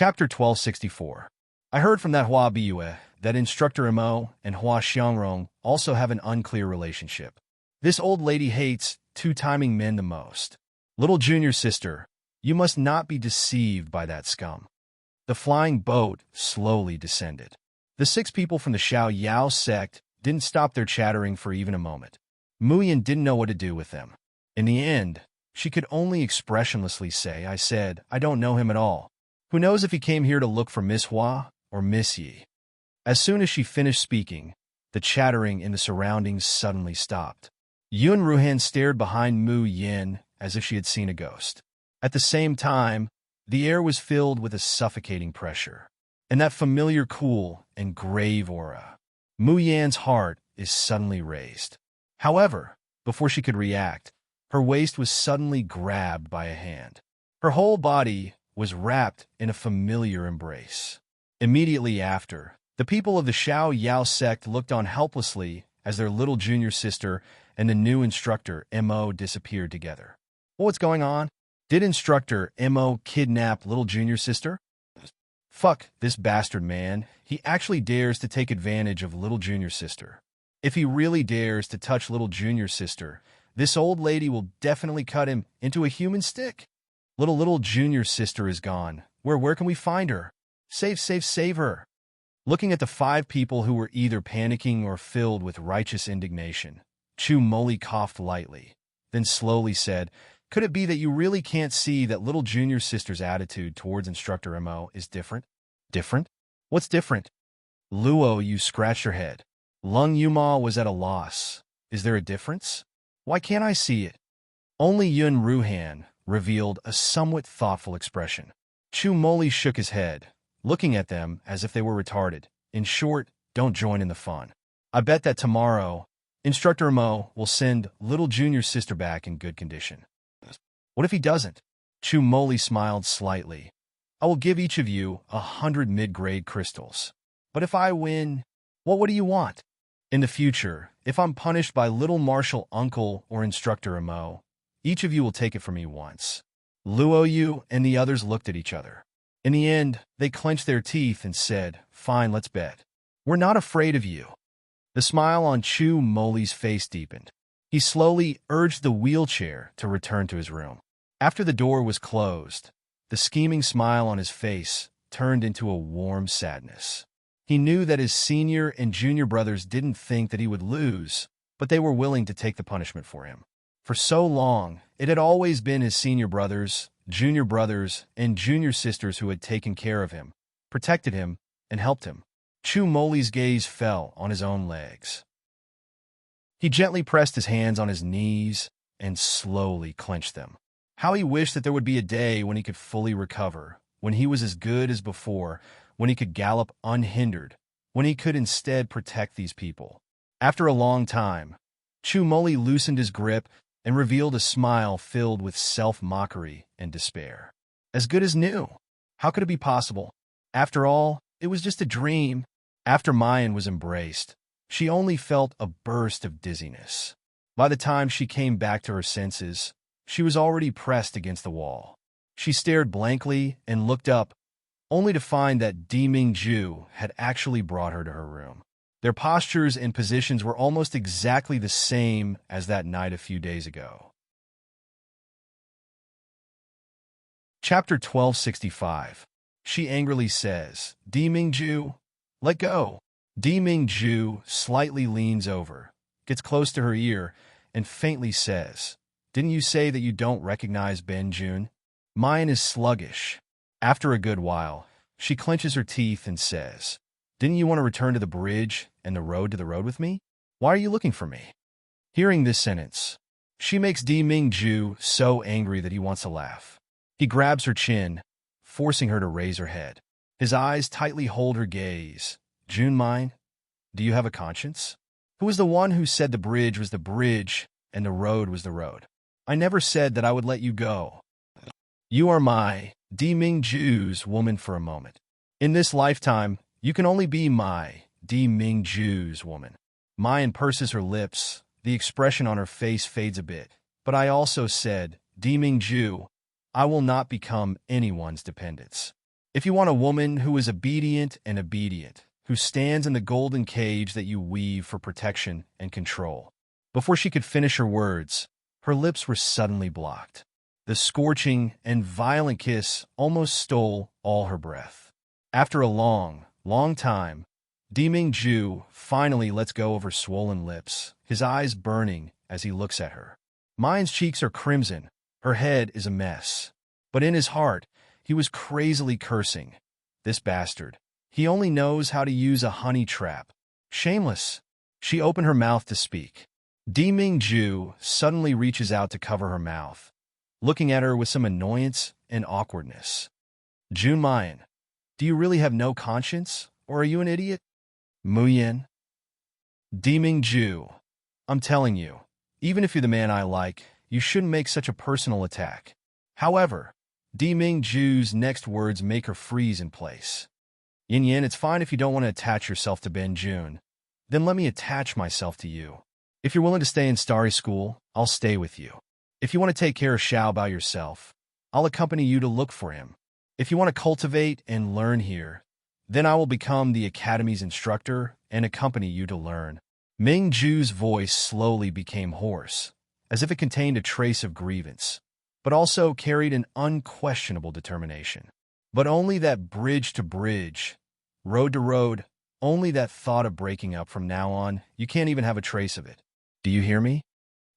Chapter 1264. I heard from that Hua Biyue that Instructor Mo and Hua Xiangrong also have an unclear relationship. This old lady hates two-timing men the most. Little junior sister, you must not be deceived by that scum. The flying boat slowly descended. The 6 people from the Xiao Yao sect didn't stop their chattering for even a moment. Muyan didn't know what to do with them. In the end, she could only expressionlessly say, I don't know him at all. Who knows if he came here to look for Miss Hua or Miss Yi? As soon as she finished speaking, the chattering in the surroundings suddenly stopped. Yun Ruhan stared behind Mu Yin as if she had seen a ghost. At the same time, the air was filled with a suffocating pressure, and that familiar cool and grave aura. Mu Yan's heart is suddenly raised. However, before she could react, her waist was suddenly grabbed by a hand. Her whole body was wrapped in a familiar embrace. Immediately after, the people of the Xiao Yao sect looked on helplessly as their little junior sister and the new instructor, Mo, disappeared together. What's going on? Did Instructor Mo kidnap little junior sister? Fuck this bastard, man. He actually dares to take advantage of little junior sister. If he really dares to touch little junior sister, this old lady will definitely cut him into a human stick. Little junior sister is gone. Where can we find her? Save her. Looking at the 5 people who were either panicking or filled with righteous indignation, Chu Moli coughed lightly, then slowly said, could it be that you really can't see that little junior sister's attitude towards Instructor Mo is different? Different? What's different? Luo Yu scratched her head. Lung Yuma was at a loss. Is there a difference? Why can't I see it? Only Yun Ruhan revealed a somewhat thoughtful expression. Chu Moli shook his head, looking at them as if they were retarded. In short, don't join in the fun. I bet that tomorrow, Instructor Mo will send little junior sister back in good condition. What if he doesn't? Chu Moli smiled slightly. I will give each of you 100 mid-grade crystals. But if I win, what do you want? In the future, if I'm punished by little martial uncle or Instructor Mo, each of you will take it from me once. Luo Yu and the others looked at each other. In the end, they clenched their teeth and said, fine, let's bet. We're not afraid of you. The smile on Chu Moli's face deepened. He slowly urged the wheelchair to return to his room. After the door was closed, the scheming smile on his face turned into a warm sadness. He knew that his senior and junior brothers didn't think that he would lose, but they were willing to take the punishment for him. For so long, it had always been his senior brothers, and junior sisters who had taken care of him, protected him, and helped him. Chu Moli's gaze fell on his own legs. He gently pressed his hands on his knees and slowly clenched them. How he wished that there would be a day when he could fully recover, when he was as good as before, when he could gallop unhindered, when he could instead protect these people. After a long time, Chu Moli loosened his grip and revealed a smile filled with self-mockery and despair. As good as new. How could it be possible? After all, it was just a dream. After Mayan was embraced, she only felt a burst of dizziness. By the time she came back to her senses, she was already pressed against the wall. She stared blankly and looked up, only to find that Di Mingju had actually brought her to her room. Their postures and positions were almost exactly the same as that night a few days ago. Chapter 1265. She angrily says, Di Mingju, let go. Di Mingju slightly leans over, gets close to her ear, and faintly says, didn't you say that you don't recognize Ben Jun? Mine is sluggish. After a good while, she clenches her teeth and says, didn't you want to return to the bridge and the road to the road with me? Why are you looking for me? Hearing this sentence, she makes Di Mingju so angry that he wants to laugh. He grabs her chin, forcing her to raise her head. His eyes tightly hold her gaze. Jun mine, do you have a conscience? Who was the one who said the bridge was the bridge and the road was the road? I never said that I would let you go. You are my Di Mingju's woman for a moment. In this lifetime, you can only be my Di Mingju's woman. Mayan purses her lips. The expression on her face fades a bit. But I also said, Di Mingju, I will not become anyone's dependence. If you want a woman who is obedient, who stands in the golden cage that you weave for protection and control. Before she could finish her words, her lips were suddenly blocked. The scorching and violent kiss almost stole all her breath. After a long time, Deming-ju finally lets go of her swollen lips, his eyes burning as he looks at her. Mine's cheeks are crimson, her head is a mess. But in his heart, he was crazily cursing. This bastard. He only knows how to use a honey trap. Shameless. She opened her mouth to speak. Deming-ju suddenly reaches out to cover her mouth, looking at her with some annoyance and awkwardness. Junmayan, do you really have no conscience, or are you an idiot? Muyen. Deming-ju, I'm telling you, even if you're the man I like, you shouldn't make such a personal attack. However, Deming-ju's next words make her freeze in place. Yin-yin, it's fine if you don't want to attach yourself to Ben-jun. Then let me attach myself to you. If you're willing to stay in Starry School, I'll stay with you. If you want to take care of Xiao by yourself, I'll accompany you to look for him. If you want to cultivate and learn here, then I will become the Academy's instructor and accompany you to learn. Ming-ju's voice slowly became hoarse, as if it contained a trace of grievance, but also carried an unquestionable determination. But only that bridge to bridge, road to road, only that thought of breaking up from now on, you can't even have a trace of it. Do you hear me?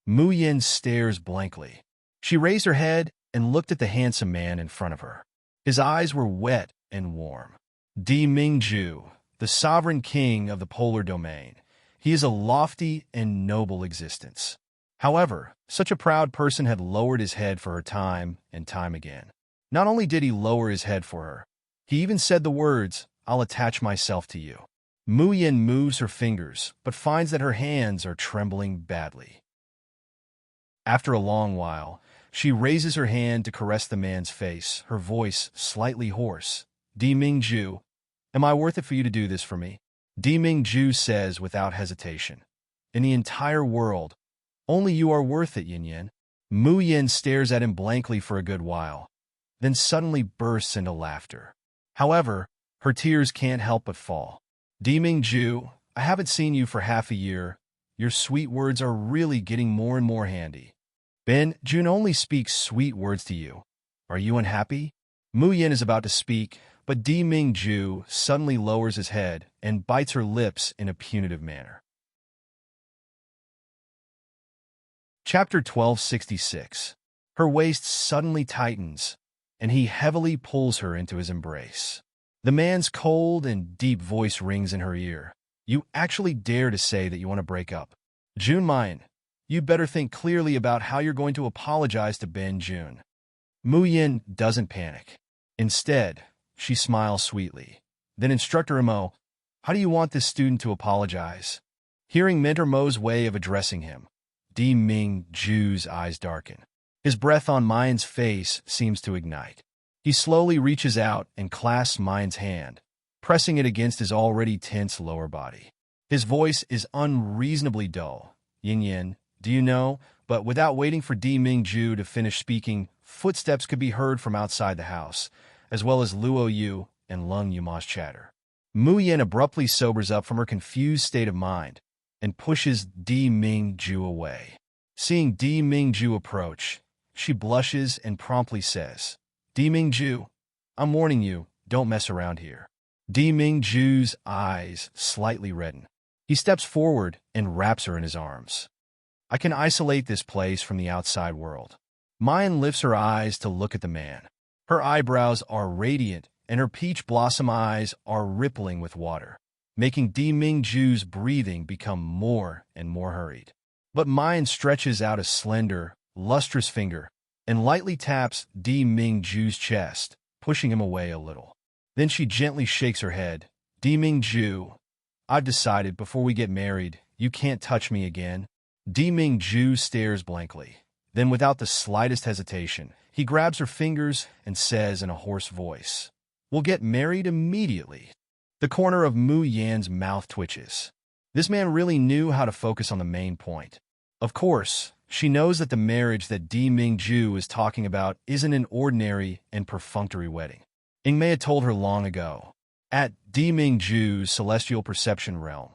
Muyen stares blankly. She raised her head and looked at the handsome man in front of her. His eyes were wet and warm. Deming-ju, the sovereign king of the polar domain. He is a lofty and noble existence. However, such a proud person had lowered his head for her time and time again. Not only did he lower his head for her, he even said the words, "I'll attach myself to you." Muyen moves her fingers, but finds that her hands are trembling badly. After a long while, she raises her hand to caress the man's face, her voice slightly hoarse. Deming-ju, am I worth it for you to do this for me? Deming-ju says without hesitation. In the entire world, only you are worth it, Yin-yin. Muyen stares at him blankly for a good while, then suddenly bursts into laughter. However, her tears can't help but fall. Deming-ju, I haven't seen you for half a year. Your sweet words are really getting more and more handy. Ben-jun only speaks sweet words to you. Are you unhappy? Muyen is about to speak, but Deming-ju suddenly lowers his head and bites her lips in a punitive manner. Chapter 1266. Her waist suddenly tightens, and he heavily pulls her into his embrace. The man's cold and deep voice rings in her ear. You actually dare to say that you want to break up. Junmayan, you'd better think clearly about how you're going to apologize to Ben-jun. Muyen doesn't panic. Instead, she smiles sweetly. Then Instructor Mo, how do you want this student to apologize? Hearing Mentor Mo's way of addressing him, Deming-ju's eyes darken. His breath on Mayan's face seems to ignite. He slowly reaches out and clasps Mayan's hand, pressing it against his already tense lower body. His voice is unreasonably dull. Yin-yin, do you know? But without waiting for Deming-ju to finish speaking, footsteps could be heard from outside the house, as well as Luo Yu and Lung Yuma's chatter. Muyen abruptly sobers up from her confused state of mind and pushes Deming-ju away. Seeing Deming-ju approach, she blushes and promptly says, Deming-ju, I'm warning you, don't mess around here. Deming-ju's eyes slightly redden. He steps forward and wraps her in his arms. I can isolate this place from the outside world. Mayan lifts her eyes to look at the man. Her eyebrows are radiant and her peach blossom eyes are rippling with water, making Deming-ju's breathing become more and more hurried. But Mayan stretches out a slender, lustrous finger and lightly taps Deming-ju's chest, pushing him away a little. Then she gently shakes her head. Deming-ju, I've decided before we get married, you can't touch me again. Deming-ju stares blankly. Then without the slightest hesitation, he grabs her fingers and says in a hoarse voice, We'll get married immediately. The corner of Muyen's mouth twitches. This man really knew how to focus on the main point. Of course, she knows that the marriage that Deming-ju is talking about isn't an ordinary and perfunctory wedding. Ingmei had told her long ago. At Dimingju's celestial perception realm,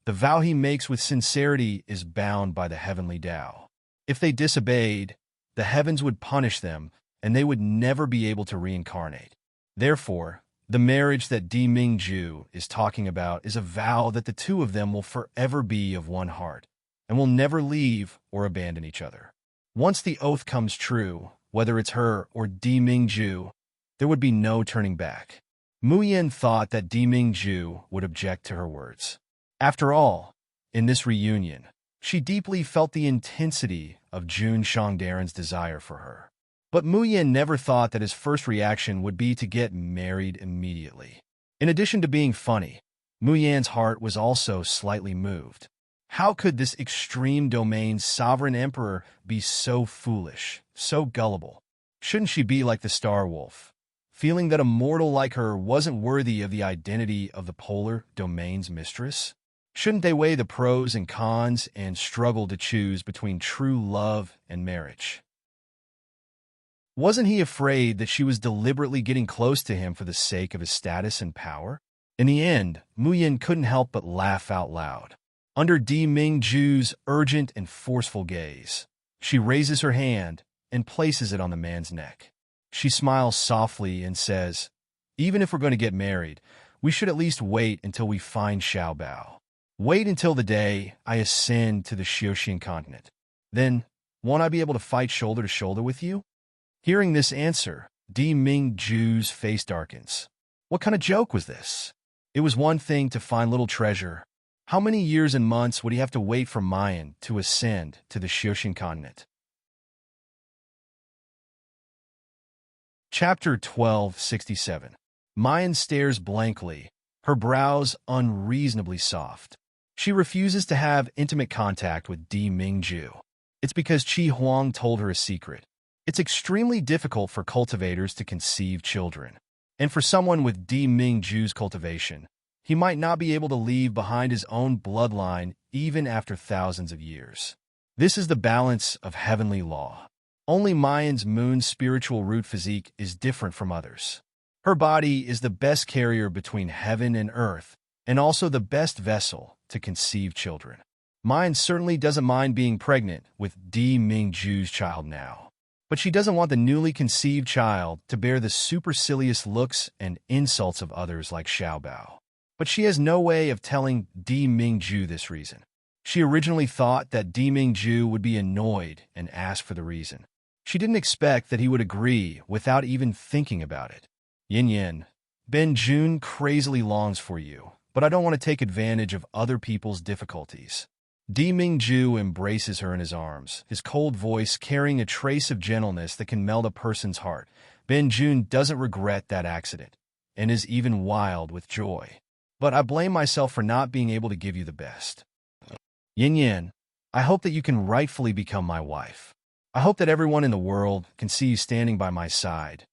the vow he makes with sincerity is bound by the heavenly Tao. If they disobeyed, the heavens would punish them, and they would never be able to reincarnate. Therefore, the marriage that Dimingju is talking about is a vow that the two of them will forever be of one heart, and will never leave or abandon each other. Once the oath comes true, whether it's her or Dimingju, there would be no turning back. Mu Yan thought that Dimingju would object to her words. After all, in this reunion, she deeply felt the intensity of Jun Shangdaren's desire for her. But Mu Yan never thought that his first reaction would be to get married immediately. In addition to being funny, Mu Yan's heart was also slightly moved. How could this extreme domain's sovereign emperor be so foolish, so gullible? Shouldn't she be like the Star Wolf, feeling that a mortal like her wasn't worthy of the identity of the polar domain's mistress? Shouldn't they weigh the pros and cons and struggle to choose between true love and marriage? Wasn't he afraid that she was deliberately getting close to him for the sake of his status and power? In the end, Mu Yan couldn't help but laugh out loud. Under Dimingju's urgent and forceful gaze, she raises her hand and places it on the man's neck. She smiles softly and says, "Even if we're going to get married, we should at least wait until we find Xiaobao. Wait until the day I ascend to the Xiaoxian continent. Then, won't I be able to fight shoulder to shoulder with you?" Hearing this answer, Dimingju's face darkens. What kind of joke was this? It was one thing to find little treasure. How many years and months would he have to wait for Mayan to ascend to the Xiaoxian continent? Chapter 1267. Mayan stares blankly, her brows unreasonably soft. She refuses to have intimate contact with Dimingju. It's because Qi Huang told her a secret. It's extremely difficult for cultivators to conceive children. And for someone with Dimingju's cultivation, he might not be able to leave behind his own bloodline even after thousands of years. This is the balance of heavenly law. Only Mayan's moon's spiritual root physique is different from others. Her body is the best carrier between heaven and earth, and also the best vessel to conceive children. Mayan certainly doesn't mind being pregnant with Dimingju's child now. But she doesn't want the newly conceived child to bear the supercilious looks and insults of others like Xiaobao. But she has no way of telling Dimingju this reason. She originally thought that Dimingju would be annoyed and ask for the reason. She didn't expect that he would agree without even thinking about it. "Yin Yin, Ben Jun crazily longs for you, but I don't want to take advantage of other people's difficulties." Dimingju embraces her in his arms, his cold voice carrying a trace of gentleness that can melt a person's heart. Ben Jun doesn't regret that accident, and is even wild with joy. "But I blame myself for not being able to give you the best. Yin Yin, I hope that you can rightfully become my wife. I hope that everyone in the world can see you standing by my side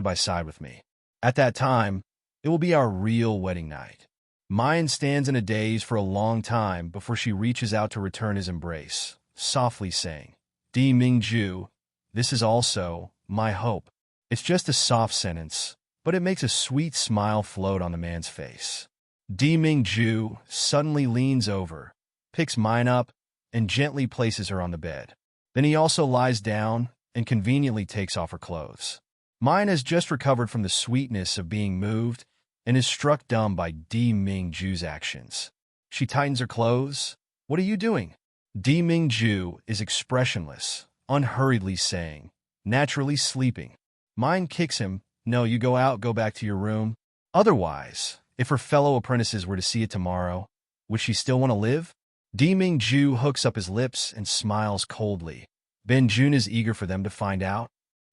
by side with me. At that time, it will be our real wedding night." Mayan stands in a daze for a long time before she reaches out to return his embrace, softly saying, "Dimingju, this is also my hope." It's just a soft sentence, but it makes a sweet smile float on the man's face. Dimingju suddenly leans over, picks Mayan up, and gently places her on the bed. Then he also lies down and conveniently takes off her clothes. Mayan has just recovered from the sweetness of being moved and is struck dumb by Dimingju's actions. She tightens her clothes. "What are you doing?" Dimingju is expressionless, unhurriedly saying, "Naturally sleeping." Mayan kicks him. "No, you go back to your room." Otherwise, if her fellow apprentices were to see it tomorrow, would she still want to live? Dimingju hooks up his lips and smiles coldly. Ben Jun is eager for them to find out.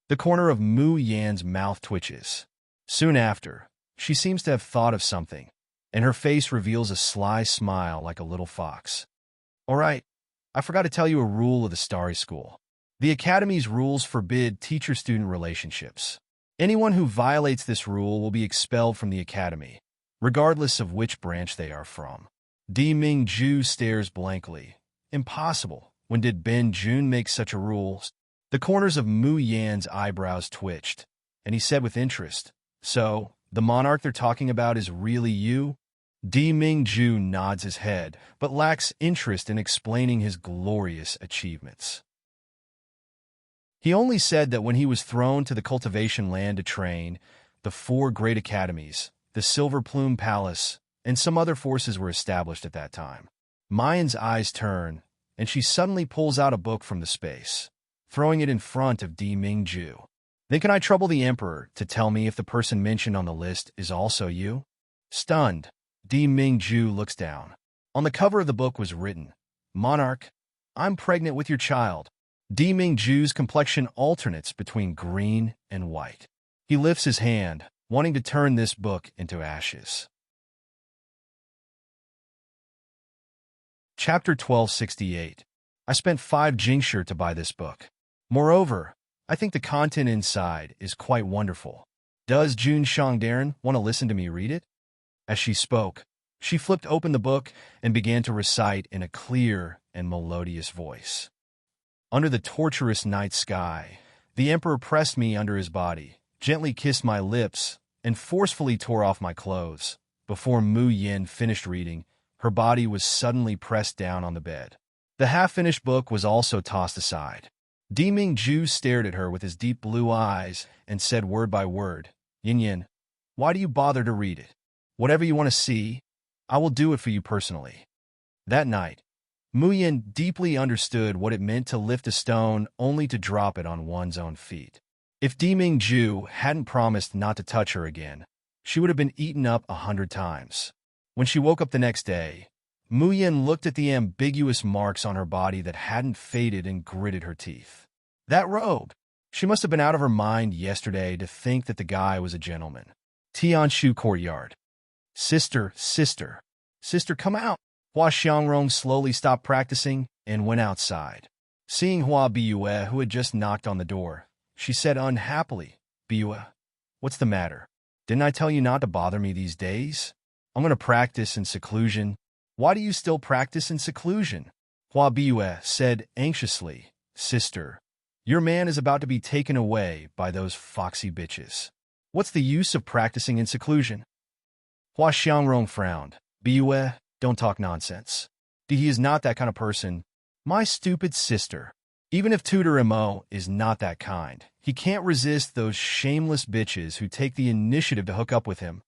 The corner of Mu Yan's mouth twitches. Soon after, she seems to have thought of something, and her face reveals a sly smile like a little fox. "All right, I forgot to tell you a rule of the Starry School. The Academy's rules forbid teacher-student relationships. Anyone who violates this rule will be expelled from the Academy, regardless of which branch they are from." Dimingju stares blankly. Impossible. When did Ben Jun make such a rule? The corners of Mu Yan's eyebrows twitched, and he said with interest, So, the monarch they're talking about is really you? Di Mingju nods his head, but lacks interest in explaining his glorious achievements. He only said that when he was thrown to the cultivation land to train, the 4 great academies, the Silver Plume Palace, and some other forces were established at that time. Mayan's eyes turn, and she suddenly pulls out a book from the space, throwing it in front of Di Mingju. Then can I trouble the Emperor to tell me if the person mentioned on the list is also you? Stunned, Di Mingju looks down. On the cover of the book was written, Monarch, I'm pregnant with your child. Di Mingju's complexion alternates between green and white. He lifts his hand, wanting to turn this book into ashes. Chapter 1268. I spent 5 jingshi to buy this book. Moreover, I think the content inside is quite wonderful. Does Jun Shangdaran want to listen to me read it? As she spoke, she flipped open the book and began to recite in a clear and melodious voice. Under the torturous night sky, the Emperor pressed me under his body, gently kissed my lips, and forcefully tore off my clothes. Before Mu Yin finished reading, her body was suddenly pressed down on the bed. The half-finished book was also tossed aside. Di Mingju stared at her with his deep blue eyes and said word by word, Yin Yin, why do you bother to read it? Whatever you want to see, I will do it for you personally. That night, Mu Yin deeply understood what it meant to lift a stone only to drop it on one's own feet. If Di Mingju hadn't promised not to touch her again, she would have been eaten up 100 times. When she woke up the next day, Mu Yin looked at the ambiguous marks on her body that hadn't faded and gritted her teeth. That robe! She must have been out of her mind yesterday to think that the guy was a gentleman. Tianshu Courtyard. Sister, come out! Hua Xiangrong slowly stopped practicing and went outside. Seeing Hua Biyue, who had just knocked on the door, she said unhappily, Biyue, what's the matter? Didn't I tell you not to bother me these days? I'm going to practice in seclusion. Why do you still practice in seclusion? Hua Biyue said anxiously, Sister, your man is about to be taken away by those foxy bitches. What's the use of practicing in seclusion? Hua Xiangrong frowned. Biyue, don't talk nonsense. He is not that kind of person. My stupid sister. Even if Tutor Mo is not that kind, he can't resist those shameless bitches who take the initiative to hook up with him.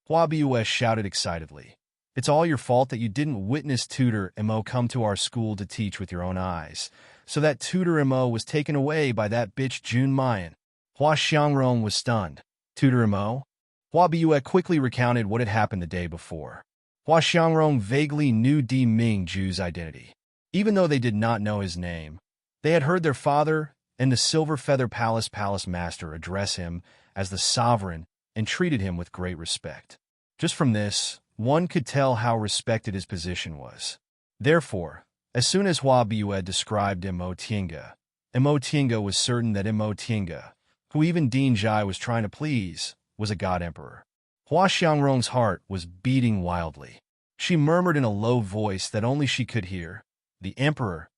Hua Biyue shouted excitedly. It's all your fault that you didn't witness Tutor Mo come to our school to teach with your own eyes, so that Tutor Mo was taken away by that bitch Jun Mayan. Hua Xiangrong was stunned. Tutor Mo? Hua Biyue quickly recounted what had happened the day before. Hua Xiangrong vaguely knew Di Mingju's identity. Even though they did not know his name, they had heard their father and the Silver Feather Palace master address him as the sovereign and treated him with great respect. Just from this, one could tell how respected his position was. Therefore, as soon as Hua Biyue described Mo Tiange was certain that Mo Tiange, who even Dean Zhai was trying to please, was a god emperor. Hua Xiangrong's heart was beating wildly. She murmured in a low voice that only she could hear, The Emperor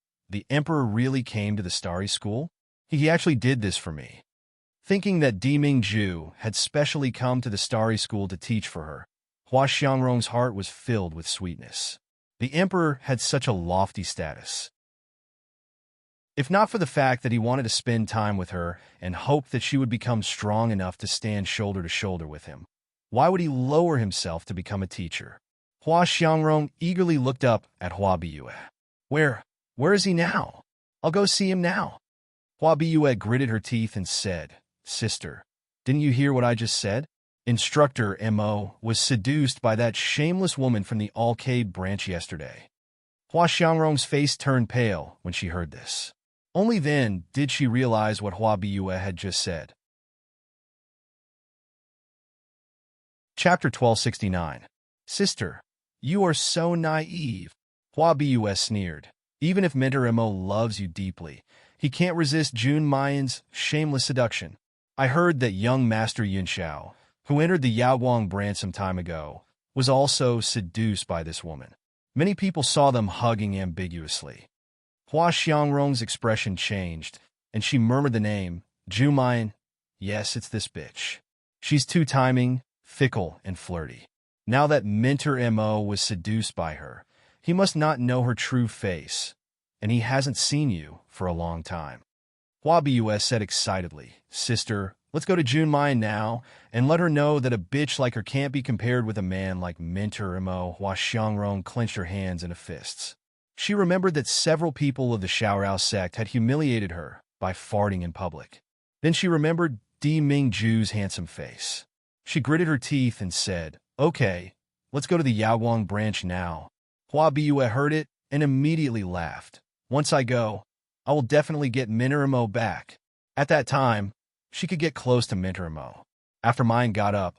really came to the Starry School? He actually did this for me. Thinking that Di Mingju had specially come to the Starry School to teach for her, Hua Xiangrong's heart was filled with sweetness. The Emperor had such a lofty status. If not for the fact that he wanted to spend time with her and hoped that she would become strong enough to stand shoulder to shoulder with him, why would he lower himself to become a teacher? Hua Xiangrong eagerly looked up at Hua Biyue. Where is he now? I'll go see him now. Hua Biyue gritted her teeth and said, Sister, didn't you hear what I just said? Instructor Mo was seduced by that shameless woman from the Alcade branch yesterday. Hua Xiangrong's face turned pale when she heard this. Only then did she realize what Hua Biyue had just said. Chapter 1269. Sister, you are so naive. Hua Biyue sneered. Even if Mentor Mo loves you deeply, he can't resist Jun Mayan's shameless seduction. I heard that young Master Yunxiao, who entered the Yaoguang branch some time ago, was also seduced by this woman. Many people saw them hugging ambiguously. Hua Xiangrong's expression changed, and she murmured the name, Jun Mayan. Yes, it's this bitch. She's two-timing, fickle, and flirty. Now that Mentor M.O. was seduced by her, he must not know her true face, and he hasn't seen you for a long time. Hua Bus said excitedly, "Sister, let's go to Junmai now, and let her know that a bitch like her can't be compared with a man like Mentor M.O." Hua Xiangrong clenched her hands into fists. She remembered that several people of the Xiaorao sect had humiliated her by farting in public. Then she remembered Di Mingju's handsome face. She gritted her teeth and said, "Okay, let's go to the Yaoguang branch now." Hua Biyue heard it and immediately laughed. "Once I go, I will definitely get Mintermo back." At that time, she could get close to Mintermo. After Mine got up,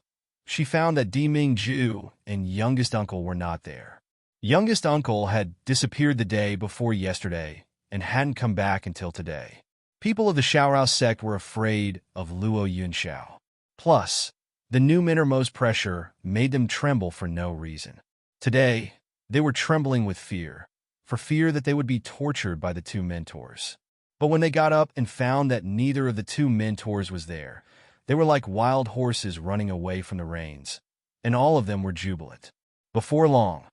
she found that Di Mingju and youngest uncle were not there. Youngest uncle had disappeared the day before yesterday and hadn't come back until today. People of the Xiaorao sect were afraid of Luo Yunxiao. Plus, the new Mintermo's pressure made them tremble for no reason. Today, they were trembling with fear, for fear that they would be tortured by the two mentors. But when they got up and found that neither of the two mentors was there, they were like wild horses running away from the reins, and all of them were jubilant. Before long,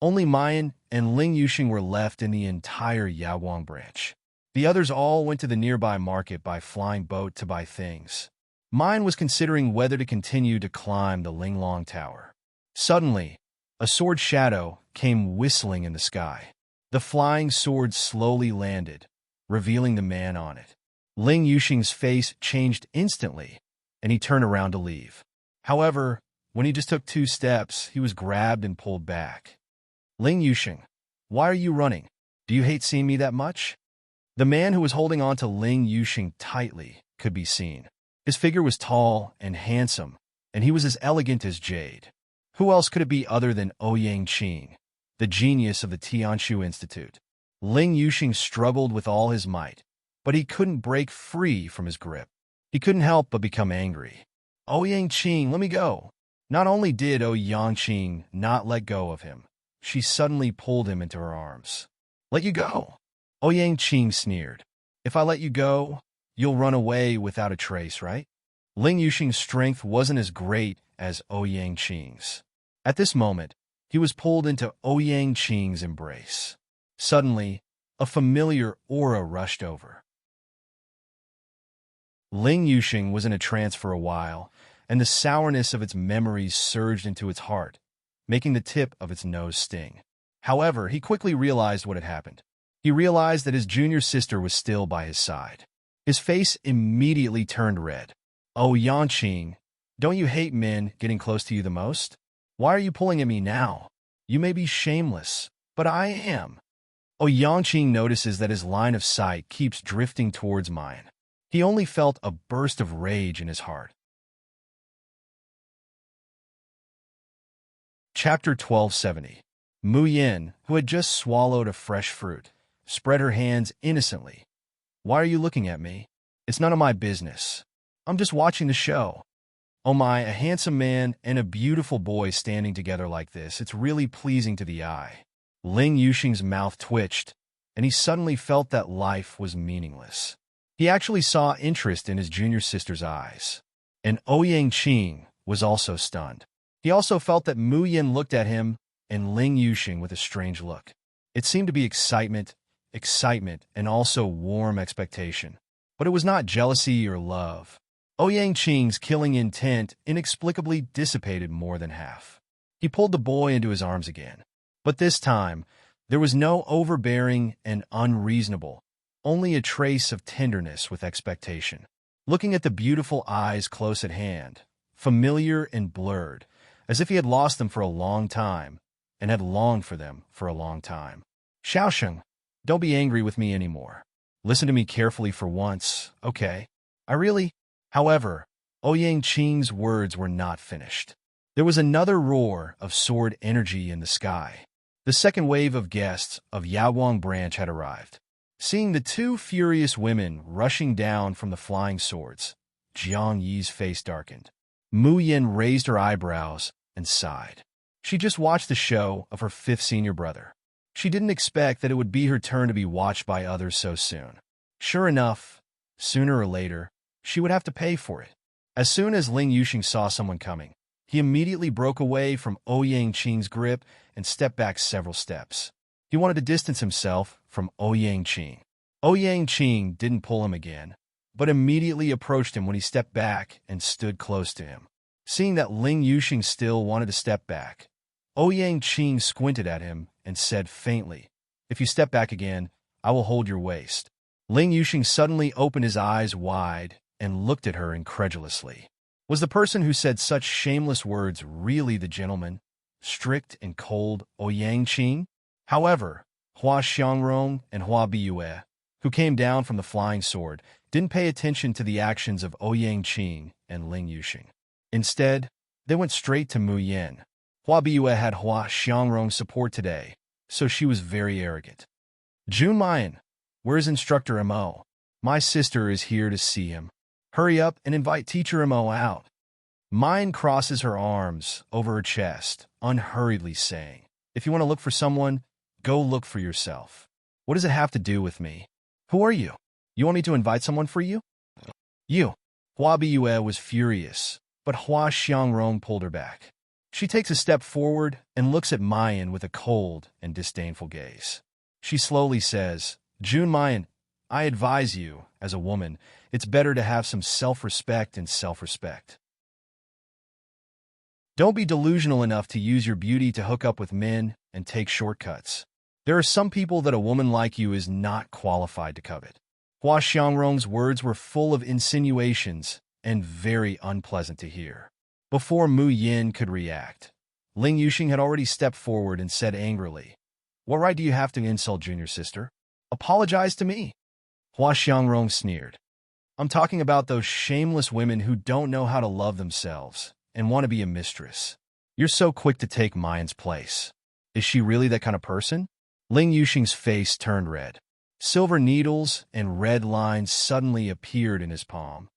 only Mayan and Ling Yuxing were left in the entire Yaoguang branch. The others all went to the nearby market by flying boat to buy things. Mayan was considering whether to continue to climb the Linglong Tower. Suddenly, a sword shadow came whistling in the sky. The flying sword slowly landed, revealing the man on it. Ling Yuxing's face changed instantly, and he turned around to leave. However, when he just took 2 steps, he was grabbed and pulled back. "Ling Yuxing, why are you running? Do you hate seeing me that much?" The man who was holding on to Ling Yuxing tightly could be seen. His figure was tall and handsome, and he was as elegant as jade. Who else could it be other than Ouyang Qing, the genius of the Tianshu Institute? Ling Yuxing struggled with all his might, but he couldn't break free from his grip. He couldn't help but become angry. "Ouyang Qing, let me go." Not only did Ouyang Qing not let go of him, she suddenly pulled him into her arms. "Let you go?" Ouyang Qing sneered. "If I let you go, you'll run away without a trace, right?" Ling Yuxing's strength wasn't as great as Ouyang Qing's. At this moment, he was pulled into Ouyang Qing's embrace. Suddenly, a familiar aura rushed over. Ling Yuxing was in a trance for a while, and the sourness of its memories surged into its heart, making the tip of its nose sting. However, he quickly realized what had happened. He realized that his junior sister was still by his side. His face immediately turned red. "Oh, Yanqing, don't you hate men getting close to you the most? Why are you pulling at me now? You may be shameless, but I am." Oh, Yanqing notices that his line of sight keeps drifting towards mine. He only felt a burst of rage in his heart. Chapter 1270. Mu Yin, who had just swallowed a fresh fruit, spread her hands innocently. "Why are you looking at me? It's none of my business. I'm just watching the show." Oh my, a handsome man and a beautiful boy standing together like this, it's really pleasing to the eye. Ling Yuxing's mouth twitched, and he suddenly felt that life was meaningless. He actually saw interest in his junior sister's eyes. And Ouyang Qing was also stunned. He also felt that Mu Yin looked at him and Ling Yuxing with a strange look. It seemed to be excitement, and also warm expectation. But it was not jealousy or love. Ouyang Qing's killing intent inexplicably dissipated more than half. He pulled the boy into his arms again. But this time, there was no overbearing and unreasonable, only a trace of tenderness with expectation. Looking at the beautiful eyes close at hand, familiar and blurred, as if he had lost them for a long time, and had longed for them for a long time. "Xiaosheng, don't be angry with me anymore. Listen to me carefully for once, okay? However, Ouyang Qing's words were not finished. There was another roar of sword energy in the sky. The second wave of guests of Yaoguang branch had arrived. Seeing the 2 furious women rushing down from the flying swords, Jiang Yi's face darkened. Mu Yin raised her eyebrows and sighed. She just watched the show of her 5th senior brother. She didn't expect that it would be her turn to be watched by others so soon. Sure enough, sooner or later, she would have to pay for it. As soon as Ling Yuxing saw someone coming, he immediately broke away from Ouyang Qing's grip and stepped back several steps. He wanted to distance himself from Ouyang Qing. Ouyang Qing didn't pull him again, but immediately approached him when he stepped back and stood close to him. Seeing that Ling Yuxing still wanted to step back, Ouyang Qing squinted at him and said faintly, "If you step back again, I will hold your waist." Ling Yuxing suddenly opened his eyes wide and looked at her incredulously. Was the person who said such shameless words really the gentleman, strict and cold Ouyang Qing? However, Hua Xiangrong and Hua Biyue, who came down from the flying sword, didn't pay attention to the actions of Ouyang Qing and Ling Yuxing. Instead, they went straight to Mu Yin. Hua Biyue had Hua Xiangrong's support today, so she was very arrogant. "Jun Mayan, where's Instructor Mo? My sister is here to see him. Hurry up and invite Teacher Mo out." Mayan crosses her arms over her chest, unhurriedly saying, "If you want to look for someone, go look for yourself. What does it have to do with me? Who are you? You want me to invite someone for you?" "You." Hua Biyue was furious, but Hua Xiangrong pulled her back. She takes a step forward and looks at Mayan with a cold and disdainful gaze. She slowly says, "Jun Mayan, I advise you, as a woman, it's better to have some self-respect and self-respect. Don't be delusional enough to use your beauty to hook up with men and take shortcuts. There are some people that a woman like you is not qualified to covet." Hua Xiangrong's words were full of insinuations and very unpleasant to hear. Before Mu Yin could react, Ling Yuxing had already stepped forward and said angrily, "What right do you have to insult Junior Sister? Apologize to me." Hua Xiangrong sneered. "I'm talking about those shameless women who don't know how to love themselves and want to be a mistress. You're so quick to take Mayan's place. Is she really that kind of person?" Ling Yuxing's face turned red. Silver needles and red lines suddenly appeared in his palm,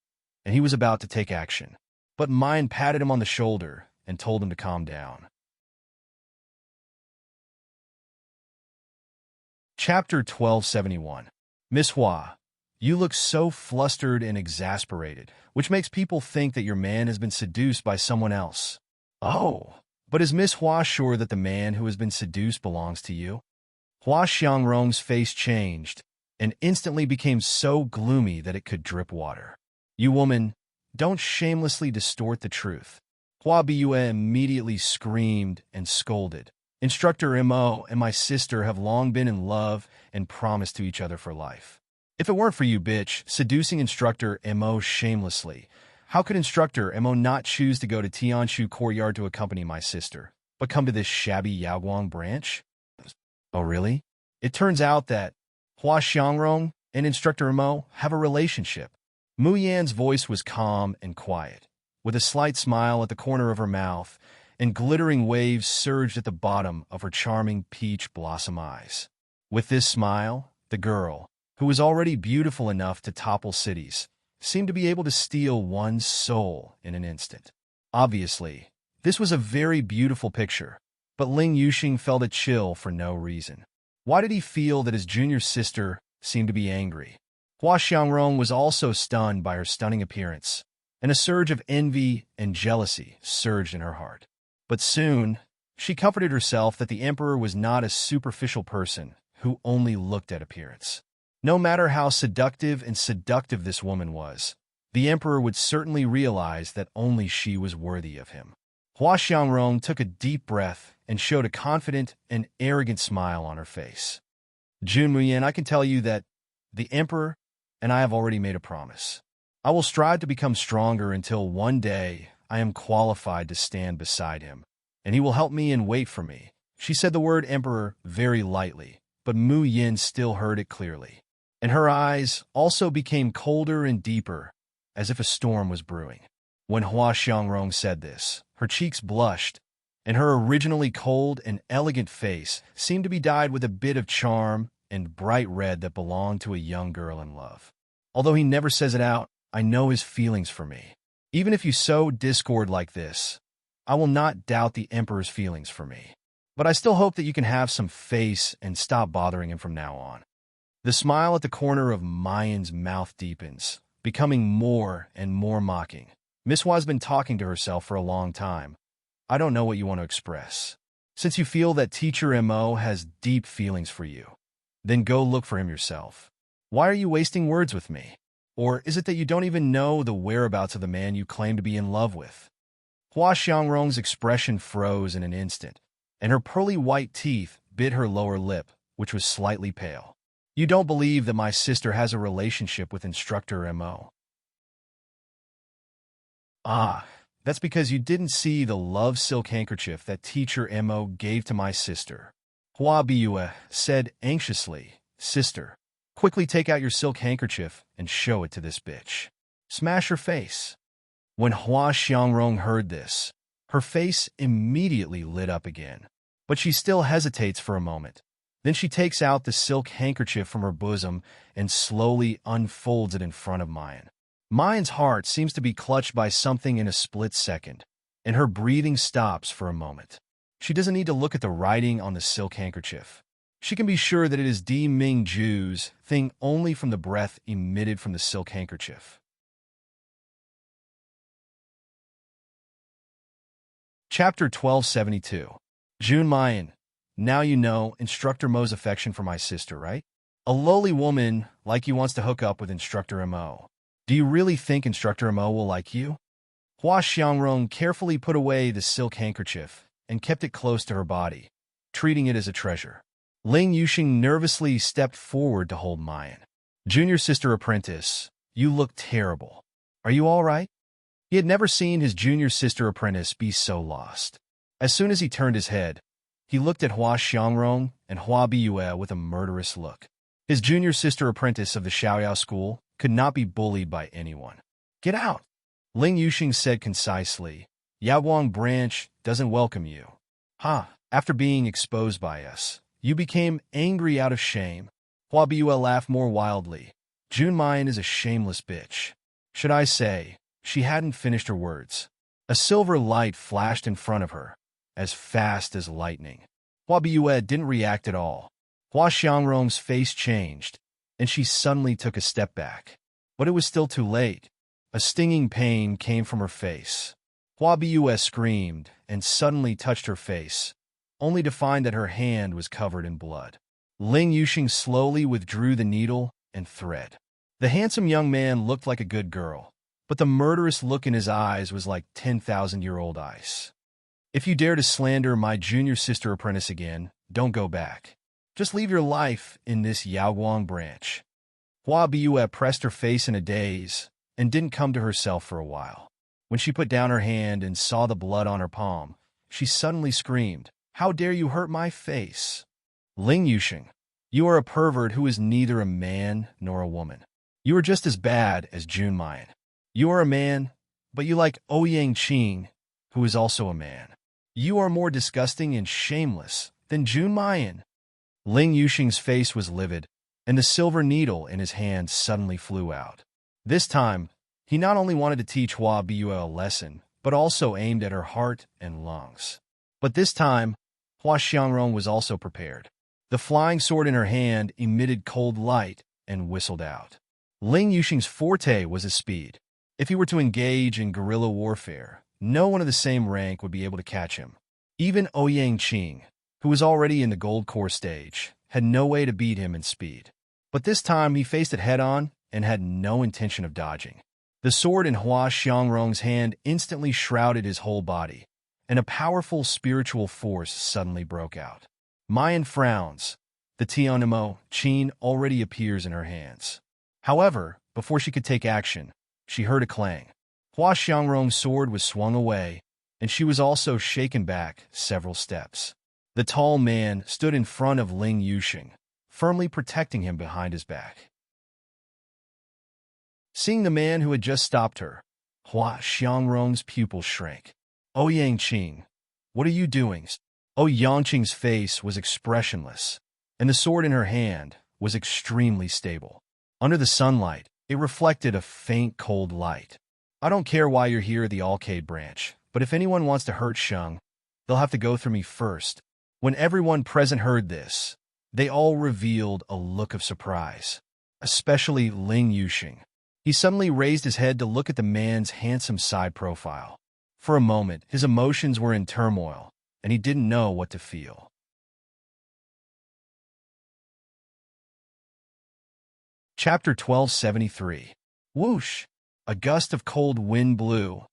and he was about to take action. But Mayan patted him on the shoulder and told him to calm down. Chapter 1271. "Miss Hua, you look so flustered and exasperated, which makes people think that your man has been seduced by someone else." "Oh, but is Miss Hua sure that the man who has been seduced belongs to you?" Hua Xiangrong's face changed and instantly became so gloomy that it could drip water. "You woman, don't shamelessly distort the truth." Hua Biyue immediately screamed and scolded. "Instructor Mo and my sister have long been in love and promised to each other for life. If it weren't for you, bitch, seducing Instructor Mo shamelessly, how could Instructor Mo not choose to go to Tianshu Courtyard to accompany my sister, but come to this shabby Yaoguang branch?" "Oh, really?" It turns out that Hua Xiangrong and Instructor Mo have a relationship. Mu Yan's voice was calm and quiet, with a slight smile at the corner of her mouth, and glittering waves surged at the bottom of her charming peach blossom eyes. With this smile, the girl, who was already beautiful enough to topple cities, seemed to be able to steal one's soul in an instant. Obviously, this was a very beautiful picture, but Ling Yuxing felt a chill for no reason. Why did he feel that his junior sister seemed to be angry? Hua Xiangrong was also stunned by her stunning appearance, and a surge of envy and jealousy surged in her heart. But soon, she comforted herself that the emperor was not a superficial person who only looked at appearance. No matter how seductive this woman was, the emperor would certainly realize that only she was worthy of him. Hua Xiangrong took a deep breath and showed a confident and arrogant smile on her face. "Jun Muyin, I can tell you that the emperor and I have already made a promise. I will strive to become stronger until one day I am qualified to stand beside him, and he will help me and wait for me." She said the word emperor very lightly, but Mu Yin still heard it clearly, and her eyes also became colder and deeper, as if a storm was brewing. When Hua Xiangrong said this, her cheeks blushed, and her originally cold and elegant face seemed to be dyed with a bit of charm and bright red that belonged to a young girl in love. Although he never says it out, I know his feelings for me. Even if you sow discord like this, I will not doubt the emperor's feelings for me. But I still hope that you can have some face and stop bothering him from now on. The smile at the corner of Mayan's mouth deepens, becoming more and more mocking, Miss Hua's been talking to herself for a long time. I don't know what you want to express. Since you feel that Teacher Mo has deep feelings for you, then go look for him yourself. Why are you wasting words with me? Or is it that you don't even know the whereabouts of the man you claim to be in love with? Hua Xiangrong's expression froze in an instant, and her pearly white teeth bit her lower lip, which was slightly pale. You don't believe that my sister has a relationship with Instructor Mo? Ah, that's because you didn't see the love silk handkerchief that Teacher Mo gave to my sister. Hua Biyue said anxiously, Sister, quickly take out your silk handkerchief and show it to this bitch. Smash her face. When Hua Xiangrong heard this, her face immediately lit up again. But she still hesitates for a moment. Then she takes out the silk handkerchief from her bosom and slowly unfolds it in front of Mayan. Mayan's heart seems to be clutched by something in a split second, and her breathing stops for a moment. She doesn't need to look at the writing on the silk handkerchief. She can be sure that it is Di Ming Ju's thing only from the breath emitted from the silk handkerchief. Chapter 1272. Jun Mayan. Now you know Instructor Mo's affection for my sister, right? A lowly woman like you wants to hook up with Instructor Mo. Do you really think Instructor Mo will like you? Hua Xiangrong carefully put away the silk handkerchief and kept it close to her body, treating it as a treasure. Ling Yuxing nervously stepped forward to hold Mayan. Junior sister apprentice, you look terrible. Are you all right? He had never seen his junior sister apprentice be so lost. As soon as he turned his head, he looked at Hua Xiangrong and Hua Biyue with a murderous look. His junior sister apprentice of the Xiaoyao school could not be bullied by anyone. Get out! Ling Yuxing said concisely. Yaoguang branch doesn't welcome you. After being exposed by us, you became angry out of shame. Hua Biyue laughed more wildly. Jun Mayan is a shameless bitch. Should I say, she hadn't finished her words. A silver light flashed in front of her, as fast as lightning. Hua Biyue didn't react at all. Hua Xiangrong's face changed, and she suddenly took a step back. But it was still too late. A stinging pain came from her face. Hua Biyue screamed and suddenly touched her face, only to find that her hand was covered in blood. Ling Yuxing slowly withdrew the needle and thread. The handsome young man looked like a good girl, but the murderous look in his eyes was like 10,000-year-old ice. If you dare to slander my junior sister apprentice again, don't go back. Just leave your life in this Yaoguang branch. Hua Biyue pressed her face in a daze and didn't come to herself for a while. When she put down her hand and saw the blood on her palm, she suddenly screamed, How dare you hurt my face? Ling Yuxing, you are a pervert who is neither a man nor a woman. You are just as bad as Jun Mayan. You are a man, but you like Ouyang Qing, who is also a man. You are more disgusting and shameless than Jun Mayan. Ling Yuxing's face was livid, and the silver needle in his hand suddenly flew out. This time, he not only wanted to teach Hua Biyue a lesson, but also aimed at her heart and lungs. But this time, Hua Xiangrong was also prepared. The flying sword in her hand emitted cold light and whistled out. Ling Yuxing's forte was his speed. If he were to engage in guerrilla warfare, no one of the same rank would be able to catch him. Even Ouyang Qing, who was already in the gold core stage, had no way to beat him in speed. But this time he faced it head-on and had no intention of dodging. The sword in Hua Xiangrong's hand instantly shrouded his whole body, and a powerful spiritual force suddenly broke out. Mayan frowns. The Tianmo Qin already appears in her hands. However, before she could take action, she heard a clang. Hua Xiangrong's sword was swung away, and she was also shaken back several steps. The tall man stood in front of Ling Yuxing, firmly protecting him behind his back. Seeing the man who had just stopped her, Hua Xiangrong's pupils shrank. Ouyang Qing, what are you doing? Ouyang Qing's face was expressionless, and the sword in her hand was extremely stable. Under the sunlight, it reflected a faint cold light. I don't care why you're here at the Alcade branch, but if anyone wants to hurt Sheng, they'll have to go through me first. When everyone present heard this, they all revealed a look of surprise, especially Ling Yuxing. He suddenly raised his head to look at the man's handsome side profile. For a moment, his emotions were in turmoil, and he didn't know what to feel. Chapter 1273. Whoosh! A gust of cold wind blew,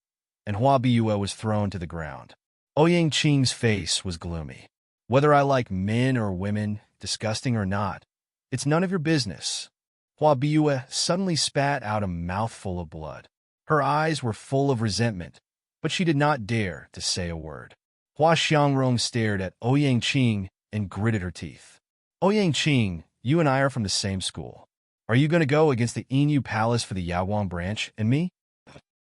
and Hua Biyue was thrown to the ground. Ouyang Qing's face was gloomy. Whether I like men or women, disgusting or not, it's none of your business. Hua Biyue suddenly spat out a mouthful of blood. Her eyes were full of resentment, but she did not dare to say a word. Hua Xiangrong stared at Ouyang Qing and gritted her teeth. Ouyang Qing, you and I are from the same school. Are you going to go against the Inu Palace for the Yaoguang branch and me?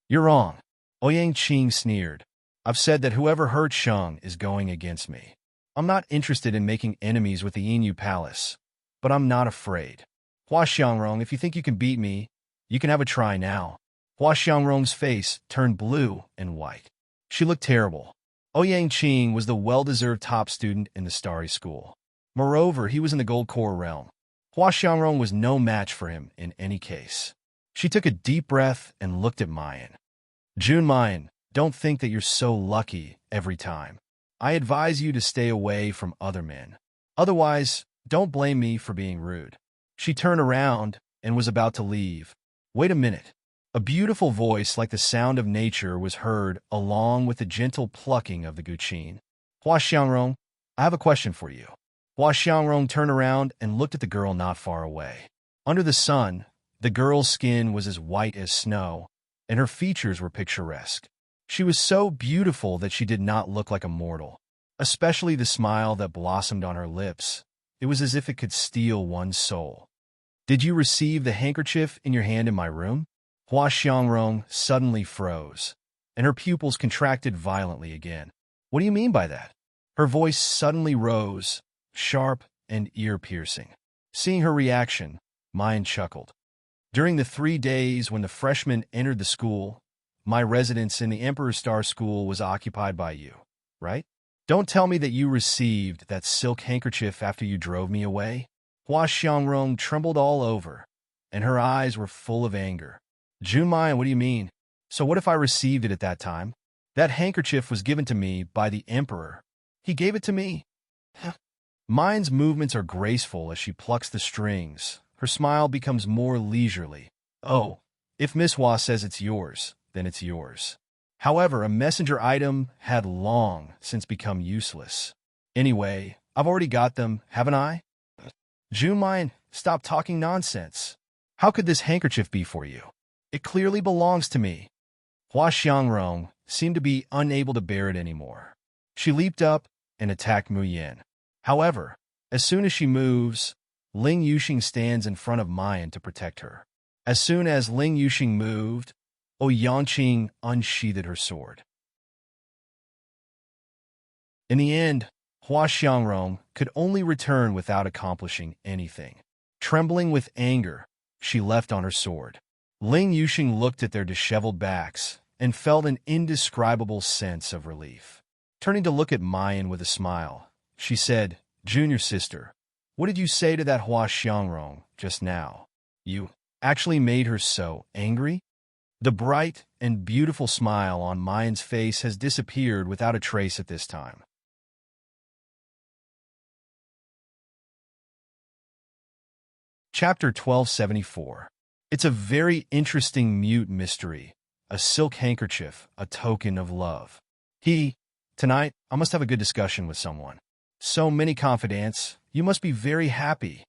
You're wrong. Ouyang Qing sneered. I've said that whoever hurt Shang is going against me. I'm not interested in making enemies with the Inu Palace, but I'm not afraid. Hua Xiangrong, if you think you can beat me, you can have a try now. Hua Xiangrong's face turned blue and white. She looked terrible. Ouyang Qing was the well-deserved top student in the Starry School. Moreover, he was in the Gold Core realm. Hua Xiangrong was no match for him in any case. She took a deep breath and looked at Mayan. Jun Mayan, don't think that you're so lucky every time. I advise you to stay away from other men. Otherwise, don't blame me for being rude. She turned around and was about to leave. Wait a minute. A beautiful voice like the sound of nature was heard along with the gentle plucking of the guqin. Hua Xiangrong, I have a question for you. Hua Xiangrong turned around and looked at the girl not far away. Under the sun, the girl's skin was as white as snow, and her features were picturesque. She was so beautiful that she did not look like a mortal, especially the smile that blossomed on her lips. It was as if it could steal one's soul. Did you receive the handkerchief in your hand in my room? Hua Xiangrong suddenly froze, and her pupils contracted violently again. What do you mean by that? Her voice suddenly rose, sharp and ear-piercing. Seeing her reaction, Mayan chuckled. During the 3 days when the freshmen entered the school, my residence in the Emperor's Star School was occupied by you, right? Don't tell me that you received that silk handkerchief after you drove me away. Hua Xiangrong trembled all over, and her eyes were full of anger. Jun Mayan, what do you mean? So what if I received it at that time? That handkerchief was given to me by the Emperor. He gave it to me. Mayan's movements are graceful as she plucks the strings. Her smile becomes more leisurely. Oh, if Miss Hua says it's yours, then it's yours. However, a messenger item had long since become useless. Anyway, I've already got them, haven't I? Jun Mayan, stop talking nonsense. How could this handkerchief be for you? It clearly belongs to me. Hua Xiangrong seemed to be unable to bear it anymore. She leaped up and attacked Mu Yan. However, as soon as she moves, Ling Yuxing stands in front of Mayan to protect her. As soon as Ling Yuxing moved, Ouyang Qing unsheathed her sword. In the end, Hua Xiangrong could only return without accomplishing anything. Trembling with anger, she left on her sword. Ling Yuxing looked at their disheveled backs and felt an indescribable sense of relief. Turning to look at Mayan with a smile, she said, Junior sister, what did you say to that Hua Xiangrong just now? You actually made her so angry? The bright and beautiful smile on Mayan's face has disappeared without a trace at this time. Chapter 1274. It's a very interesting mute mystery, a silk handkerchief, a token of love. Tonight, I must have a good discussion with someone. So many confidants, you must be very happy.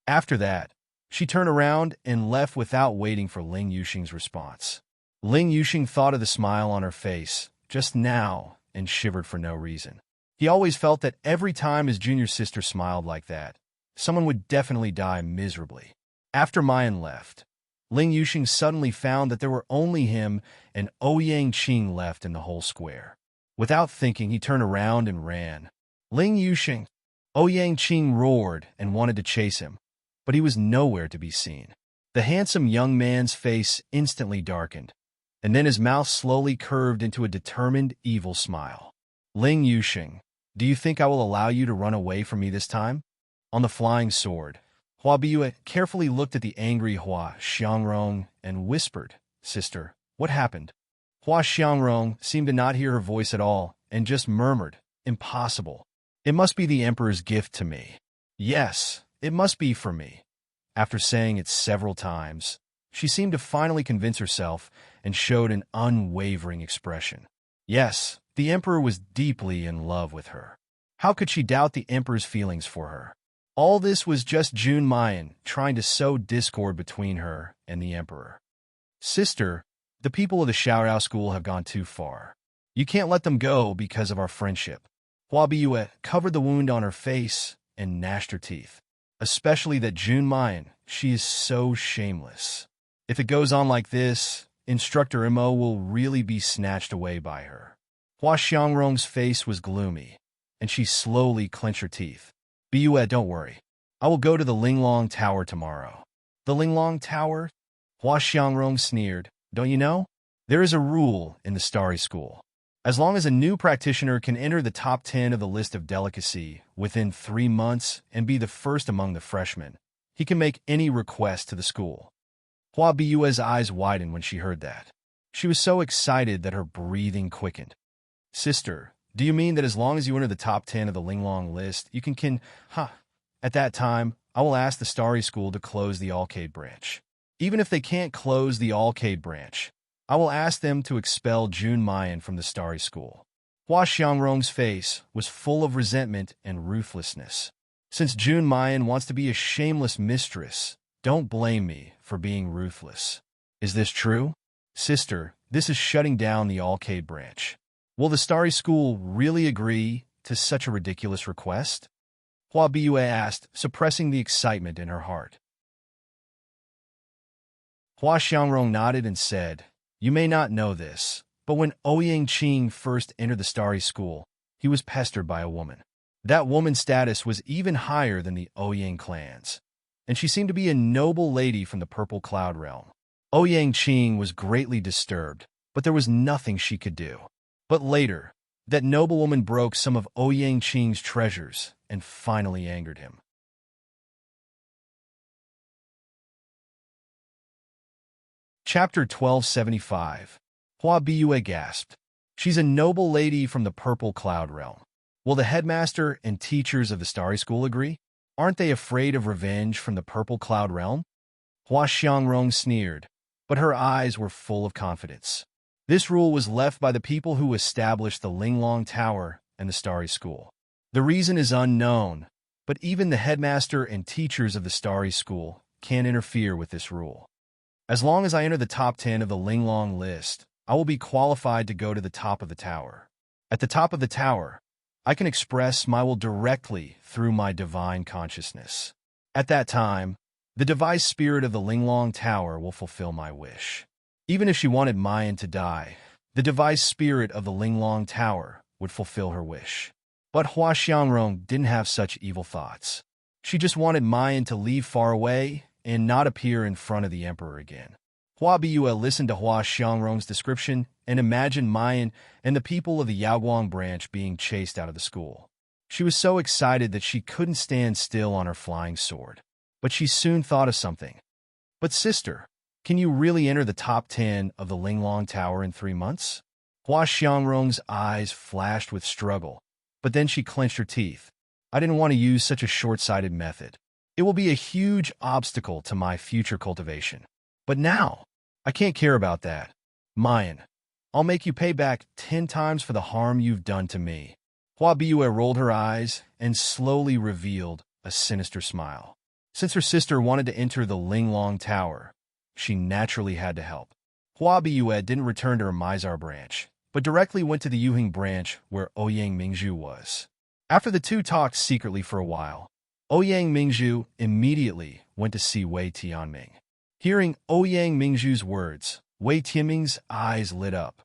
After that, she turned around and left without waiting for Ling Yuxing's response. Ling Yuxing thought of the smile on her face just now and shivered for no reason. He always felt that every time his junior sister smiled like that, someone would definitely die miserably. After Mayan left, Ling Yuxing suddenly found that there were only him and Ouyang Qing left in the whole square. Without thinking, he turned around and ran. Ling Yuxing! Ouyang Qing roared and wanted to chase him, but he was nowhere to be seen. The handsome young man's face instantly darkened, and then his mouth slowly curved into a determined, evil smile. Ling Yuxing, do you think I will allow you to run away from me this time? On the flying sword, Hua Biue carefully looked at the angry Hua Xiangrong and whispered, "Sister, what happened?" Hua Xiangrong seemed to not hear her voice at all and just murmured, "Impossible. It must be the Emperor's gift to me. Yes, it must be for me." After saying it several times, she seemed to finally convince herself and showed an unwavering expression. Yes, the Emperor was deeply in love with her. How could she doubt the Emperor's feelings for her? All this was just Jun Mayan trying to sow discord between her and the Emperor. "Sister, the people of the Xiaorao school have gone too far. You can't let them go because of our friendship." Hua Biue covered the wound on her face and gnashed her teeth. "Especially that Jun Mayan, she is so shameless. If it goes on like this, Instructor Mo will really be snatched away by her." Hua Xiangrong's face was gloomy, and she slowly clenched her teeth. "Biue, don't worry. I will go to the Linglong Tower tomorrow." "The Linglong Tower?" Hua Xiangrong sneered. "Don't you know? There is a rule in the Starry School. As long as a new practitioner can enter the top 10 of the list of delicacy within 3 months and be the first among the freshmen, he can make any request to the school." Hua Biue's eyes widened when she heard that. She was so excited that her breathing quickened. "Sister, do you mean that as long as you enter the top 10 of the Linglong list, you can At that time, I will ask the Starry School to close the Alcade branch. Even if they can't close the Alcade branch, I will ask them to expel Jun Mayan from the Starry School." Hua Xiangrong's face was full of resentment and ruthlessness. "Since Jun Mayan wants to be a shameless mistress, don't blame me for being ruthless. Is this true? Sister, this is shutting down the Alcade branch. Will the Starry School really agree to such a ridiculous request?" Hua Biue asked, suppressing the excitement in her heart. Hua Xiangrong nodded and said, "You may not know this, but when Ouyang Qing first entered the Starry School, he was pestered by a woman. That woman's status was even higher than the Ouyang clans, and she seemed to be a noble lady from the Purple Cloud realm. Ouyang Qing was greatly disturbed, but there was nothing she could do. But later, that noblewoman broke some of Ouyang Qing's treasures and finally angered him." Chapter 1275. Hua Biue gasped. "She's a noble lady from the Purple Cloud realm. Will the headmaster and teachers of the Starry School agree? Aren't they afraid of revenge from the Purple Cloud realm?" Hua Xiangrong sneered, but her eyes were full of confidence. This rule was left by the people who established the Linglong Tower and the Starry School. The reason is unknown, but even the headmaster and teachers of the Starry School can't interfere with this rule. As long as I enter the top 10 of the Linglong list, I will be qualified to go to the top of the tower. At the top of the tower, I can express my will directly through my divine consciousness. At that time, the devised spirit of the Linglong Tower will fulfill my wish. Even if she wanted Mayan to die, the devised spirit of the Linglong Tower would fulfill her wish. But Hua Xiangrong didn't have such evil thoughts. She just wanted Mayan to leave far away and not appear in front of the Emperor again. Hua Biue listened to Hua Xiangrong's description and imagined Mayan and the people of the Yaoguang branch being chased out of the school. She was so excited that she couldn't stand still on her flying sword. But she soon thought of something. "But sister, can you really enter the top 10 of the Linglong Tower in 3 months?" Hua Xiangrong's eyes flashed with struggle, but then she clenched her teeth. "I didn't want to use such a short-sighted method. It will be a huge obstacle to my future cultivation. But now, I can't care about that. Mayan, I'll make you pay back 10 times for the harm you've done to me." Hua Biue rolled her eyes and slowly revealed a sinister smile. Since her sister wanted to enter the Linglong Tower, she naturally had to help. Hua Biue didn't return to her Mizar branch, but directly went to the Yuhing branch where Ouyang Mingzhu was. After the two talked secretly for a while, Ouyang Mingzhu immediately went to see Wei Tianming. Hearing Ouyang Mingzhu's words, Wei Tianming's eyes lit up.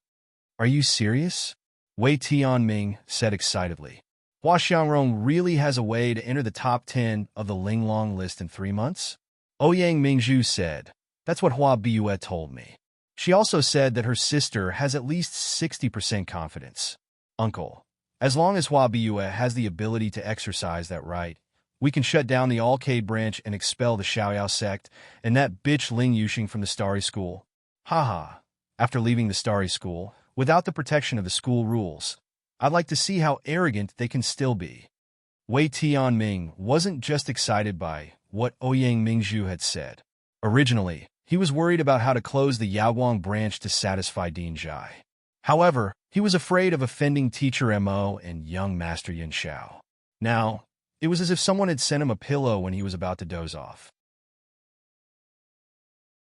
"Are you serious?" Wei Tianming said excitedly. "Hua Xiangrong really has a way to enter the top 10 of the Linglong list in 3 months?" Ouyang Mingzhu said, "That's what Hua Biue told me. She also said that her sister has at least 60% confidence." "Uncle, as long as Hua Biue has the ability to exercise that right, We can shut down the Alcade branch and expel the Xiaoyao sect and that bitch Ling Yuxing from the Starry School. Haha. After leaving the Starry School, without the protection of the school rules, I'd like to see how arrogant they can still be. Wei Tianming wasn't just excited by what Ouyang Mingzhu had said. Originally, he was worried about how to close the Yaoguang branch to satisfy Dean Zhai. However, he was afraid of offending Teacher Mo and young Master Yin Xiao. Now, it was as if someone had sent him a pillow when he was about to doze off.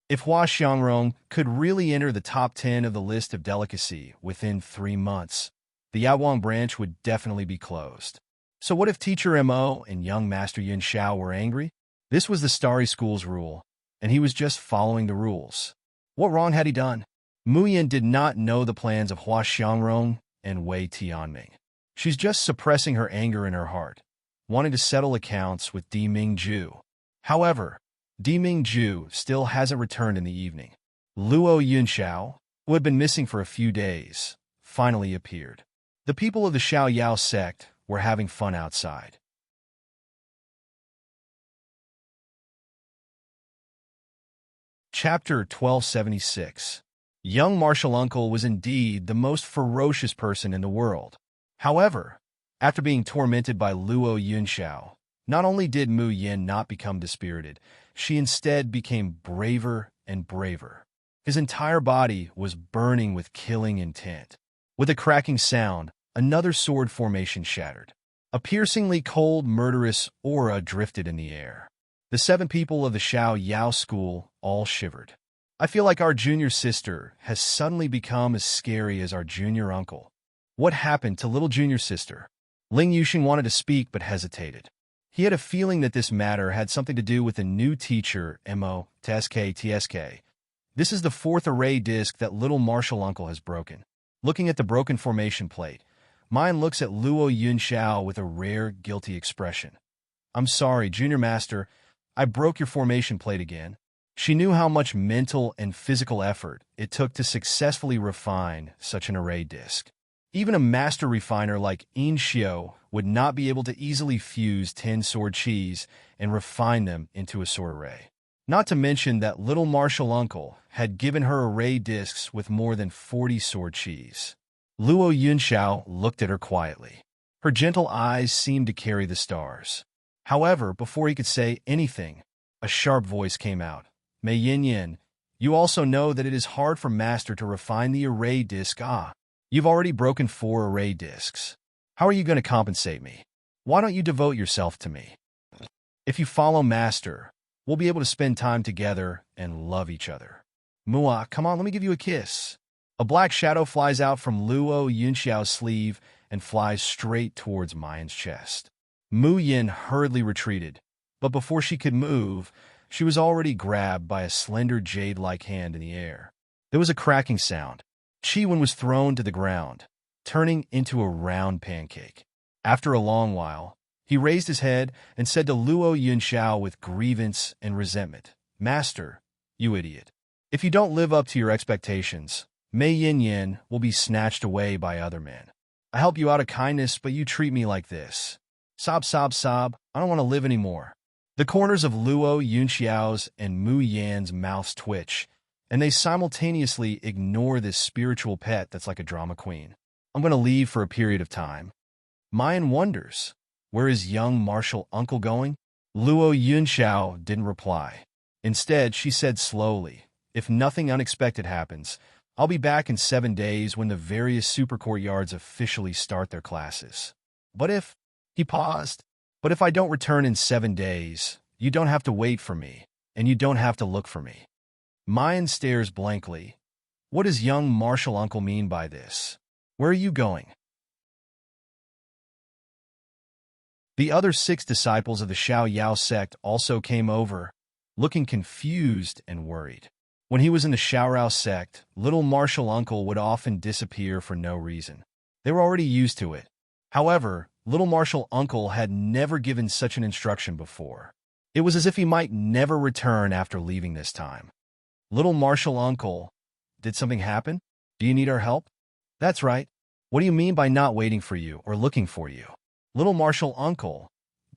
If Hua Xiangrong could really enter the top 10 of the list of delicacy within 3 months, the Yaoguang branch would definitely be closed. So what if Teacher Mo and young Master Yin Xiao were angry? This was the Starry School's rule, and he was just following the rules. What wrong had he done? Mu Yin did not know the plans of Hua Xiangrong and Wei Tianming. She's just suppressing her anger in her heart, wanting to settle accounts with Di Mingzhu. However, Di Mingzhu still hasn't returned in the evening. Luo Yunxiao, who had been missing for a few days, finally appeared. The people of the Xiaoyao sect were having fun outside. Chapter 1276. Young martial uncle was indeed the most ferocious person in the world. However, after being tormented by Luo Yunxiao, not only did Mu Yin not become dispirited, she instead became braver and braver. His entire body was burning with killing intent. With a cracking sound, another sword formation shattered. A piercingly cold, murderous aura drifted in the air. The 7 people of the Xiaoyao school all shivered. I feel like our junior sister has suddenly become as scary as our junior uncle. What happened to little junior sister? Ling Yuxing wanted to speak but hesitated. He had a feeling that this matter had something to do with a new teacher, Mo, TSK. This is the 4th array disc that little martial uncle has broken. Looking at the broken formation plate, Mine looks at Luo Yunxiao with a rare, guilty expression. I'm sorry, Junior Master, I broke your formation plate again. She knew how much mental and physical effort it took to successfully refine such an array disc. Even a master refiner like In Xiao would not be able to easily fuse 10 sword cheese and refine them into a sword array. Not to mention that little martial uncle had given her array discs with more than 40 sword cheese. Luo Yunxiao looked at her quietly. Her gentle eyes seemed to carry the stars. However, before he could say anything, a sharp voice came out. Mei Yin Yin, you also know that it is hard for Master to refine the array disc. You've already broken 4 array discs. How are you going to compensate me? Why don't you devote yourself to me? If you follow Master, we'll be able to spend time together and love each other. Mua, come on, let me give you a kiss. A black shadow flies out from Luo Yunxiao's sleeve and flies straight towards Mayan's chest. Mu Yin hurriedly retreated, but before she could move, she was already grabbed by a slender jade-like hand in the air. There was a cracking sound. Qi-Wen was thrown to the ground, turning into a round pancake. After a long while, he raised his head and said to Luo Yunxiao with grievance and resentment, Master, you idiot. If you don't live up to your expectations, Mei Yin Yin will be snatched away by other men. I help you out of kindness, but you treat me like this. Sob, sob, sob, I don't want to live anymore. The corners of Luo Yunxiao's and Mu Yan's mouths twitch, and they simultaneously ignore this spiritual pet that's like a drama queen. I'm going to leave for a period of time. Mayan wonders, where is young martial uncle going? Luo Yunxiao didn't reply. Instead, she said slowly, if nothing unexpected happens, I'll be back in 7 days when the various super courtyards officially start their classes. But if... He paused. But if I don't return in 7 days, you don't have to wait for me, and you don't have to look for me. Mayan stares blankly. What does young martial uncle mean by this? Where are you going? The other 6 disciples of the Xiaoyao sect also came over, looking confused and worried. When he was in the Xiaorao sect, little martial uncle would often disappear for no reason. They were already used to it. However, little martial uncle had never given such an instruction before. It was as if he might never return after leaving this time. Little martial uncle, did something happen? Do you need our help? That's right. What do you mean by not waiting for you or looking for you? Little martial uncle,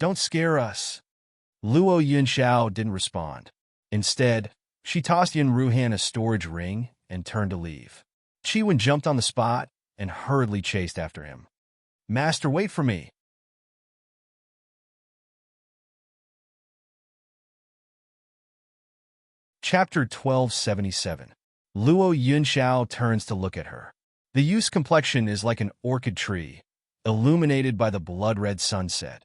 Don't scare us. Luo Yunxiao didn't respond. Instead, she tossed Yin Ruhan a storage ring and turned to leave. Chiwen jumped on the spot and hurriedly chased after him. Master, wait for me. Chapter 1277. Luo Yunxiao turns to look at her. The youth's complexion is like an orchid tree, illuminated by the blood-red sunset,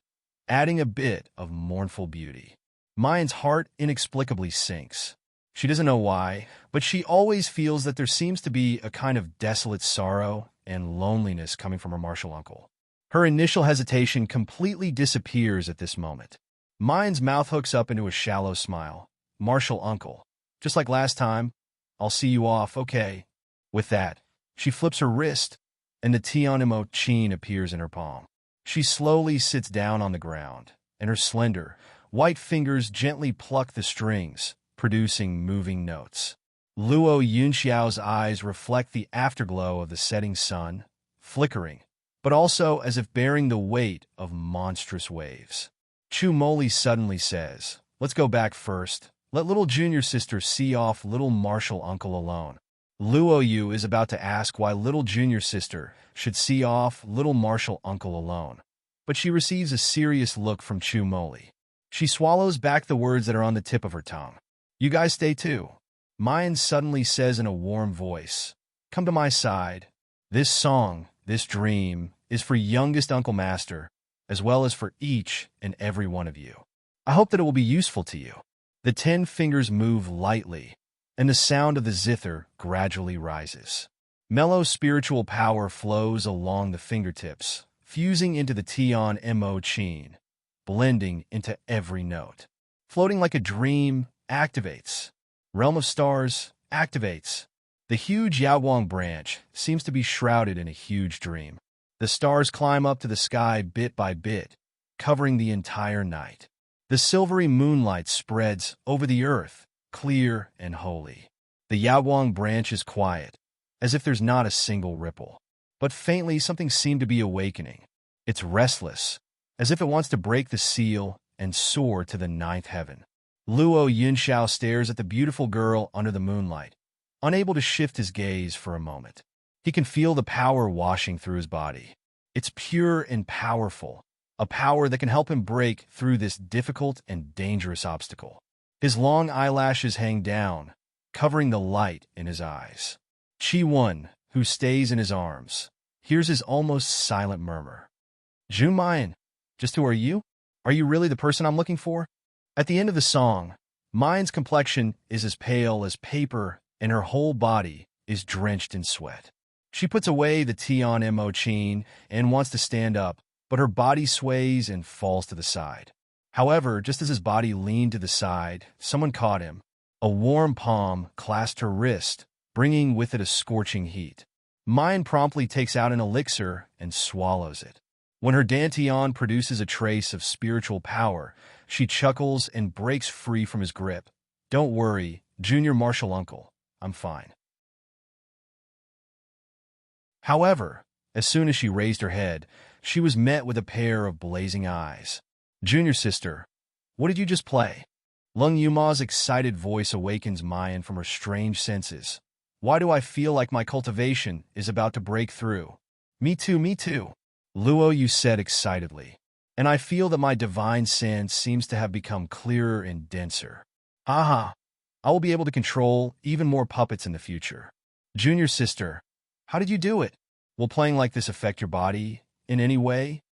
adding a bit of mournful beauty. Mayan's heart inexplicably sinks. She doesn't know why, but she always feels that there seems to be a kind of desolate sorrow and loneliness coming from her martial uncle. Her initial hesitation completely disappears at this moment. Mayan's mouth hooks up into a shallow smile. Martial uncle. Just like last time, I'll see you off, okay? With that, she flips her wrist, and the Tianimo Chin appears in her palm. She slowly sits down on the ground, and her slender, white fingers gently pluck the strings, producing moving notes. Luo Yunxiao's eyes reflect the afterglow of the setting sun, flickering, but also as if bearing the weight of monstrous waves. Chu Moli suddenly says, "Let's go back first. Let little junior sister see off little martial uncle alone." Luo Yu is about to ask why little junior sister should see off little martial uncle alone, but she receives a serious look from Chu Moli. She swallows back the words that are on the tip of her tongue. "You guys stay too." Mayan suddenly says in a warm voice, "Come to my side. This song, this dream, is for youngest Uncle Master, as well as for each and every one of you. I hope that it will be useful to you." The 10 fingers move lightly, and the sound of the zither gradually rises. Mellow spiritual power flows along the fingertips, fusing into the Tian Mo Chin, blending into every note. Floating like a dream, activates. Realm of Stars, activates. The huge Yaoguang branch seems to be shrouded in a huge dream. The stars climb up to the sky bit by bit, covering the entire night. The silvery moonlight spreads over the earth, clear and holy. The Yaoguang branch is quiet, as if there's not a single ripple. But faintly something seemed to be awakening. It's restless, as if it wants to break the seal and soar to the 9th heaven. Luo Yunxiao stares at the beautiful girl under the moonlight, unable to shift his gaze for a moment. He can feel the power washing through his body. It's pure and powerful, a power that can help him break through this difficult and dangerous obstacle. His long eyelashes hang down, covering the light in his eyes. Chi-Wen, who stays in his arms, hears his almost silent murmur. "Jun Mayan, just who are you? Are you really the person I'm looking for?" At the end of the song, Mayan's complexion is as pale as paper and her whole body is drenched in sweat. She puts away the Tian Mo Chin and wants to stand up, but her body sways and falls to the side. However, just as his body leaned to the side, someone caught him. A warm palm clasped her wrist, bringing with it a scorching heat. Mayan promptly takes out an elixir and swallows it. When her dantian produces a trace of spiritual power, she chuckles and breaks free from his grip. "Don't worry, junior martial uncle. I'm fine." However, as soon as she raised her head, she was met with a pair of blazing eyes. "Junior sister, what did you just play?" Lung Yuma's excited voice awakens Mayan from her strange senses. "Why do I feel like my cultivation is about to break through?" Me too, Luo Yu said excitedly. "And I feel that my divine sense seems to have become clearer and denser. Aha! I will be able to control even more puppets in the future." "Junior sister, how did you do it? Will playing like this affect your body in any way?"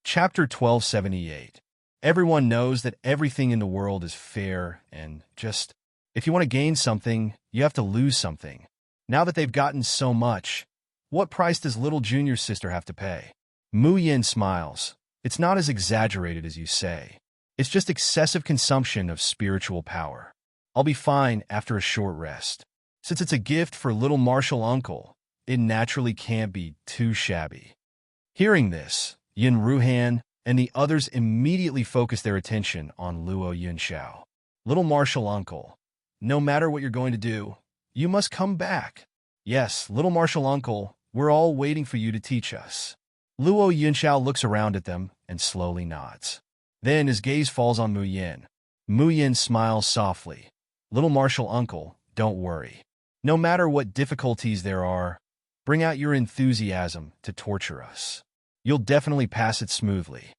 Chapter 1278. Everyone knows that everything in the world is fair and just, if you want to gain something, you have to lose something. Now that they've gotten so much, what price does little junior sister have to pay? Mu Yin smiles. "It's not as exaggerated as you say. It's just excessive consumption of spiritual power. I'll be fine after a short rest. Since it's a gift for little martial uncle, it naturally can't be too shabby." Hearing this, Yin Ruhan and the others immediately focus their attention on Luo Yunxiao. "Little martial uncle, no matter what you're going to do, you must come back." "Yes, little martial uncle, We're all waiting for you to teach us. Luo Yunxiao looks around at them and slowly nods. Then his gaze falls on Mu Yin. Mu Yin smiles softly. Little martial uncle, don't worry. No matter what difficulties there are, bring out your enthusiasm to torture us. You'll definitely pass it smoothly.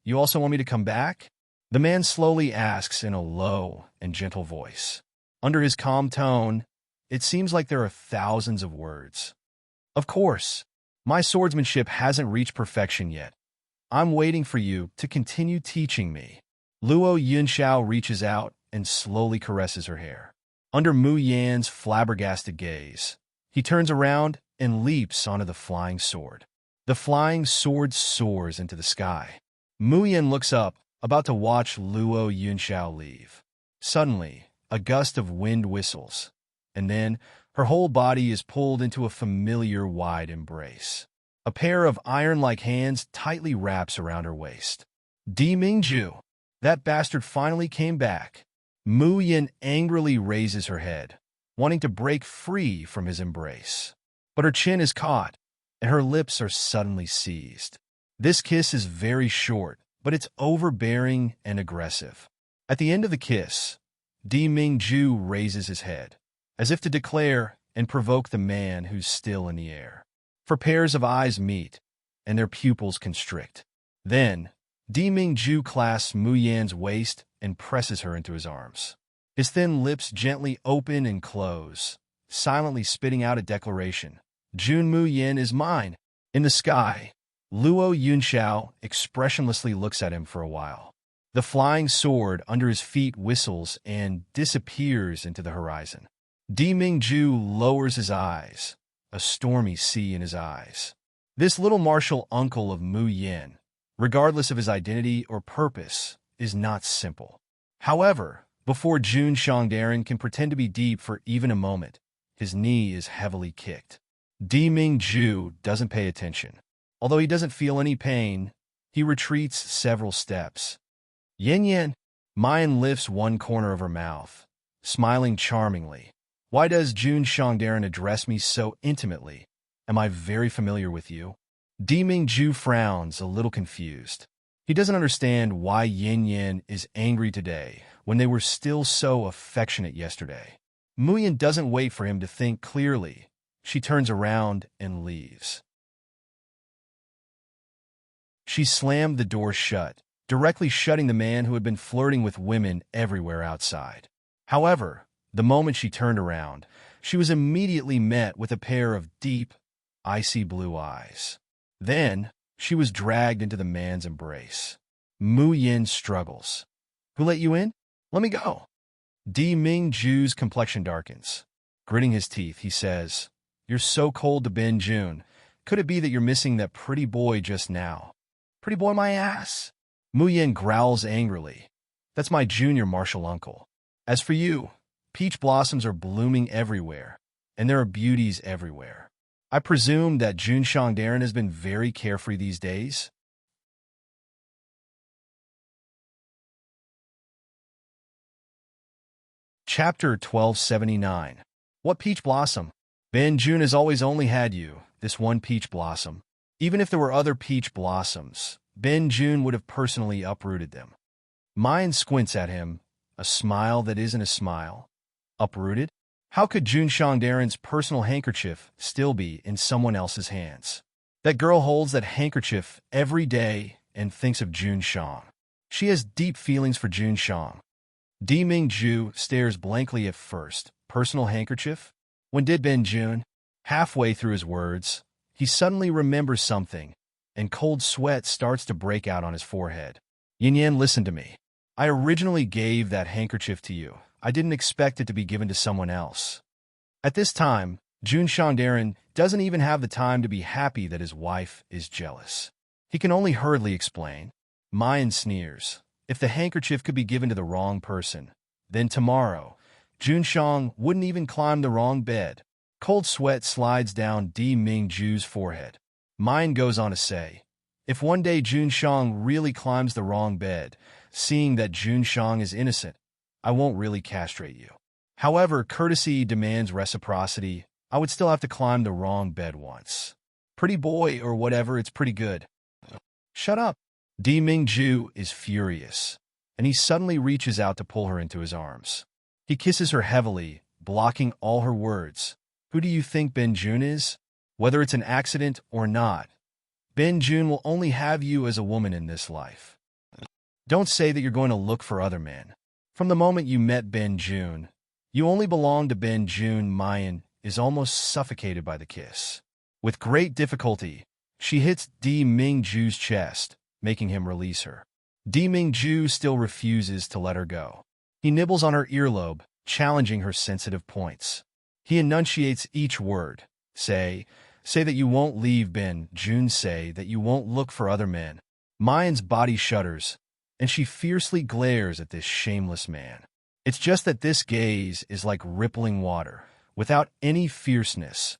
You also want me to come back? The man slowly asks in a low and gentle voice. Under his calm tone, it seems like there are thousands of words. Of course, my swordsmanship hasn't reached perfection yet. I'm waiting for you to continue teaching me. Luo Yunxiao reaches out and slowly caresses her hair. Under Mu Yan's flabbergasted gaze, he turns around and leaps onto the flying sword. The flying sword soars into the sky. Mu Yan looks up, about to watch Luo Yunxiao leave. Suddenly, a gust of wind whistles, and then her whole body is pulled into a familiar wide embrace. A pair of iron-like hands tightly wraps around her waist. Di Mingju! That bastard finally came back. Mu Yan angrily raises her head, wanting to break free from his embrace. But her chin is caught, and her lips are suddenly seized. This kiss is very short, but it's overbearing and aggressive. At the end of the kiss, Di Mingju raises his head, as if to declare and provoke the man who's still in the air. For pairs of eyes meet, and their pupils constrict. Then, Di Mingju clasps Mu Yan's waist and presses her into his arms. His thin lips gently open and close, silently spitting out a declaration. Jun Mu Yan is mine. In the sky, Luo Yunxiao expressionlessly looks at him for a while. The flying sword under his feet whistles and disappears into the horizon. Di Mingju lowers his eyes, a stormy sea in his eyes. This little martial uncle of Mu Yin, regardless of his identity or purpose, is not simple. However, before Jun Shangdarin can pretend to be deep for even a moment, his knee is heavily kicked. Di Mingju doesn't pay attention. Although he doesn't feel any pain, he retreats several steps. Yin Yin, Mayan lifts one corner of her mouth, smiling charmingly. Why does Jun Shangdarin address me so intimately? Am I very familiar with you? Di Mingju frowns, a little confused. He doesn't understand why Yin Yin is angry today when they were still so affectionate yesterday. Mu Yin doesn't wait for him to think clearly. She turns around and leaves. She slammed the door shut, directly shutting the man who had been flirting with women everywhere outside. However, the moment she turned around, she was immediately met with a pair of deep, icy blue eyes. Then, she was dragged into the man's embrace. Mu Yin struggles. Who let you in? Let me go. Di Mingju's complexion darkens. Gritting his teeth, he says, You're so cold to Ben Jun. Could it be that you're missing that pretty boy just now? Pretty boy my ass. Mu Yin growls angrily. That's my junior martial uncle. As for you, peach blossoms are blooming everywhere, and there are beauties everywhere. I presume that Jun Shangdarin has been very carefree these days? Chapter 1279. What peach blossom? Ben Jun has always only had you, this one peach blossom. Even if there were other peach blossoms, Ben Jun would have personally uprooted them. Mayan squints at him, a smile that isn't a smile. Uprooted? How could Jun Shangdarin's personal handkerchief still be in someone else's hands? That girl holds that handkerchief every day and thinks of Jun Shang. She has deep feelings for Jun Shang. Di Mingju stares blankly at first. Personal handkerchief? When did Ben Jun? Halfway through his words, he suddenly remembers something, and cold sweat starts to break out on his forehead. Yin Yan, listen to me. I originally gave that handkerchief to you. I didn't expect it to be given to someone else. At this time, Jun Shangdarin doesn't even have the time to be happy that his wife is jealous. He can only hurriedly explain. Mayan sneers. If the handkerchief could be given to the wrong person, then tomorrow, Jun Shang wouldn't even climb the wrong bed. Cold sweat slides down Di Mingju's forehead. Mayan goes on to say, if one day Jun Shang really climbs the wrong bed, seeing that Jun Shang is innocent, I won't really castrate you. However, courtesy demands reciprocity, I would still have to climb the wrong bed once. Pretty boy or whatever, it's pretty good. Shut up. Di Mingju is furious, and he suddenly reaches out to pull her into his arms. He kisses her heavily, blocking all her words. Who do you think Ben Jun is? Whether it's an accident or not, Ben Jun will only have you as a woman in this life. Don't say that you're going to look for other men. From the moment you met Ben Jun, you only belong to Ben Jun. Mayan is almost suffocated by the kiss. With great difficulty, she hits Di Mingju's chest, making him release her. Di Mingju still refuses to let her go. He nibbles on her earlobe, challenging her sensitive points. He enunciates each word. Say that you won't leave Ben Jun. Say that you won't look for other men. Mayan's body shudders, and she fiercely glares at this shameless man. It's just that this gaze is like rippling water, without any fierceness,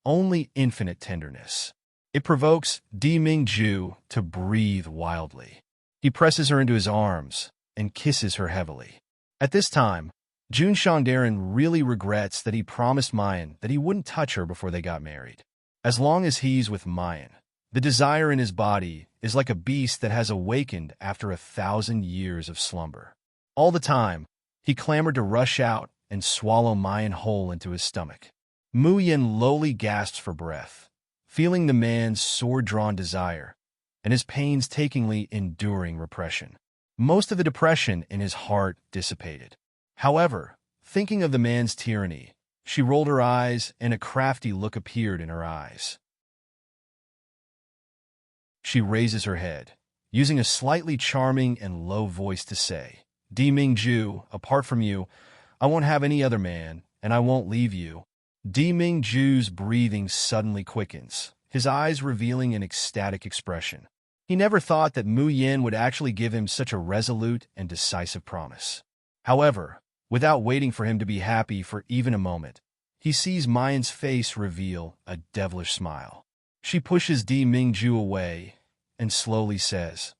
only infinite tenderness. It provokes Di Mingju to breathe wildly. He presses her into his arms and kisses her heavily. At this time, Jun Shangdarin really regrets that he promised Mayan that he wouldn't touch her before they got married. As long as he's with Mayan, the desire in his body is like a beast that has awakened after 1,000 years of slumber. All the time, he clamored to rush out and swallow Mayan whole into his stomach. Mu Yin lowly gasps for breath, feeling the man's sword-drawn desire and his painstakingly enduring repression. Most of the depression in his heart dissipated. However, thinking of the man's tyranny, she rolled her eyes and a crafty look appeared in her eyes. She raises her head, using a slightly charming and low voice to say, Di Mingju, apart from you, I won't have any other man, and I won't leave you. Di Mingju's breathing suddenly quickens, his eyes revealing an ecstatic expression. He never thought that Mu Yin would actually give him such a resolute and decisive promise. However, without waiting for him to be happy for even a moment, he sees Mayan's face reveal a devilish smile. She pushes Di Mingju away and slowly says,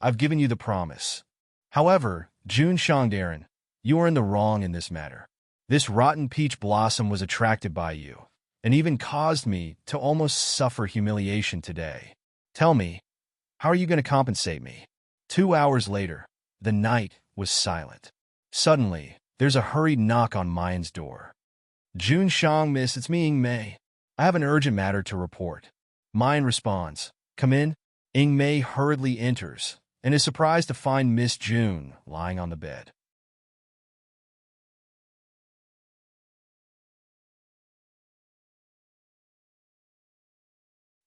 I've given you the promise. However, Jun Shangdarin, you are in the wrong in this matter. This rotten peach blossom was attracted by you, and even caused me to almost suffer humiliation today. Tell me, how are you going to compensate me? 2 hours later, the night was silent. Suddenly, there's a hurried knock on Mayan's door. Jun Shang, miss, it's me, Ing Mei. I have an urgent matter to report. Mayan responds, Come in. Ing Mei hurriedly enters, and is surprised to find Miss Jun lying on the bed.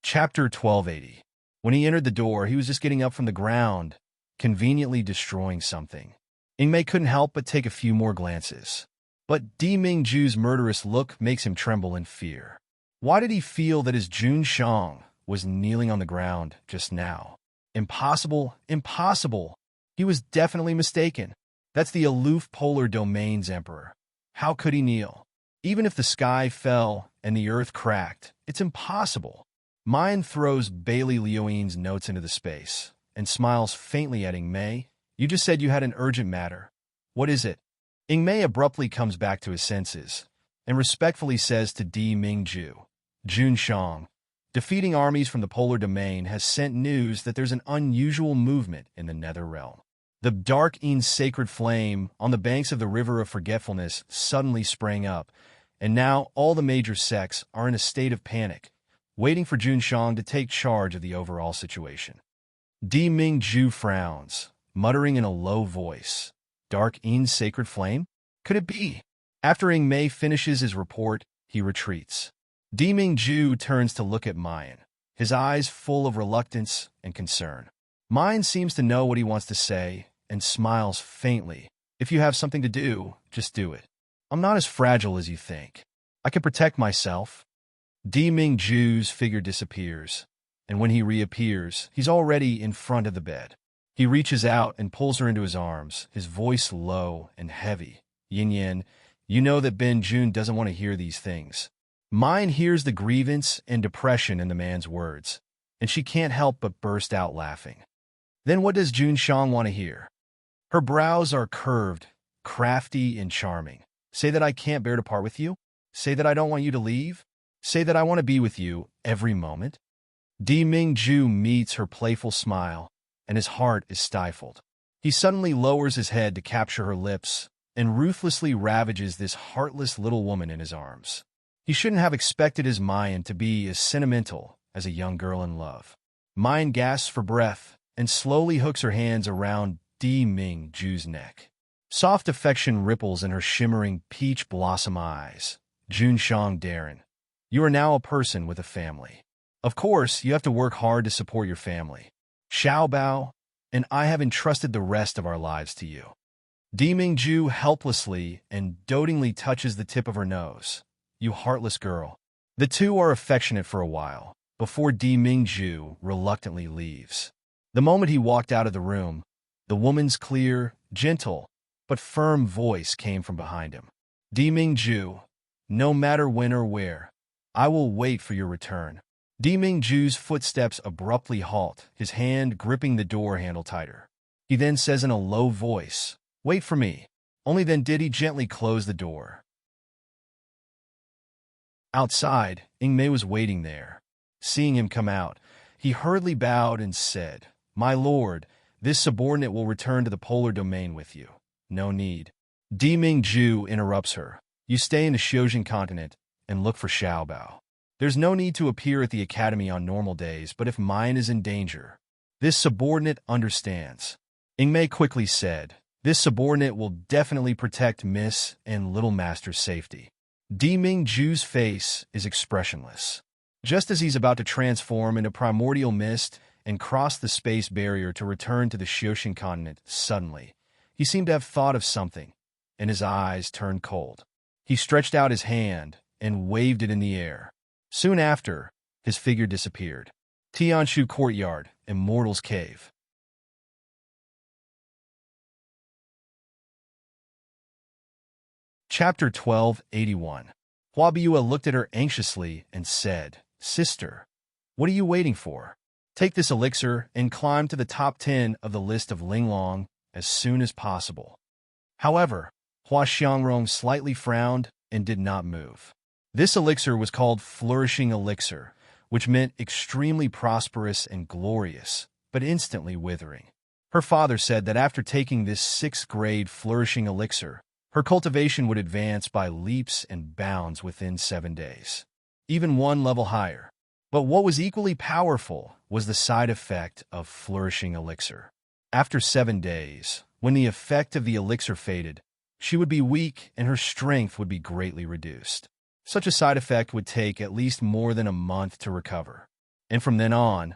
Chapter 1280. When he entered the door, he was just getting up from the ground, conveniently destroying something. Ing Mei couldn't help but take a few more glances. But Di Mingju's murderous look makes him tremble in fear. Why did he feel that his Jun Shang was kneeling on the ground just now? Impossible, impossible. He was definitely mistaken. That's the aloof polar domain's emperor. How could he kneel? Even if the sky fell and the earth cracked, it's impossible. Mayan throws Bailey Liuin's notes into the space and smiles faintly at Ing Mei. You just said you had an urgent matter. What is it? Ing Mei abruptly comes back to his senses and respectfully says to Di Mingju, Jun Shang, defeating armies from the polar domain has sent news that there's an unusual movement in the nether realm. The dark sacred flame on the banks of the River of Forgetfulness suddenly sprang up, and now all the major sects are in a state of panic, waiting for Jun Shang to take charge of the overall situation. Di Mingju frowns, muttering in a low voice, Dark sacred flame? Could it be? After Ing Mei finishes his report, he retreats. Di Mingju turns to look at Mayan, his eyes full of reluctance and concern. Mayan seems to know what he wants to say and smiles faintly. If you have something to do, just do it. I'm not as fragile as you think. I can protect myself. Di Mingju's figure disappears, and when he reappears, he's already in front of the bed. He reaches out and pulls her into his arms, his voice low and heavy. Yin Yin, you know that Ben Jun doesn't want to hear these things. Mayan hears the grievance and depression in the man's words, and she can't help but burst out laughing. Then what does Jun Shang want to hear? Her brows are curved, crafty and charming. Say that I can't bear to part with you? Say that I don't want you to leave? Say that I want to be with you every moment? Di Mingju meets her playful smile, and his heart is stifled. He suddenly lowers his head to capture her lips and ruthlessly ravages this heartless little woman in his arms. He shouldn't have expected his Mayan to be as sentimental as a young girl in love. Mayan gasps for breath and slowly hooks her hands around Di Mingju's neck. Soft affection ripples in her shimmering peach blossom eyes. Junshang Darren, you are now a person with a family. Of course, you have to work hard to support your family. Xiao Bao, and I have entrusted the rest of our lives to you. Di Mingju helplessly and dotingly touches the tip of her nose. You heartless girl. The two are affectionate for a while, before Di Mingju reluctantly leaves. The moment he walked out of the room, the woman's clear, gentle, but firm voice came from behind him. Di Mingju, no matter when or where, I will wait for your return. Di Mingju's footsteps abruptly halt, his hand gripping the door handle tighter. He then says in a low voice, wait for me. Only then did he gently close the door. Outside, Ingmei was waiting there. Seeing him come out, he hurriedly bowed and said, my lord, this subordinate will return to the polar domain with you. No need. Di Mingju interrupts her. You stay in the Xiojin continent and look for Xiao Bao. There's no need to appear at the academy on normal days, but if mine is in danger, this subordinate understands. Ingmei quickly said, this subordinate will definitely protect Miss and Little Master's safety. Di Mingju's face is expressionless. Just as he's about to transform into primordial mist and cross the space barrier to return to the Xiojin continent, suddenly, he seemed to have thought of something, and his eyes turned cold. He stretched out his hand and waved it in the air. Soon after, his figure disappeared. Tianshu Courtyard, Immortal's Cave. Chapter 1281. Hua Biua looked at her anxiously and said, Sister, what are you waiting for? Take this elixir and climb to the top 10 of the list of Linglong as soon as possible. However, Hua Xiangrong slightly frowned and did not move. This elixir was called Flourishing Elixir, which meant extremely prosperous and glorious, but instantly withering. Her father said that after taking this 6th grade Flourishing Elixir, her cultivation would advance by leaps and bounds within 7 days, even one level higher. But what was equally powerful was the side effect of Flourishing Elixir. After 7 days, when the effect of the elixir faded, she would be weak and her strength would be greatly reduced. Such a side effect would take at least more than a month to recover. And from then on,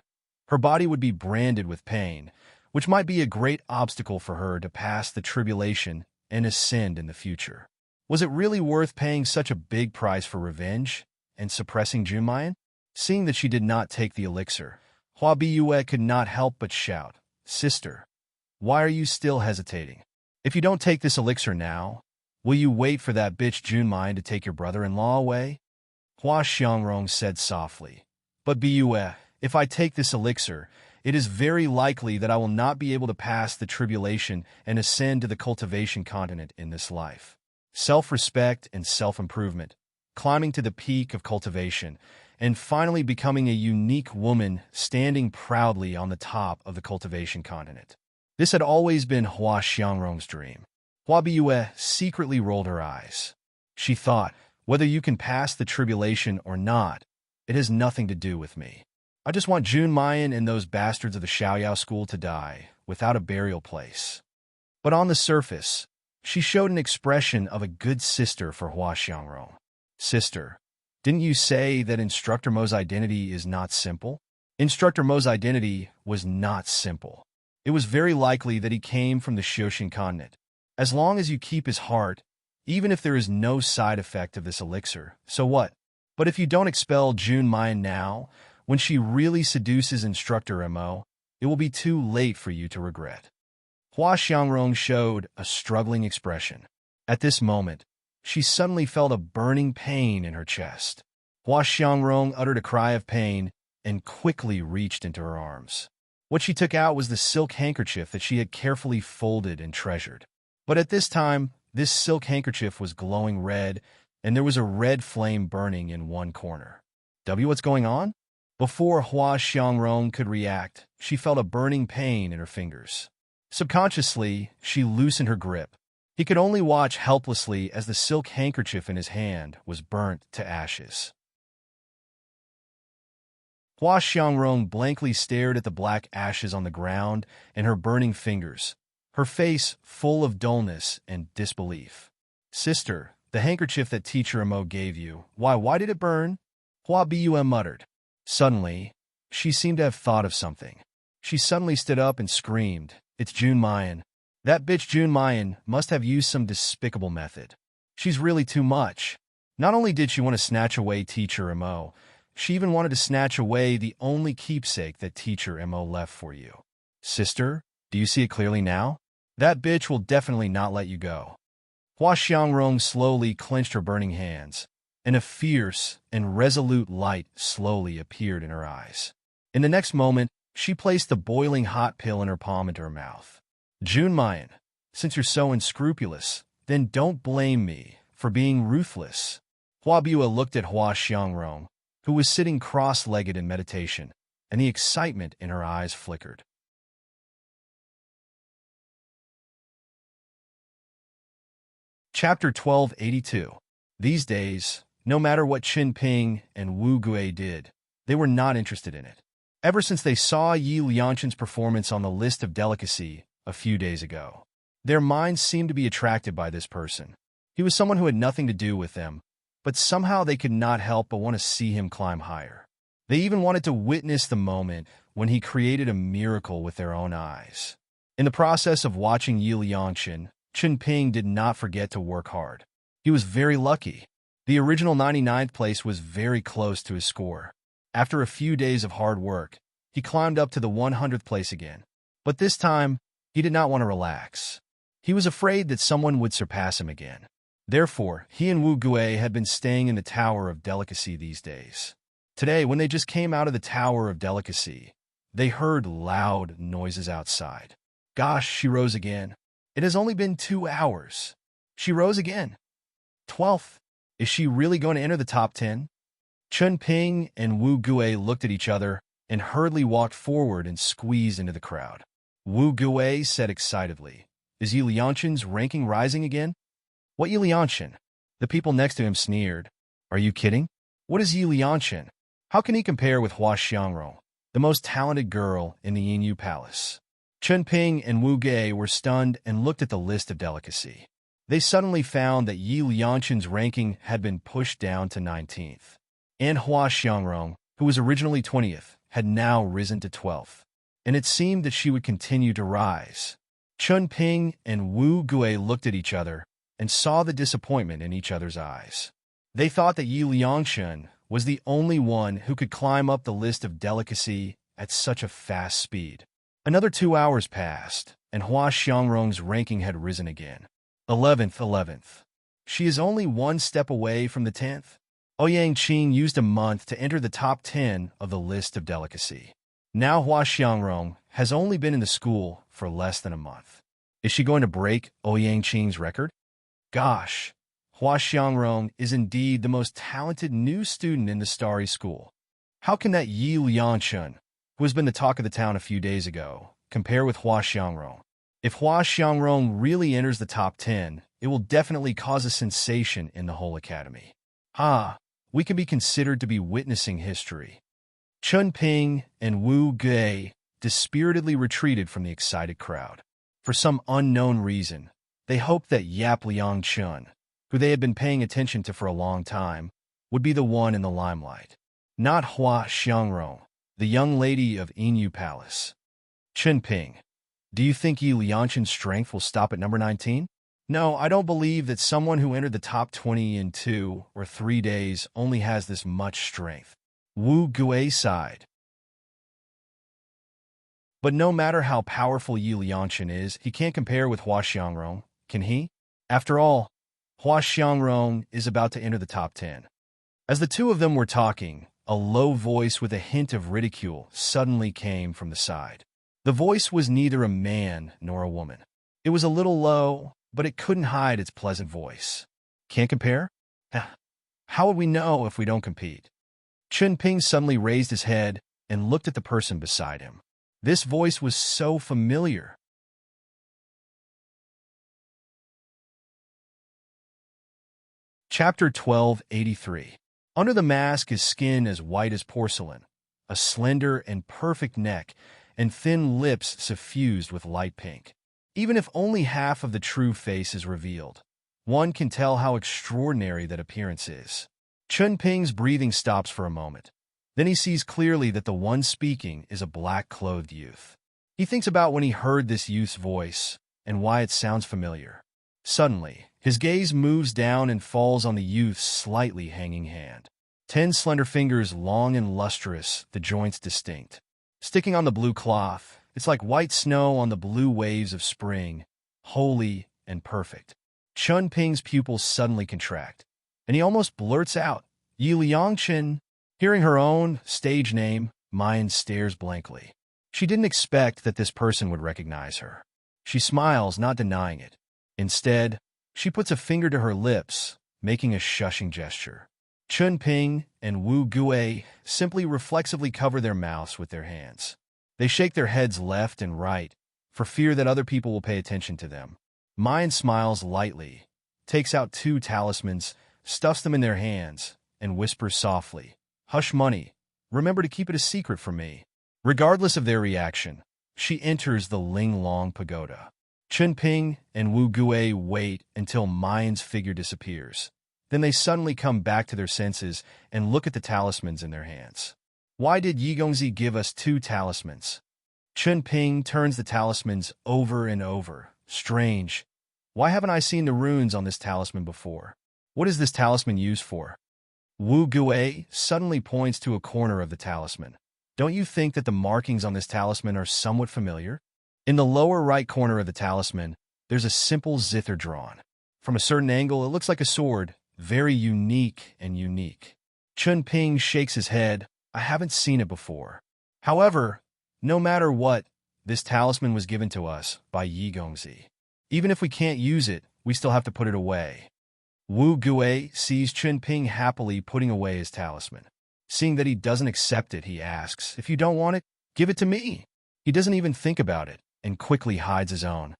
her body would be branded with pain, which might be a great obstacle for her to pass the tribulation and ascend in the future. Was it really worth paying such a big price for revenge and suppressing Junmayan? Seeing that she did not take the elixir, Hua Biue could not help but shout, Sister, why are you still hesitating? If you don't take this elixir now, will you wait for that bitch Junmayan to take your brother-in-law away? Hua Xiangrong said softly, But Biue, if I take this elixir, it is very likely that I will not be able to pass the tribulation and ascend to the cultivation continent in this life. Self-respect and self-improvement, climbing to the peak of cultivation, and finally becoming a unique woman standing proudly on the top of the cultivation continent. This had always been Hua Xiangrong's dream. Hua Biue secretly rolled her eyes. She thought, whether you can pass the tribulation or not, it has nothing to do with me. I just want Junmayan and those bastards of the Xiaoyao school to die without a burial place. But on the surface, she showed an expression of a good sister for Hua Xiangrong. Sister, didn't you say that Instructor Mo's identity is not simple? Instructor Mo's identity was not simple. It was very likely that he came from the Xiojin continent. As long as you keep his heart, even if there is no side effect of this elixir, so what? But if you don't expel Junmayan now, when she really seduces Instructor Mo, it will be too late for you to regret. Hua Xiangrong showed a struggling expression. At this moment, she suddenly felt a burning pain in her chest. Hua Xiangrong uttered a cry of pain and quickly reached into her arms. What she took out was the silk handkerchief that she had carefully folded and treasured. But at this time, this silk handkerchief was glowing red and there was a red flame burning in one corner. What's going on? Before Hua Xiangrong could react, she felt a burning pain in her fingers. Subconsciously, she loosened her grip. He could only watch helplessly as the silk handkerchief in his hand was burnt to ashes. Hua Xiangrong blankly stared at the black ashes on the ground and her burning fingers, her face full of dullness and disbelief. "Sister, the handkerchief that Teacher Mo gave you, why did it burn?" Hua Bum muttered. Suddenly, she seemed to have thought of something. She suddenly stood up and screamed, "It's Jun Mayan. That bitch Jun Mayan must have used some despicable method. She's really too much. Not only did she want to snatch away Teacher Mo, she even wanted to snatch away the only keepsake that Teacher Mo left for you. Sister, do you see it clearly now? That bitch will definitely not let you go." Hua Xiangrong slowly clenched her burning hands, and a fierce and resolute light slowly appeared in her eyes. In the next moment, she placed the boiling hot pill in her palm into her mouth. "Jun Mayan, since you're so unscrupulous, then don't blame me for being ruthless." Hua Bua looked at Hua Xiangrong, who was sitting cross-legged in meditation, and the excitement in her eyes flickered. Chapter 1282. These days, no matter what Qin Ping and Wu Gui did, they were not interested in it. Ever since they saw Yi Lianshan's performance on the list of delicacy a few days ago, their minds seemed to be attracted by this person. He was someone who had nothing to do with them, but somehow they could not help but want to see him climb higher. They even wanted to witness the moment when he created a miracle with their own eyes. In the process of watching Yi Lianshan, Qin Ping did not forget to work hard. He was very lucky. The original 99th place was very close to his score. After a few days of hard work, he climbed up to the 100th place again. But this time, he did not want to relax. He was afraid that someone would surpass him again. Therefore, he and Wu Gui had been staying in the Tower of Delicacy these days. Today, when they just came out of the Tower of Delicacy, they heard loud noises outside. Gosh, she rose again. It has only been 2 hours. She rose again. 12th. Is she really going to enter the top 10? Qin Ping and Wu Gui looked at each other and hurriedly walked forward and squeezed into the crowd. Wu Gui said excitedly, "Is Yi Lianshan's ranking rising again?" "What Yi Lianshan?" The people next to him sneered. "Are you kidding? What is Yi Lianshan? How can he compare with Hua Xiangrong, the most talented girl in the Yinyu Palace?" Qin Ping and Wu Gui were stunned and looked at the list of delicacy. They suddenly found that Yi Lianshan's ranking had been pushed down to 19th. And Hua Xiangrong, who was originally 20th, had now risen to 12th. And it seemed that she would continue to rise. Qin Ping and Wu Gui looked at each other and saw the disappointment in each other's eyes. They thought that Yi Lianshan was the only one who could climb up the list of delicacy at such a fast speed. Another 2 hours passed, and Hua Xiangrong's ranking had risen again. 11th. She is only one step away from the 10th. Ouyang Qing used a month to enter the top 10 of the list of delicacy. Now Hua Xiangrong has only been in the school for less than a month. Is she going to break Ouyang Qing's record? Gosh, Hua Xiangrong is indeed the most talented new student in the Starry School. How can that Yi Lianshan, who has been the talk of the town a few days ago, compare with Hua Xiangrong? If Hua Xiangrong really enters the top 10, it will definitely cause a sensation in the whole academy. We can be considered to be witnessing history. Qin Ping and Wu Gui dispiritedly retreated from the excited crowd. For some unknown reason, they hoped that Yap Liangchun, who they had been paying attention to for a long time, would be the one in the limelight. Not Hua Xiangrong, the young lady of Yinyu Palace. Qin Ping, do you think Yi Lianshan's strength will stop at number 19? No, I don't believe that someone who entered the top 20 in 2 or 3 days only has this much strength. Wu Gui sighed. But no matter how powerful Yi Lianshan is, he can't compare with Hua Xiangrong, can he? After all, Hua Xiangrong is about to enter the top 10. As the two of them were talking, a low voice with a hint of ridicule suddenly came from the side. The voice was neither a man nor a woman. It was a little low, but it couldn't hide its pleasant voice. Can't compare? How would we know if we don't compete? Chun Ping suddenly raised his head and looked at the person beside him. This voice was so familiar. Chapter 1283. Under the mask is skin as white as porcelain, a slender and perfect neck, and thin lips suffused with light pink. Even if only half of the true face is revealed, one can tell how extraordinary that appearance is. Chun Ping's breathing stops for a moment. Then he sees clearly that the one speaking is a black-clothed youth. He thinks about when he heard this youth's voice and why it sounds familiar. Suddenly, his gaze moves down and falls on the youth's slightly hanging hand. 10 slender fingers, long and lustrous, the joints distinct. Sticking on the blue cloth, it's like white snow on the blue waves of spring, holy and perfect. Chun Ping's pupils suddenly contract, and he almost blurts out, "Yi Liangchen." Hearing her own stage name, Mayan stares blankly. She didn't expect that this person would recognize her. She smiles, not denying it. Instead, she puts a finger to her lips, making a shushing gesture. Chun Ping and Wu Gue simply reflexively cover their mouths with their hands. They shake their heads left and right, for fear that other people will pay attention to them. Mayan smiles lightly, takes out 2 talismans, stuffs them in their hands, and whispers softly, "Hush money, remember to keep it a secret from me." Regardless of their reaction, she enters the Ling Long Pagoda. Chun Ping and Wu Gue wait until Mayan's figure disappears. Then they suddenly come back to their senses and look at the talismans in their hands. Why did Yi Gongzi give us 2 talismans? Chun Ping turns the talismans over and over. Strange. Why haven't I seen the runes on this talisman before? What is this talisman used for? Wu Gue suddenly points to a corner of the talisman. Don't you think that the markings on this talisman are somewhat familiar? In the lower right corner of the talisman, there's a simple zither drawn. From a certain angle, it looks like a sword, very unique and unique. Chun Ping shakes his head. I haven't seen it before. However, no matter what, this talisman was given to us by Yi Gongzi. Even if we can't use it, we still have to put it away. Wu Gue sees Chun Ping happily putting away his talisman. Seeing that he doesn't accept it, he asks, "If you don't want it, give it to me." He doesn't even think about it and quickly hides his own.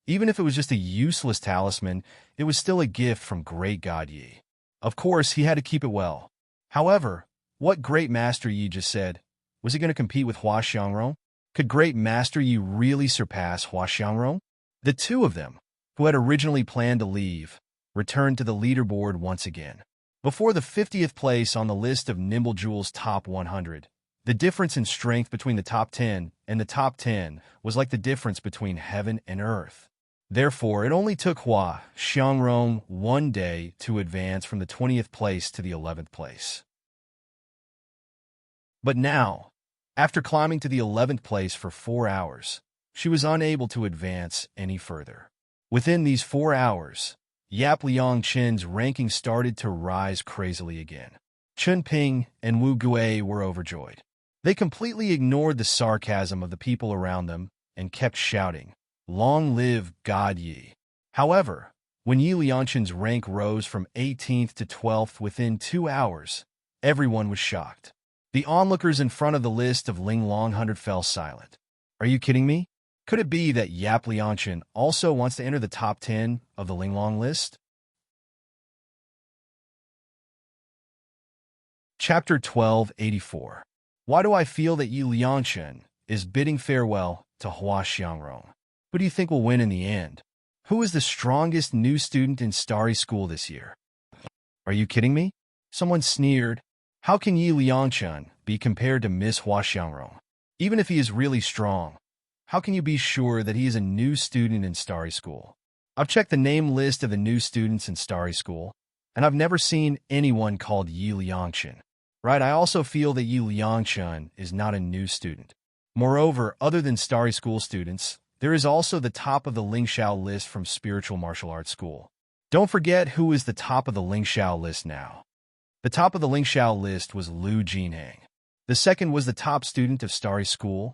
Even if it was just a useless talisman, it was still a gift from Great God Yi. Of course, he had to keep it well. However, what Great Master Yi just said, was he going to compete with Hua Xiangrong? Could Great Master Yi really surpass Hua Xiangrong? The 2 of them, who had originally planned to leave, returned to the leaderboard once again. Before the 50th place on the list of Nimble Jewel's top 100, the difference in strength between the top 10 and the top 10 was like the difference between heaven and earth. Therefore, it only took Hua Xiangrong 1 day to advance from the 20th place to the 11th place. But now, after climbing to the 11th place for 4 hours, she was unable to advance any further. Within these 4 hours, Yap Liangchen's ranking started to rise crazily again. Chun Ping and Wu Gue were overjoyed. They completely ignored the sarcasm of the people around them and kept shouting, "Long live God Yi." However, when Yi Liangchen's rank rose from 18th to 12th within 2 hours, everyone was shocked. The onlookers in front of the list of Ling Long 100 fell silent. Are you kidding me? Could it be that Yap Liangchen also wants to enter the top 10 of the Ling Long list? Chapter 1284. Why do I feel that Yi Liangchen is bidding farewell to Hua Xiangrong? Who do you think will win in the end? Who is the strongest new student in Starry School this year? Are you kidding me? Someone sneered. How can Yi Liangchen be compared to Miss Hua Xiangrong? Even if he is really strong, how can you be sure that he is a new student in Starry School? I've checked the name list of the new students in Starry School, and I've never seen anyone called Yi Liangchen. Right, I also feel that Yi Liangchen is not a new student. Moreover, other than Starry School students, there is also the top of the Lingxiao list from Spiritual Martial Arts School. Don't forget who is the top of the Lingxiao list now. The top of the Lingxiao list was Lu Jinhang. The second was the top student of Starry School,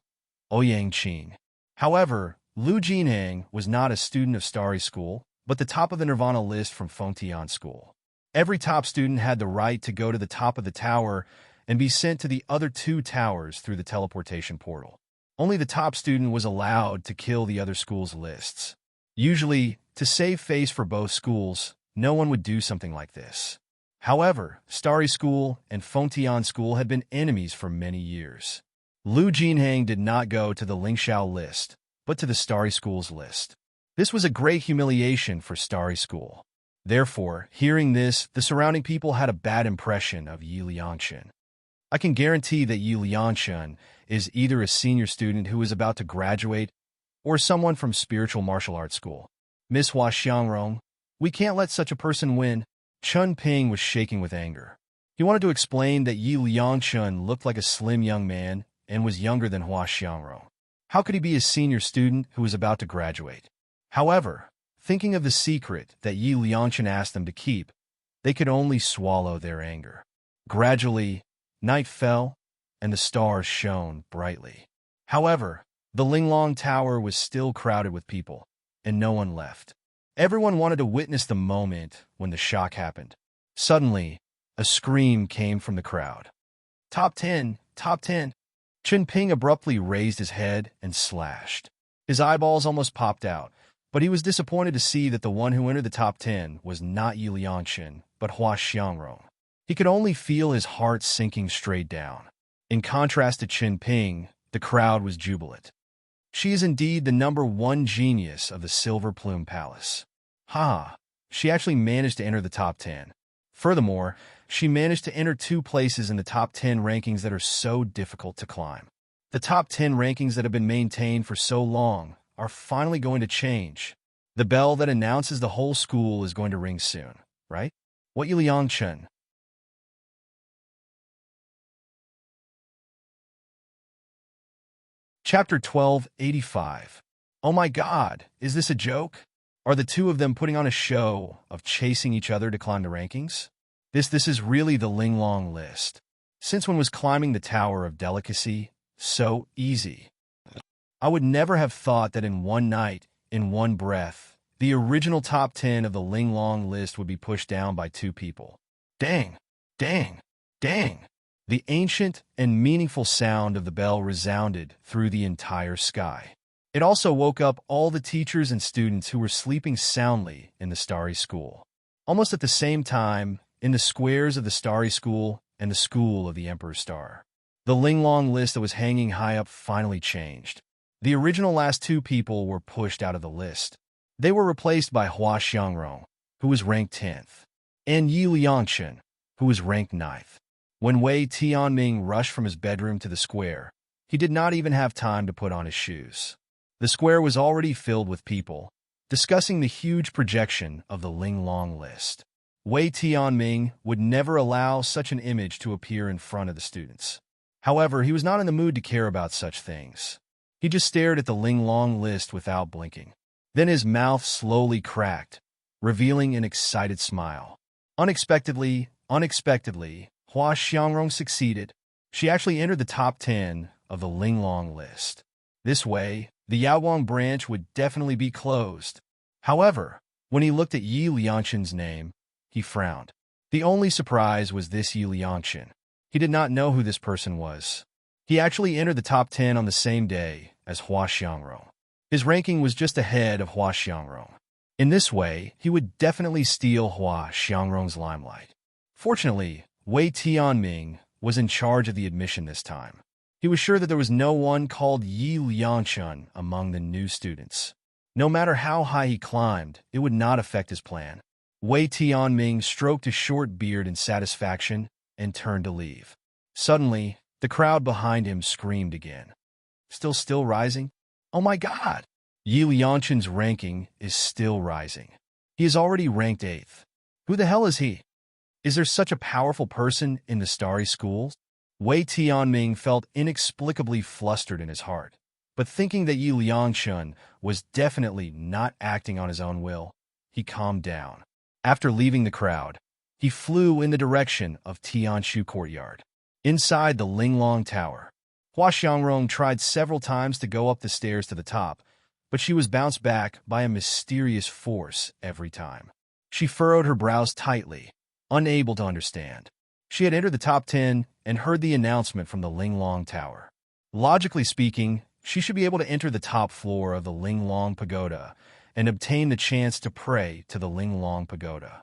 Ouyang Qing. However, Lu Jinhang was not a student of Starry School, but the top of the Nirvana list from Fengtian School. Every top student had the right to go to the top of the tower and be sent to the other two towers through the teleportation portal. Only the top student was allowed to kill the other school's lists. Usually, to save face for both schools, no one would do something like this. However, Starry School and Fengtian School had been enemies for many years. Lu Jinhang did not go to the Lingxiao list, but to the Starry School's list. This was a great humiliation for Starry School. Therefore, hearing this, the surrounding people had a bad impression of Yi Liangchen. I can guarantee that Yi Liangchen is either a senior student who is about to graduate or someone from spiritual martial arts school. Miss Hua Xiangrong, we can't let such a person win. Chun Ping was shaking with anger. He wanted to explain that Yi Liangchen looked like a slim young man and was younger than Hua Xiangrong. How could he be a senior student who was about to graduate? However, thinking of the secret that Yi Liangchen asked them to keep, they could only swallow their anger. Gradually, night fell, and the stars shone brightly. However, the Linglong Tower was still crowded with people, and no one left. Everyone wanted to witness the moment when the shock happened. Suddenly, a scream came from the crowd. Top 10! Top 10! Chun Ping abruptly raised his head and slashed. His eyeballs almost popped out, but he was disappointed to see that the one who entered the top 10 was not Yi Liangchen, but Hua Xiangrong. He could only feel his heart sinking straight down. In contrast to Chun Ping, the crowd was jubilant. She is indeed the #1 genius of the Silver Plume Palace. She actually managed to enter the top 10. Furthermore, she managed to enter 2 places in the top 10 rankings that are so difficult to climb. The top 10 rankings that have been maintained for so long are finally going to change. The bell that announces the whole school is going to ring soon, right? What Yi Liangchen? Chapter 1285. Oh my god, is this a joke? Are the two of them putting on a show of chasing each other to climb the rankings? This is really the Linglong list. Since when was climbing the Tower of Delicacy so easy? I would never have thought that in one night, in one breath, the original top 10 of the Linglong list would be pushed down by 2 people. Dang, dang, dang. The ancient and meaningful sound of the bell resounded through the entire sky. It also woke up all the teachers and students who were sleeping soundly in the Starry School. Almost at the same time, in the squares of the Starry School and the School of the Emperor's Star, the Linglong list that was hanging high up finally changed. The original last 2 people were pushed out of the list. They were replaced by Hua Xiangrong, who was ranked 10th, and Yi Liangchen, who was ranked 9th. When Wei Tianming rushed from his bedroom to the square, he did not even have time to put on his shoes. The square was already filled with people, discussing the huge projection of the Linglong list. Wei Tianming would never allow such an image to appear in front of the students. However, he was not in the mood to care about such things. He just stared at the Linglong list without blinking. Then his mouth slowly cracked, revealing an excited smile. Unexpectedly, Hua Xiangrong succeeded. She actually entered the top 10 of the Linglong list. This way, the Yaoguang branch would definitely be closed. However, when he looked at Yi Liangchen's name, he frowned. The only surprise was this Yi Liangchen. He did not know who this person was. He actually entered the top 10 on the same day as Hua Xiangrong. His ranking was just ahead of Hua Xiangrong. In this way, he would definitely steal Hua Xiangrong's limelight. Fortunately, Wei Tianming was in charge of the admission this time. He was sure that there was no one called Yi Liangchen among the new students. No matter how high he climbed, it would not affect his plan. Wei Tianming stroked his short beard in satisfaction and turned to leave. Suddenly, the crowd behind him screamed again. Still rising? Oh my god! Yi Liangchen's ranking is still rising. He is already ranked 8th. Who the hell is he? Is there such a powerful person in the Starry Schools? Wei Tianming felt inexplicably flustered in his heart, but thinking that Yi Liangchen was definitely not acting on his own will, he calmed down. After leaving the crowd, he flew in the direction of Tianshu Courtyard. Inside the Linglong Tower, Hua Xiangrong tried several times to go up the stairs to the top, but she was bounced back by a mysterious force every time. She furrowed her brows tightly, unable to understand. She had entered the top 10 and heard the announcement from the Linglong Tower. Logically speaking, she should be able to enter the top floor of the Linglong Pagoda and obtain the chance to pray to the Linglong Pagoda.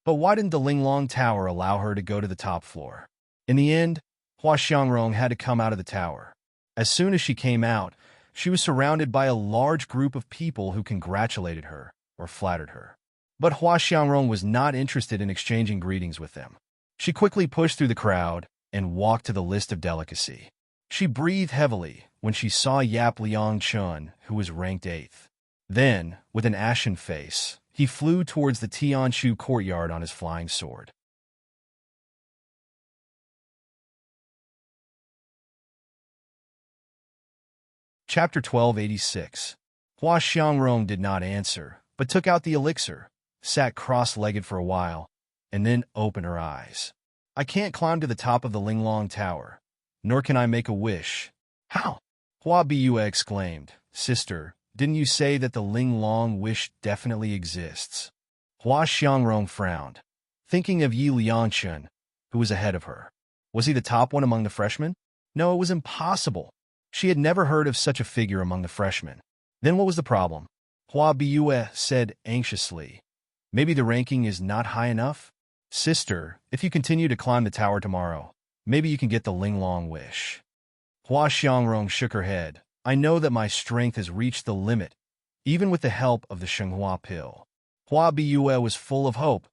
But why didn't the Linglong Tower allow her to go to the top floor? In the end, Hua Xiangrong had to come out of the tower. As soon as she came out, she was surrounded by a large group of people who congratulated her or flattered her. But Hua Xiangrong was not interested in exchanging greetings with them. She quickly pushed through the crowd and walked to the list of delicacy. She breathed heavily when she saw Yap Liang Chun, who was ranked 8th. Then, with an ashen face, he flew towards the Tianshu courtyard on his flying sword. Chapter 1286. Hua Xiangrong did not answer, but took out the elixir, sat cross-legged for a while, and then opened her eyes. I can't climb to the top of the Linglong Tower, nor can I make a wish. How? Hua Biyue exclaimed. Sister, didn't you say that the Linglong wish definitely exists? Hua Xiangrong frowned, thinking of Yi Liangchen, who was ahead of her. Was he the top one among the freshmen? No, it was impossible. She had never heard of such a figure among the freshmen. Then what was the problem? Hua Biyue said anxiously. Maybe the ranking is not high enough? Sister, if you continue to climb the tower tomorrow, maybe you can get the Linglong wish. Hua Xiangrong shook her head. I know that my strength has reached the limit, even with the help of the Shenghua pill. Hua Biyue was full of hope,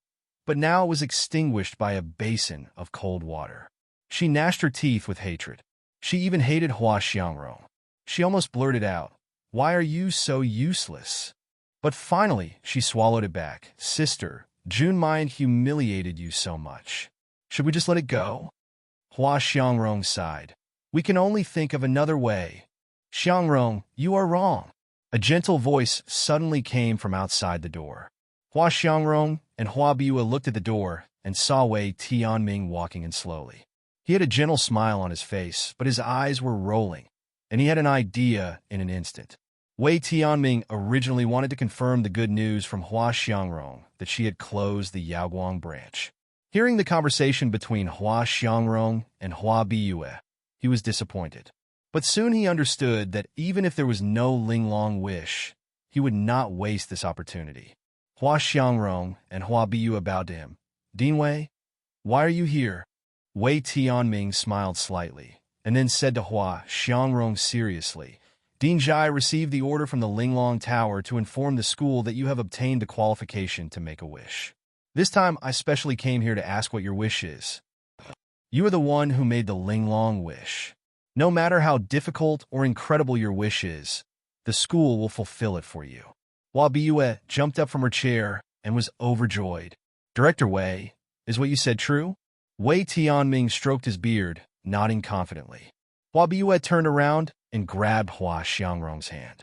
but now it was extinguished by a basin of cold water. She gnashed her teeth with hatred. She even hated Hua Xiangrong. She almost blurted out, "Why are you so useless?" But finally, she swallowed it back. Sister, Junmai humiliated you so much. Should we just let it go? Hua Xiangrong sighed. We can only think of another way. Xiangrong, you are wrong. A gentle voice suddenly came from outside the door. Hua Xiangrong and Hua Biyue looked at the door and saw Wei Tianming walking in slowly. He had a gentle smile on his face, but his eyes were rolling, and he had an idea in an instant. Wei Tianming originally wanted to confirm the good news from Hua Xiangrong that she had closed the Yaoguang branch. Hearing the conversation between Hua Xiangrong and Hua Biyue, he was disappointed. But soon he understood that even if there was no Linglong wish, he would not waste this opportunity. Hua Xiangrong and Hua Biyue bowed to him. Dean Wei, why are you here? Wei Tianming smiled slightly, and then said to Hua Xiangrong seriously, Dean Zhai received the order from the Linglong Tower to inform the school that you have obtained the qualification to make a wish. This time, I specially came here to ask what your wish is. You are the one who made the Linglong wish. No matter how difficult or incredible your wish is, the school will fulfill it for you. Hua Biyue jumped up from her chair and was overjoyed. Director Wei, is what you said true? Wei Tianming stroked his beard, nodding confidently. Hua Biyue turned around and grabbed Hua Xiangrong's hand.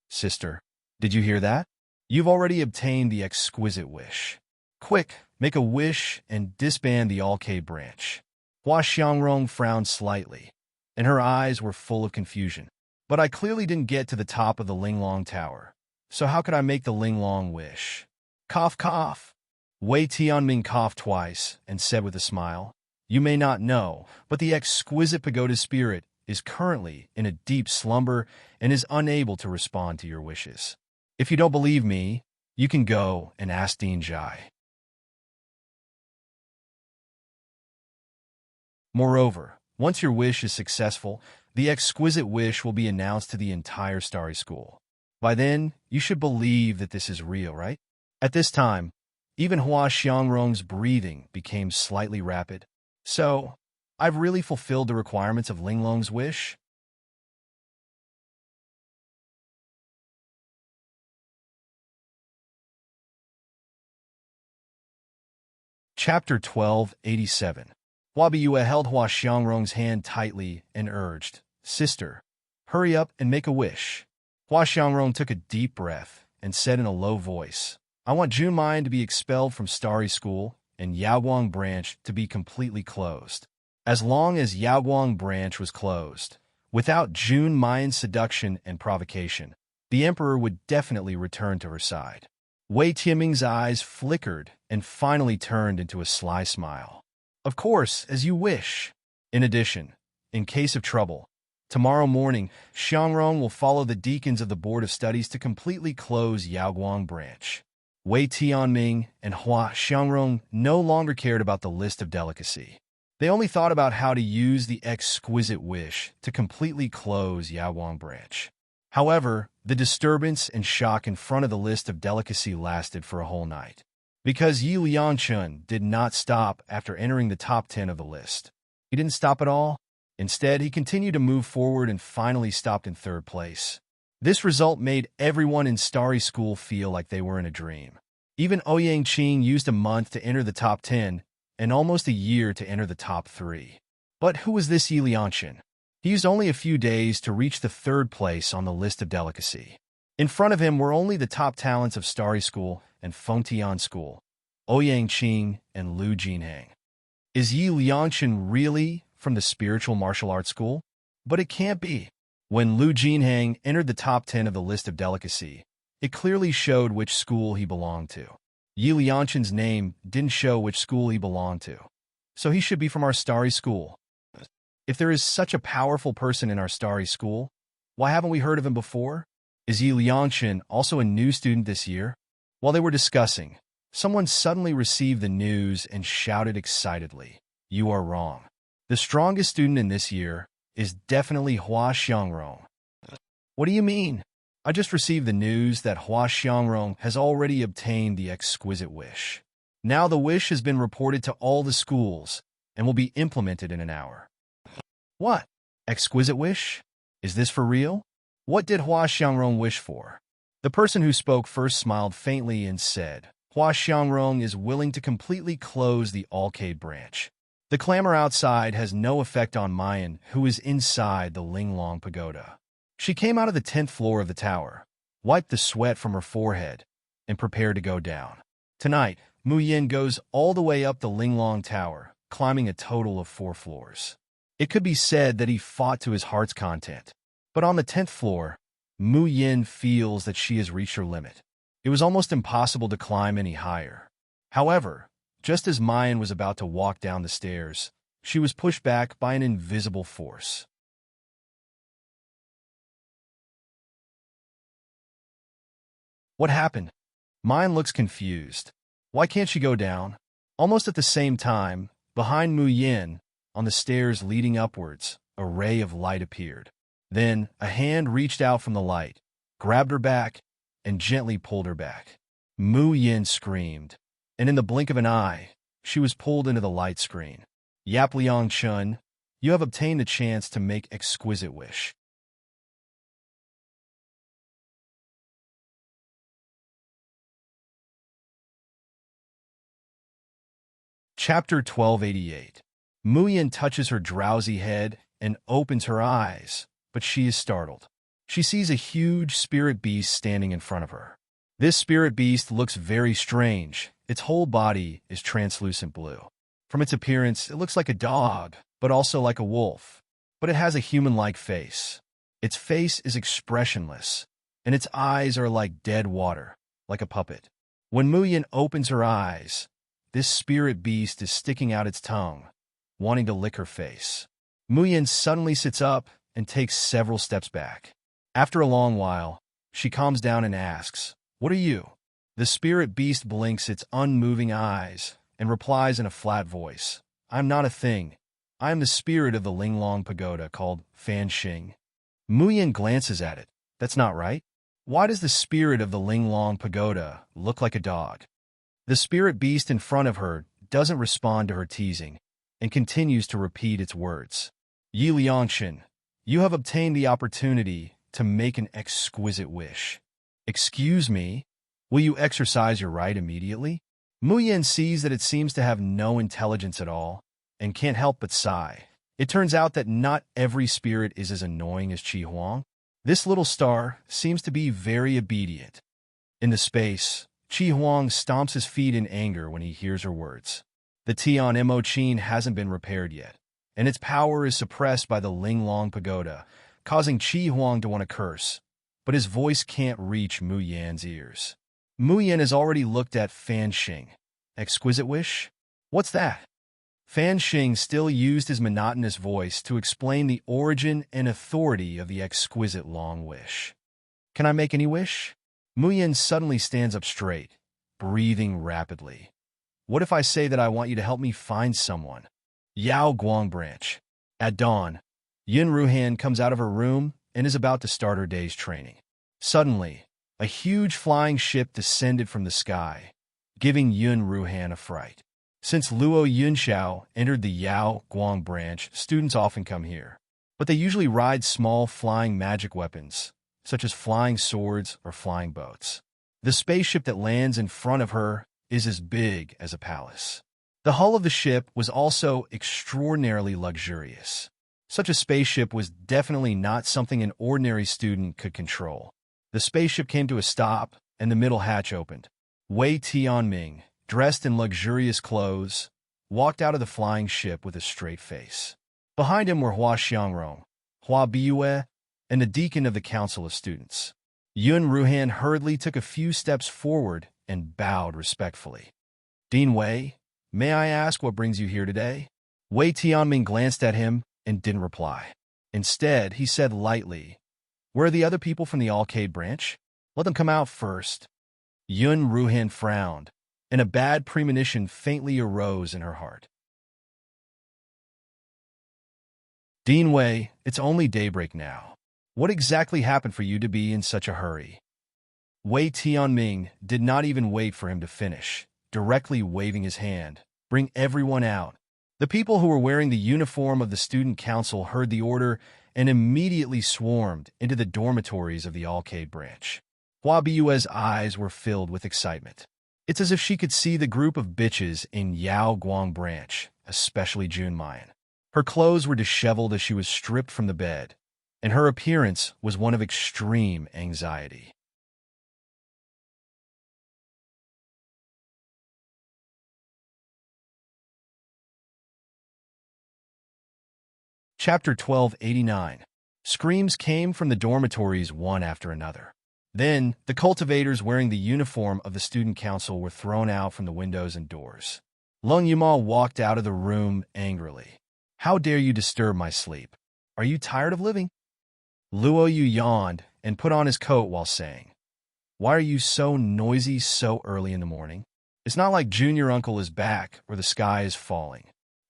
Sister, did you hear that? You've already obtained the exquisite wish. Quick, make a wish and disband the Alcade branch. Hua Xiangrong frowned slightly, and her eyes were full of confusion. But I clearly didn't get to the top of the Linglong Tower, so how could I make the Linglong wish? Cough, cough. Wei Tianming coughed twice and said with a smile, You may not know, but the exquisite pagoda spirit is currently in a deep slumber and is unable to respond to your wishes. If you don't believe me, you can go and ask Dean Zhai. Moreover, once your wish is successful, the exquisite wish will be announced to the entire Starry School. By then, you should believe that this is real, right? At this time, even Hua Xiangrong's breathing became slightly rapid. So, I've really fulfilled the requirements of Linglong's wish? Chapter 1287. Hua Biyue held Hua Xiangrong's hand tightly and urged, Sister, hurry up and make a wish. Hua Xiangrong took a deep breath and said in a low voice, I want Junmai to be expelled from Starry School and Yaoguang Branch to be completely closed. As long as Yaoguang Branch was closed, without Junmai's seduction and provocation, the Emperor would definitely return to her side. Wei Tianming's eyes flickered and finally turned into a sly smile. Of course, as you wish. In addition, in case of trouble, tomorrow morning, Xiangrong will follow the deacons of the Board of Studies to completely close Yaoguang branch. Wei Tianming and Hua Xiangrong no longer cared about the list of delicacy. They only thought about how to use the exquisite wish to completely close Yaoguang branch. However, the disturbance and shock in front of the list of delicacy lasted for a whole night. Because Yi Liangchun did not stop after entering the top 10 of the list. He didn't stop at all. Instead, he continued to move forward and finally stopped in third place. This result made everyone in Starry School feel like they were in a dream. Even Ouyang Qing used a month to enter the top 10 and almost a year to enter the top 3. But who was this Yi Liangchun? He used only a few days to reach the third place on the list of delicacy. In front of him were only the top talents of Starry School and Fengtian School, Ouyang Qing and Lu Jinhang. Is Yi Liangchun really from the spiritual martial arts school? But it can't be. When Lu Jinhang entered the top 10 of the list of delicacy, it clearly showed which school he belonged to. Yi Liangchun's name didn't show which school he belonged to, so he should be from our Starry School. If there is such a powerful person in our Starry School, why haven't we heard of him before? Is Yi Liangchun also a new student this year? While they were discussing, someone suddenly received the news and shouted excitedly, "You are wrong. The strongest student in this year is definitely Hua Xiangrong." What do you mean? I just received the news that Hua Xiangrong has already obtained the exquisite wish. Now the wish has been reported to all the schools and will be implemented in an hour. What? Exquisite wish? Is this for real? What did Hua Xiangrong wish for? The person who spoke first smiled faintly and said, Hua Xiangrong is willing to completely close the Alcade branch. The clamor outside has no effect on Mayan, who is inside the Linglong Pagoda. She came out of the 10th floor of the tower, wiped the sweat from her forehead, and prepared to go down. Tonight, Mu Yin goes all the way up the Linglong Tower, climbing a total of 4 floors. It could be said that he fought to his heart's content. But on the 10th floor, Mu Yin feels that she has reached her limit. It was almost impossible to climb any higher. However, just as Mayan was about to walk down the stairs, she was pushed back by an invisible force. What happened? Mayan looks confused. Why can't she go down? Almost at the same time, behind Mu Yin, on the stairs leading upwards, a ray of light appeared. Then, a hand reached out from the light, grabbed her back, and gently pulled her back. Mu Yin screamed, and in the blink of an eye, she was pulled into the light screen. Yap Liang Chun, you have obtained a chance to make exquisite wish. Chapter 1288. Mu Yin touches her drowsy head and opens her eyes, but she is startled. She sees a huge spirit beast standing in front of her. This spirit beast looks very strange. Its whole body is translucent blue. From its appearance, it looks like a dog, but also like a wolf. But it has a human-like face. Its face is expressionless, and its eyes are like dead water, like a puppet. When Mu Yin opens her eyes, this spirit beast is sticking out its tongue, wanting to lick her face. Mu Yin suddenly sits up and takes several steps back. After a long while, she calms down and asks, "What are you?" The spirit beast blinks its unmoving eyes and replies in a flat voice, "I'm not a thing. I am the spirit of the Linglong Pagoda called Fan Xing." Mu Yin glances at it. That's not right. Why does the spirit of the Linglong Pagoda look like a dog? The spirit beast in front of her doesn't respond to her teasing and continues to repeat its words. Yi Liangchun, you have obtained the opportunity to make an exquisite wish. Excuse me? Will you exercise your right immediately? Mu Yin sees that it seems to have no intelligence at all and can't help but sigh. It turns out that not every spirit is as annoying as Qi Huang. This little star seems to be very obedient. In the space, Qi Huang stomps his feet in anger when he hears her words. The Tian Mo Qin hasn't been repaired yet, and its power is suppressed by the Linglong Pagoda, causing Qi Huang to want to curse, but his voice can't reach Mu Yan's ears. Mu Yen has already looked at Fan Xing. Exquisite wish? What's that? Fan Xing still used his monotonous voice to explain the origin and authority of the exquisite long wish. Can I make any wish? Mu Yen suddenly stands up straight, breathing rapidly. What if I say that I want you to help me find someone? Yao Guang Branch. At dawn, Yun Ruhan comes out of her room and is about to start her day's training. Suddenly, a huge flying ship descended from the sky, giving Yun Ruhan a fright. Since Luo Yunxiao entered the Yao Guang Branch, students often come here, but they usually ride small flying magic weapons, such as flying swords or flying boats. The spaceship that lands in front of her is as big as a palace. The hull of the ship was also extraordinarily luxurious. Such a spaceship was definitely not something an ordinary student could control. The spaceship came to a stop, and the middle hatch opened. Wei Tianming, dressed in luxurious clothes, walked out of the flying ship with a straight face. Behind him were Hua Xiangrong, Hua Biyue, and the deacon of the Council of Students. Yun Ruhan hurriedly took a few steps forward and bowed respectfully. Dean Wei, may I ask what brings you here today? Wei Tianming glanced at him and didn't reply. Instead, he said lightly, where are the other people from the Arcade branch? Let them come out first. Yun Ruhan frowned, and a bad premonition faintly arose in her heart. Dean Wei, it's only daybreak now. What exactly happened for you to be in such a hurry? Wei Tianming did not even wait for him to finish, directly waving his hand. Bring everyone out. The people who were wearing the uniform of the student council heard the order and immediately swarmed into the dormitories of the Arcade branch. Hua Biyue's eyes were filled with excitement. It's as if she could see the group of bitches in Yao Guang branch, especially Jun Mayan. Her clothes were disheveled as she was stripped from the bed, and her appearance was one of extreme anxiety. Chapter 1289. Screams came from the dormitories one after another. Then, the cultivators wearing the uniform of the student council were thrown out from the windows and doors. Lung Yuma walked out of the room angrily. How dare you disturb my sleep? Are you tired of living? Luo Yu yawned and put on his coat while saying, why are you so noisy so early in the morning? It's not like Junior Uncle is back or the sky is falling.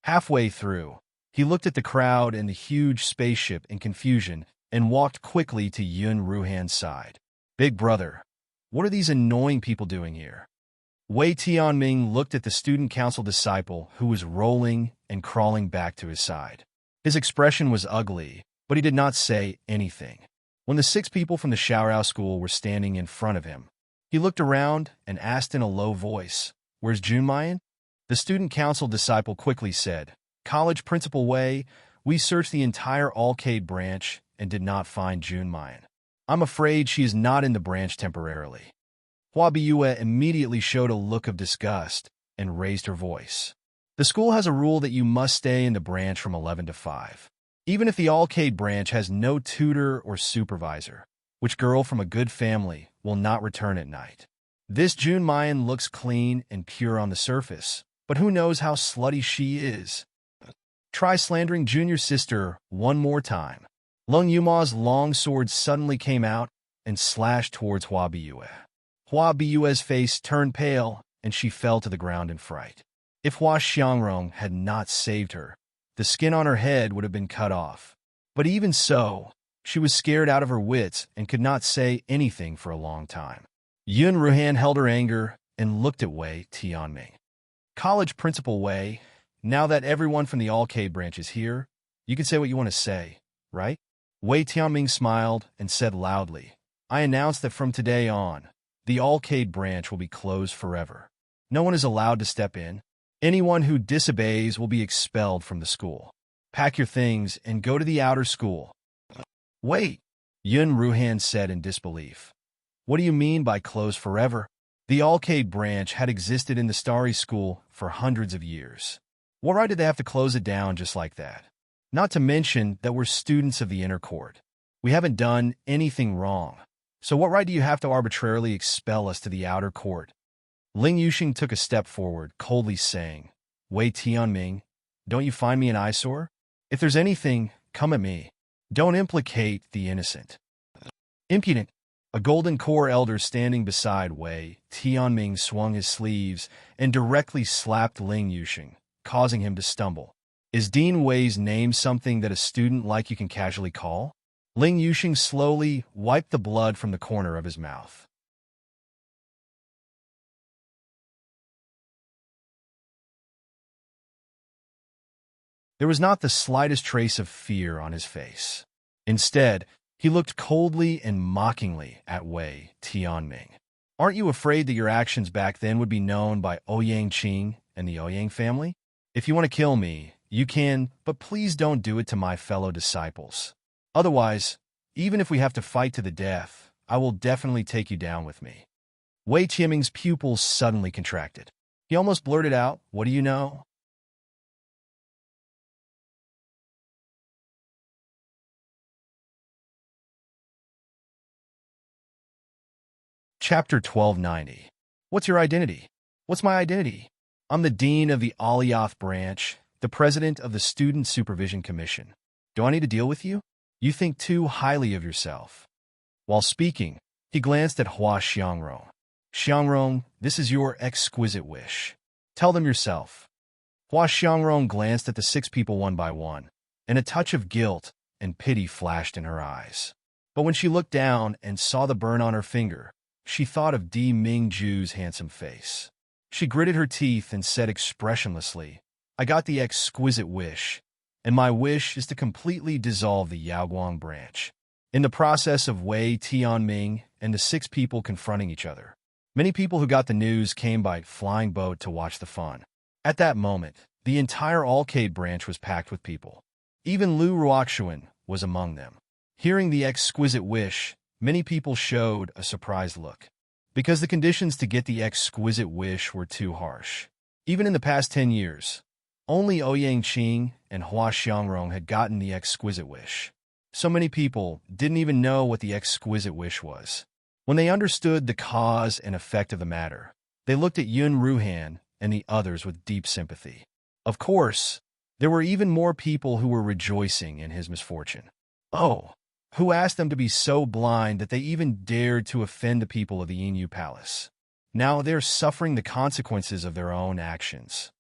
Halfway through, he looked at the crowd and the huge spaceship in confusion and walked quickly to Yun Ruhan's side. Big brother, what are these annoying people doing here? Wei Tianming looked at the student council disciple who was rolling and crawling back to his side. His expression was ugly, but he did not say anything. When the 6 people from the Xiaorao school were standing in front of him, he looked around and asked in a low voice, where's Jun Mayan? The student council disciple quickly said, College Principal Wei, we searched the entire Arcade branch and did not find Jun Mayan. I'm afraid she is not in the branch temporarily. Hua Biyue immediately showed a look of disgust and raised her voice. The school has a rule that you must stay in the branch from 11 to 5. Even if the Arcade branch has no tutor or supervisor, which girl from a good family will not return at night? This Jun Mayan looks clean and pure on the surface, but who knows how slutty she is? Try slandering Junior sister one more time. Lung Yuma's long sword suddenly came out and slashed towards Hua Biyue. Hua Biyue's face turned pale, and she fell to the ground in fright. If Hua Xiangrong had not saved her, the skin on her head would have been cut off. But even so, she was scared out of her wits and could not say anything for a long time. Yun Ruhan held her anger and looked at Wei Tianming. College Principal Wei, now that everyone from the Arcade branch is here, you can say what you want to say, right? Wei Tianming smiled and said loudly, I announce that from today on, the Arcade branch will be closed forever. No one is allowed to step in. Anyone who disobeys will be expelled from the school. Pack your things and go to the outer school. Wait, Yun Ruhan said in disbelief. What do you mean by closed forever? The Arcade branch had existed in the Starry School for hundreds of years. What right did they have to close it down just like that? Not to mention that we're students of the inner court. We haven't done anything wrong. So what right do you have to arbitrarily expel us to the outer court? Ling Yuxing took a step forward, coldly saying, Wei Tianming, don't you find me an eyesore? If there's anything, come at me. Don't implicate the innocent. Impudent. A golden core elder standing beside Wei Tianming swung his sleeves and directly slapped Ling Yuxing, causing him to stumble. Is Dean Wei's name something that a student like you can casually call? Ling Yuxing slowly wiped the blood from the corner of his mouth. There was not the slightest trace of fear on his face. Instead, he looked coldly and mockingly at Wei Tianming. Aren't you afraid that your actions back then would be known by Ouyang Qing and the Ouyang family? If you want to kill me, you can, but please don't do it to my fellow disciples. Otherwise, even if we have to fight to the death, I will definitely take you down with me. Wei Tianming's pupils suddenly contracted. He almost blurted out, What do you know? Chapter 1290. What's your identity? What's my identity? I'm the dean of the Alioth branch, the president of the Student Supervision Commission. Do I need to deal with you? You think too highly of yourself. While speaking, he glanced at Hua Xiangrong. Xiangrong, this is your exquisite wish. Tell them yourself. Hua Xiangrong glanced at the 6 people one by one, and a touch of guilt and pity flashed in her eyes. But when she looked down and saw the burn on her finger, she thought of Di Mingju's handsome face. She gritted her teeth and said expressionlessly, I got the exquisite wish, and my wish is to completely dissolve the Yaoguang branch. In the process of Wei Tianming and the 6 people confronting each other, many people who got the news came by flying boat to watch the fun. At that moment, the entire Alcade branch was packed with people. Even Lu Ruoxuan was among them. Hearing the exquisite wish, many people showed a surprised look, because the conditions to get the exquisite wish were too harsh. Even in the past 10 years, only Ouyang Qing and Hua Xiangrong had gotten the exquisite wish. So many people didn't even know what the exquisite wish was. When they understood the cause and effect of the matter, they looked at Yun Ruhan and the others with deep sympathy. Of course, there were even more people who were rejoicing in his misfortune. Oh, who asked them to be so blind that they even dared to offend the people of the Inu Palace? Now they're suffering the consequences of their own actions.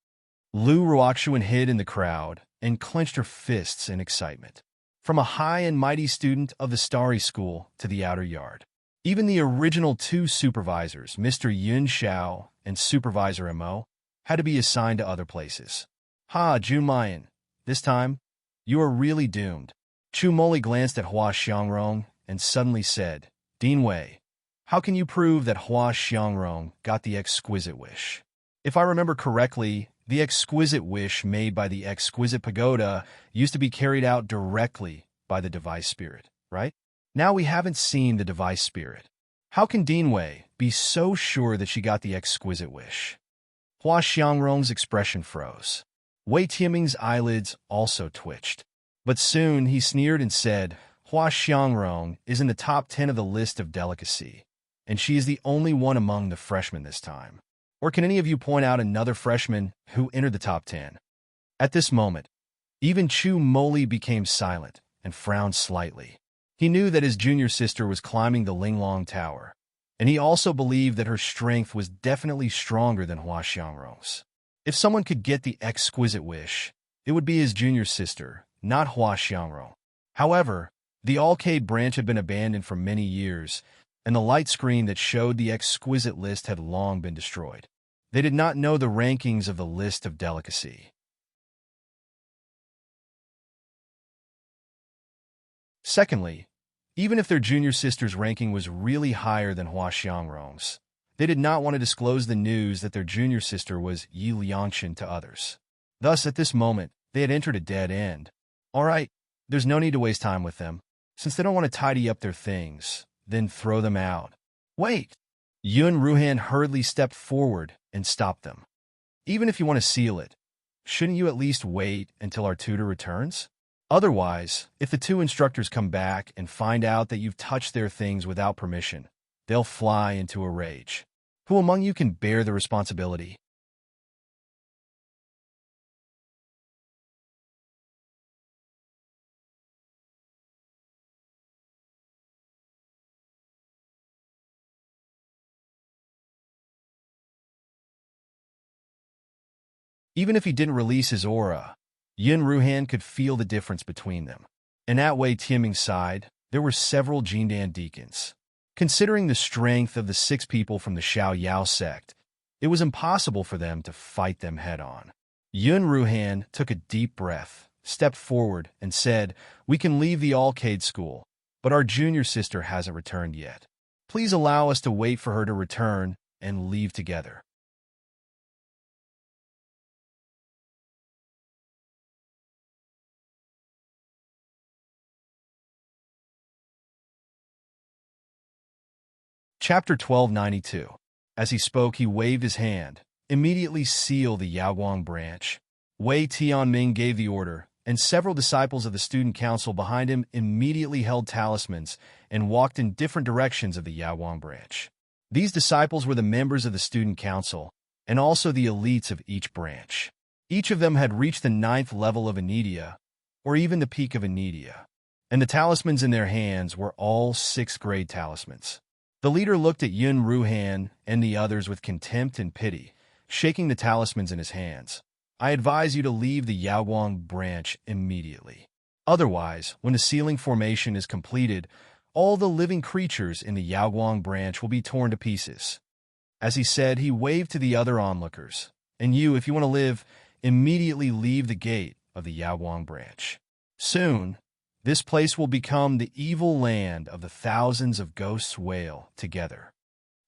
Lu Ruoxuan hid in the crowd and clenched her fists in excitement. From a high and mighty student of the Starry School to the outer yard, even the original 2 supervisors, Mr. Yun Xiao and Supervisor Mo, had to be assigned to other places. Ha, Junmayan, this time, you are really doomed. Chu Moli glanced at Hua Xiangrong and suddenly said, Dean Wei, how can you prove that Hua Xiangrong got the exquisite wish? If I remember correctly, the exquisite wish made by the exquisite pagoda used to be carried out directly by the device spirit, right? Now we haven't seen the device spirit. How can Dean Wei be so sure that she got the exquisite wish? Hua Xiangrong's expression froze. Wei Tianming's eyelids also twitched. But soon he sneered and said, Hua Xiangrong is in the top 10 of the list of delicacy, and she is the only one among the freshmen this time. Or can any of you point out another freshman who entered the top 10? At this moment, even Chu Moli became silent and frowned slightly. He knew that his junior sister was climbing the Linglong Tower, and he also believed that her strength was definitely stronger than Hua Xiangrong's. If someone could get the exquisite wish, it would be his junior sister, not Hua Xiangrong. However, the Alcade branch had been abandoned for many years, and the light screen that showed the exquisite list had long been destroyed. They did not know the rankings of the list of delicacy. Secondly, even if their junior sister's ranking was really higher than Hua Xiangrong's, they did not want to disclose the news that their junior sister was Yi Liangchen to others. Thus, at this moment, they had entered a dead end. All right, there's no need to waste time with them. Since they don't want to tidy up their things, then throw them out. Wait! Yun Ruhan hurriedly stepped forward and stopped them. Even if you want to seal it, shouldn't you at least wait until our tutor returns? Otherwise, if the two instructors come back and find out that you've touched their things without permission, they'll fly into a rage. Who among you can bear the responsibility? Even if he didn't release his aura, Yun Ruhan could feel the difference between them. And at Wei Tianming's side, there were several Jindan deacons. Considering the strength of the 6 people from the Xiao Yao sect, it was impossible for them to fight them head-on. Yun Ruhan took a deep breath, stepped forward, and said, "We can leave the Alcade school, but our junior sister hasn't returned yet. Please allow us to wait for her to return and leave together." Chapter 1292. As he spoke, he waved his hand. "Immediately seal the Yaoguang branch." Wei Tianming gave the order, and several disciples of the student council behind him immediately held talismans and walked in different directions of the Yaoguang branch. These disciples were the members of the student council, and also the elites of each branch. Each of them had reached the 9th level of Anidia, or even the peak of Anidia, and the talismans in their hands were all 6th-grade talismans. The leader looked at Yun Ruhan and the others with contempt and pity, shaking the talismans in his hands. "I advise you to leave the Yaoguang branch immediately. Otherwise, when the sealing formation is completed, all the living creatures in the Yaoguang branch will be torn to pieces." As he said, he waved to the other onlookers. "And you, if you want to live, immediately leave the gate of the Yaoguang branch. Soon, this place will become the evil land of the thousands of ghosts wail together."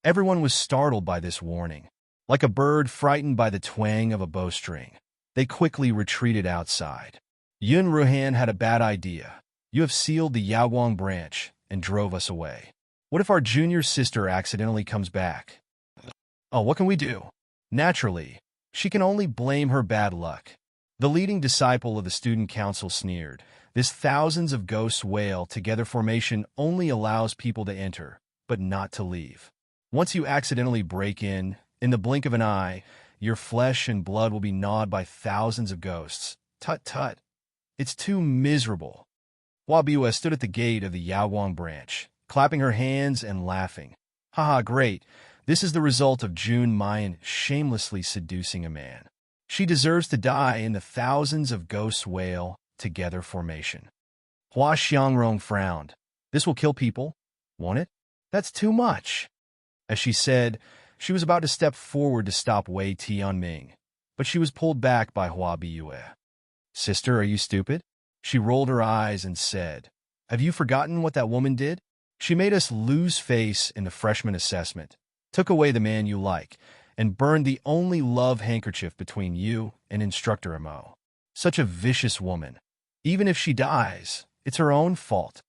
Everyone was startled by this warning. Like a bird frightened by the twang of a bowstring, they quickly retreated outside. Yun Ruhan had a bad idea. "You have sealed the Yaoguang branch and drove us away. What if our junior sister accidentally comes back? Oh, what can we do?" Naturally, she can only blame her bad luck. The leading disciple of the student council sneered. "This thousands of ghosts wail together formation only allows people to enter, but not to leave. Once you accidentally break in the blink of an eye, your flesh and blood will be gnawed by thousands of ghosts. Tut tut. It's too miserable." Hua Biue stood at the gate of the Yaoguang branch, clapping her hands and laughing. "Haha, great. This is the result of Jun Mayan shamelessly seducing a man. She deserves to die in the thousands of ghosts wail together formation." Hua Xiangrong frowned. "This will kill people, won't it? That's too much." As she said, she was about to step forward to stop Wei Tianming, but she was pulled back by Hua Biue. "Sister, are you stupid?" She rolled her eyes and said, "Have you forgotten what that woman did? She made us lose face in the freshman assessment, took away the man you like, and burned the only love handkerchief between you and Instructor Mo. Such a vicious woman. Even if she dies, it's her own fault."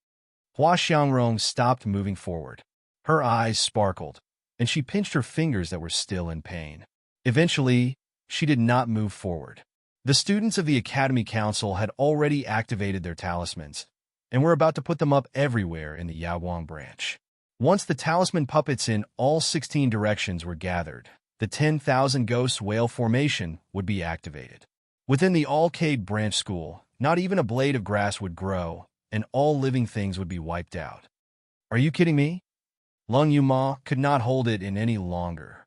Hua Xiangrong stopped moving forward. Her eyes sparkled, and she pinched her fingers that were still in pain. Eventually, she did not move forward. The students of the Academy Council had already activated their talismans, and were about to put them up everywhere in the Yaoguang branch. Once the talisman puppets in all 16 directions were gathered, the 10,000 ghosts whale formation would be activated. Within the Alcade branch school, not even a blade of grass would grow, and all living things would be wiped out. "Are you kidding me?" Lung Yuma could not hold it in any longer.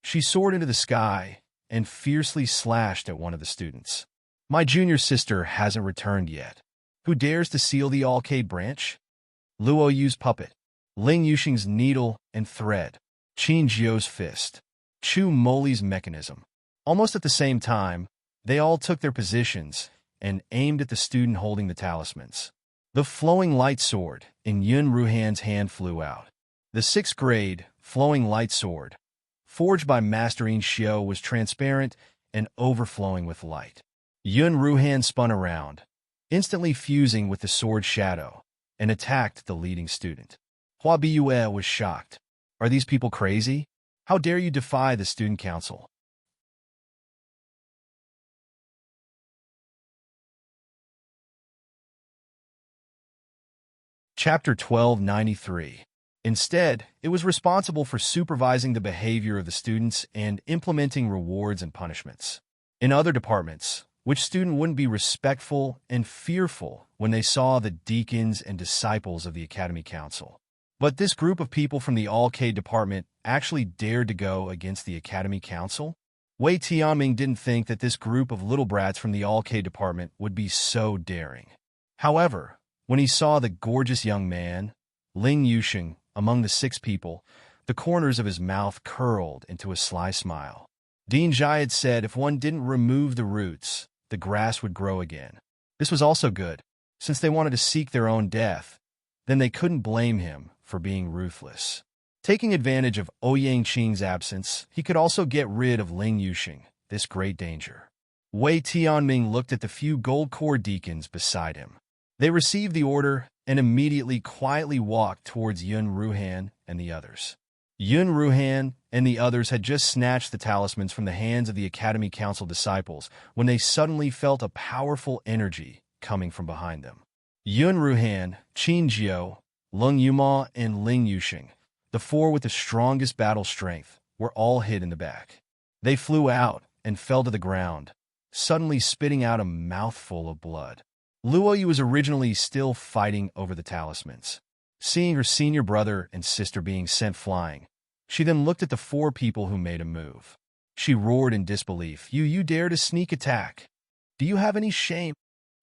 She soared into the sky and fiercely slashed at one of the students. "My junior sister hasn't returned yet. Who dares to seal the Alcade branch?" Luo Yu's puppet, Ling Yuxing's needle and thread, Qin Zhou's fist, Chu Moli's mechanism. Almost at the same time, they all took their positions and aimed at the student holding the talismans. The flowing light sword in Yun Ruhan's hand flew out. The 6th-grade flowing light sword, forged by Master Yin Xiao, was transparent and overflowing with light. Yun Ruhan spun around, instantly fusing with the sword shadow, and attacked the leading student. Hua Biue was shocked. "Are these people crazy? How dare you defy the student council?" Chapter 1293. Instead, it was responsible for supervising the behavior of the students and implementing rewards and punishments. In other departments, which student wouldn't be respectful and fearful when they saw the deacons and disciples of the Academy Council? But this group of people from the All-K department actually dared to go against the Academy Council? Wei Tianming didn't think that this group of little brats from the All-K department would be so daring. However, when he saw the gorgeous young man, Ling Yusheng, among the 6 people, the corners of his mouth curled into a sly smile. Dean Zhai had said if one didn't remove the roots, the grass would grow again. This was also good, since they wanted to seek their own death. Then they couldn't blame him for being ruthless. Taking advantage of Ouyang Qing's absence, he could also get rid of Ling Yusheng, this great danger. Wei Tianming looked at the few gold core deacons beside him. They received the order and immediately quietly walked towards Yun Ruhan and the others. Yun Ruhan and the others had just snatched the talismans from the hands of the Academy Council disciples when they suddenly felt a powerful energy coming from behind them. Yun Ruhan, Qin Jiao, Leng Yuma, and Ling Yusheng, the 4 with the strongest battle strength, were all hit in the back. They flew out and fell to the ground, suddenly spitting out a mouthful of blood. Luoyu was originally still fighting over the talismans. Seeing her senior brother and sister being sent flying, she then looked at the 4 people who made a move. She roared in disbelief, You dare to sneak attack? Do you have any shame?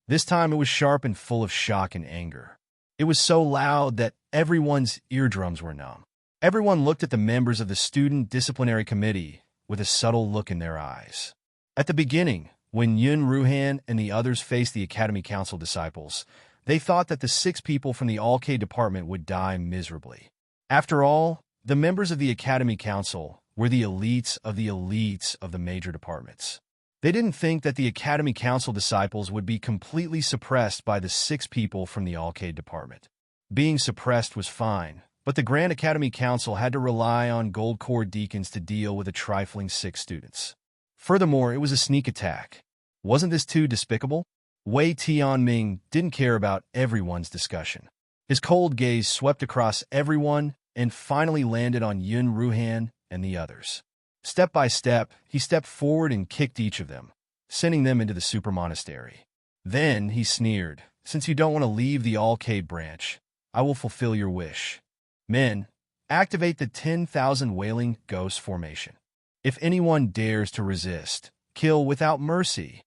This time it was sharp and full of shock and anger. It was so loud that everyone's eardrums were numb. Everyone looked at the members of the Student Disciplinary Committee with a subtle look in their eyes. At the beginning, when Yun Ruhan and the others faced the Academy Council disciples, they thought that the 6 people from the All-K department would die miserably. After all, the members of the Academy Council were the elites of the major departments. They didn't think that the Academy Council disciples would be completely suppressed by the 6 people from the All-K department. Being suppressed was fine, but the Grand Academy Council had to rely on gold core deacons to deal with a trifling 6 students. Furthermore, it was a sneak attack. Wasn't this too despicable? Wei Tianming didn't care about everyone's discussion. His cold gaze swept across everyone and finally landed on Yun Ruhan and the others. Step by step, he stepped forward and kicked each of them, sending them into the super monastery. Then he sneered, Since you don't want to leave the All-K branch, I will fulfill your wish. Men, activate the 10,000 Wailing Ghost formation. If anyone dares to resist, kill without mercy.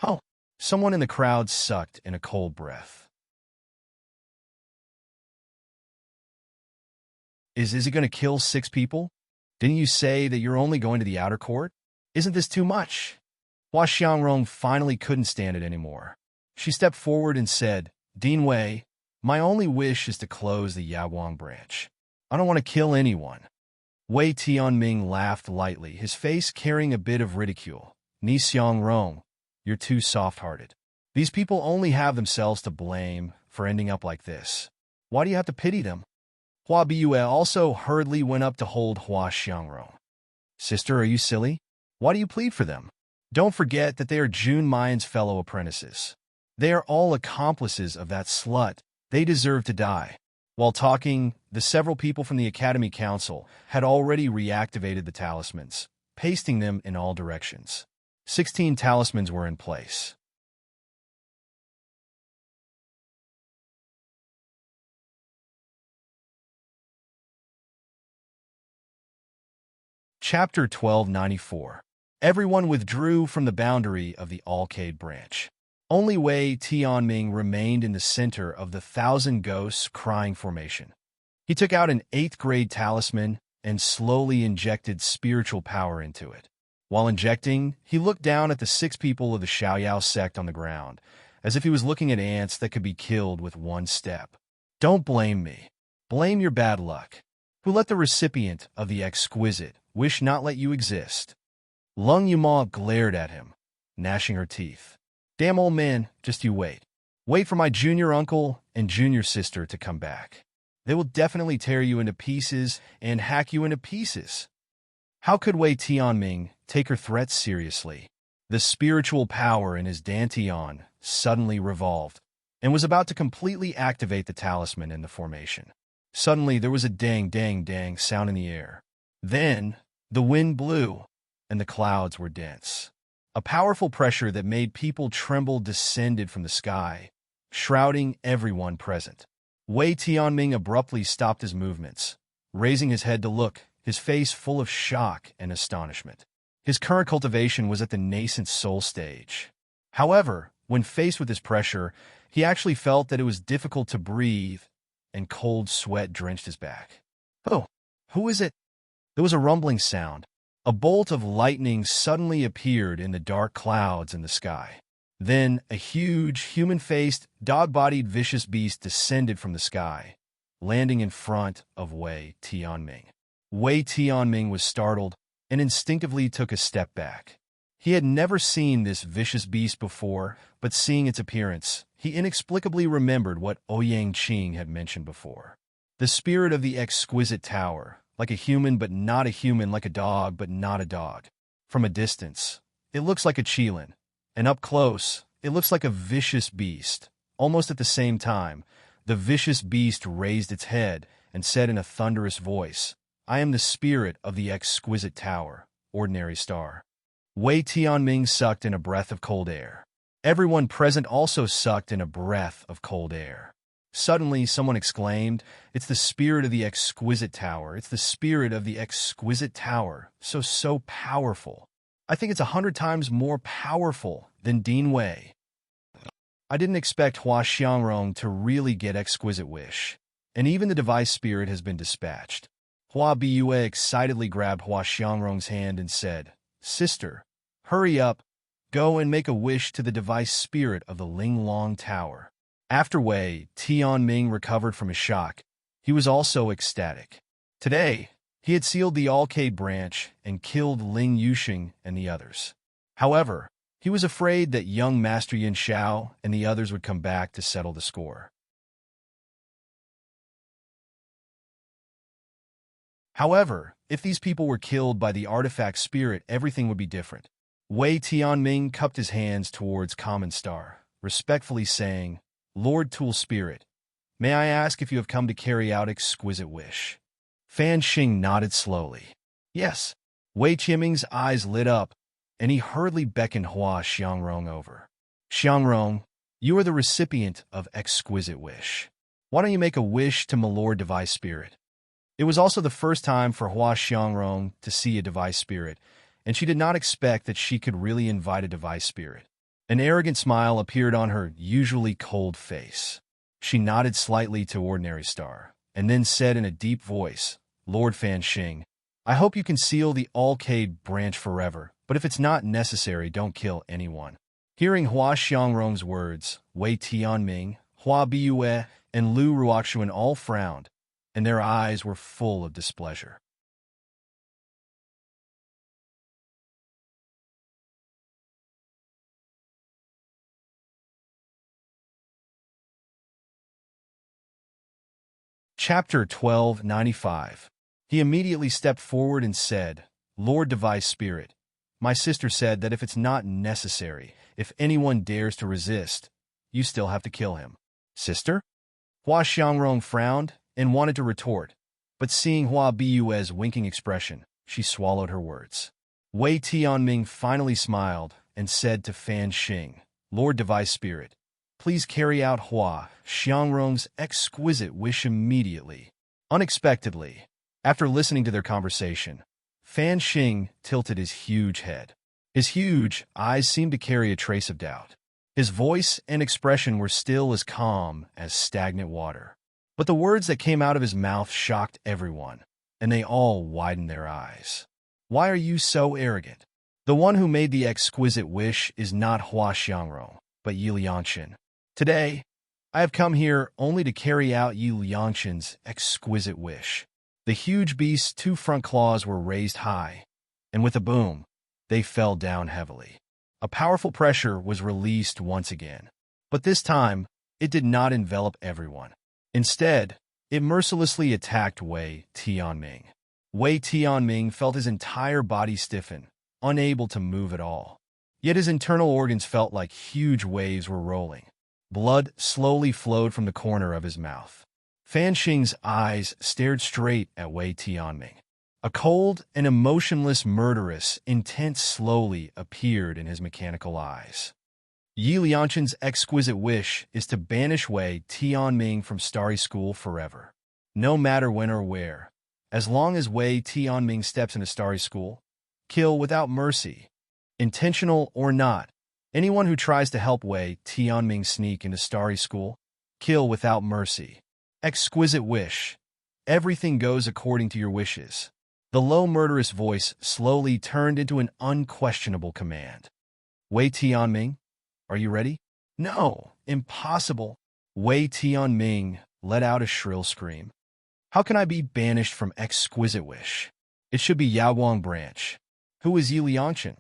Oh, someone in the crowd sucked in a cold breath. Is he going to kill 6 people? Didn't you say that you're only going to the outer court? Isn't this too much? Hua Xiangrong finally couldn't stand it anymore. She stepped forward and said, Dean Wei, my only wish is to close the Yaguang branch. I don't want to kill anyone. Wei Tianming laughed lightly, his face carrying a bit of ridicule. Ni Xiangrong, you're too soft-hearted. These people only have themselves to blame for ending up like this. Why do you have to pity them? Hua Biyue also hurriedly went up to hold Hua Xiangrong. Sister, are you silly? Why do you plead for them? Don't forget that they are Jun Mayan's fellow apprentices. They are all accomplices of that slut. They deserve to die. While talking, the several people from the Academy Council had already reactivated the talismans, pasting them in all directions. 16 talismans were in place. Chapter 1294. Everyone withdrew from the boundary of the All-K branch. Only Wei Tianming remained in the center of the 1,000 Ghosts crying formation. He took out an 8th grade talisman and slowly injected spiritual power into it. While injecting, he looked down at the 6 people of the Xiaoyao sect on the ground, as if he was looking at ants that could be killed with one step. Don't blame me. Blame your bad luck. Who let the recipient of the exquisite wish not let you exist? Leng Yuma glared at him, gnashing her teeth. Damn old man, just you wait. Wait for my junior uncle and junior sister to come back. They will definitely tear you into pieces and hack you into pieces. How could Wei Tianming take her threats seriously? The spiritual power in his dantian suddenly revolved, and was about to completely activate the talisman in the formation. Suddenly, there was a dang, dang, dang sound in the air. Then, the wind blew, and the clouds were dense. A powerful pressure that made people tremble descended from the sky, shrouding everyone present. Wei Tianming abruptly stopped his movements, raising his head to look, his face full of shock and astonishment. His current cultivation was at the nascent soul stage. However, when faced with this pressure, he actually felt that it was difficult to breathe, and cold sweat drenched his back. "Oh, who is it?" There was a rumbling sound. A bolt of lightning suddenly appeared in the dark clouds in the sky. Then, a huge, human-faced, dog-bodied vicious beast descended from the sky, landing in front of Wei Tianming. Wei Tianming was startled and instinctively took a step back. He had never seen this vicious beast before, but seeing its appearance, he inexplicably remembered what Ouyang Qing had mentioned before. The spirit of the exquisite tower, like a human but not a human, like a dog but not a dog. From a distance, it looks like a qilin, and up close, it looks like a vicious beast. Almost at the same time, the vicious beast raised its head and said in a thunderous voice, "I am the spirit of the exquisite tower, ordinary star." Wei Tianming sucked in a breath of cold air. Everyone present also sucked in a breath of cold air. Suddenly, someone exclaimed, "It's the spirit of the exquisite tower. It's the spirit of the exquisite tower. So powerful. I think it's 100 times more powerful than Dean Wei." I didn't expect Hua Xiangrong to really get exquisite wish, and even the device spirit has been dispatched. Hua Bue excitedly grabbed Hua Xiangrong's hand and said, "Sister, hurry up, go and make a wish to the device spirit of the Linglong Tower." After Wei Tianming recovered from his shock, he was also ecstatic. Today, he had sealed the Alcade branch and killed Ling Yuxing and the others. However, he was afraid that young Master Yin Xiao and the others would come back to settle the score. However, if these people were killed by the artifact spirit, everything would be different. Wei Tianming cupped his hands towards Common Star, respectfully saying, "Lord Tool Spirit, may I ask if you have come to carry out exquisite wish?" Fan Xing nodded slowly. "Yes." Wei Tianming's eyes lit up, and he hurriedly beckoned Hua Xiangrong over. "Xiangrong, you are the recipient of exquisite wish. Why don't you make a wish to my Lord Device Spirit?" It was also the first time for Hua Xiangrong to see a device spirit, and she did not expect that she could really invite a device spirit. An arrogant smile appeared on her usually cold face. She nodded slightly to Ordinary Star, and then said in a deep voice, "Lord Fan Xing, I hope you can seal the Alcade branch forever, but if it's not necessary, don't kill anyone." Hearing Hua Xiangrong's words, Wei Tianming, Hua Bue, and Lu Ruoxuan all frowned, and their eyes were full of displeasure. Chapter 1295. He immediately stepped forward and said, "Lord Device Spirit, my sister said that if it's not necessary, if anyone dares to resist, you still have to kill him." "Sister?" Hua Xiangrong frowned and wanted to retort, but seeing Hua Bue's winking expression, she swallowed her words. Wei Tianming finally smiled and said to Fan Xing, "Lord Device Spirit, please carry out Hua Xiangrong's exquisite wish immediately." Unexpectedly, after listening to their conversation, Fan Xing tilted his huge head. His huge eyes seemed to carry a trace of doubt. His voice and expression were still as calm as stagnant water. But the words that came out of his mouth shocked everyone, and they all widened their eyes. "Why are you so arrogant? The one who made the exquisite wish is not Hua Xiangrong, but Yi Liangqin. Today, I have come here only to carry out Yi Liangqin's exquisite wish." The huge beast's two front claws were raised high, and with a boom, they fell down heavily. A powerful pressure was released once again, but this time, it did not envelop everyone. Instead, it mercilessly attacked Wei Tianming. Wei Tianming felt his entire body stiffen, unable to move at all. Yet his internal organs felt like huge waves were rolling. Blood slowly flowed from the corner of his mouth. Fan Xing's eyes stared straight at Wei Tianming. A cold and emotionless murderous intent slowly appeared in his mechanical eyes. Yi Lianchen's exquisite wish is to banish Wei Tianming from Starry School forever. No matter when or where. As long as Wei Tianming steps into Starry School, kill without mercy. Intentional or not, anyone who tries to help Wei Tianming sneak into Starry School, kill without mercy. Exquisite wish. Everything goes according to your wishes. The low murderous voice slowly turned into an unquestionable command. Wei Tianming, are you ready? No, impossible. Wei Tianming let out a shrill scream. How can I be banished from exquisite wish? It should be Yaoguang branch. Who is Yi Lianchen?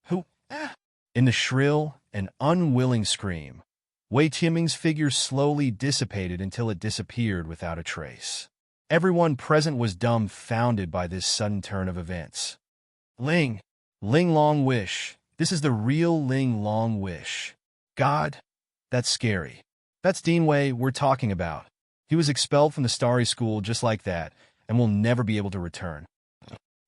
Who? In the shrill and unwilling scream, Wei Tianming's figure slowly dissipated until it disappeared without a trace. Everyone present was dumbfounded by this sudden turn of events. Ling Long Wish. This is the real Ling Long Wish. God, that's scary. That's Dean Wei we're talking about. He was expelled from the Starry School just like that, and will never be able to return.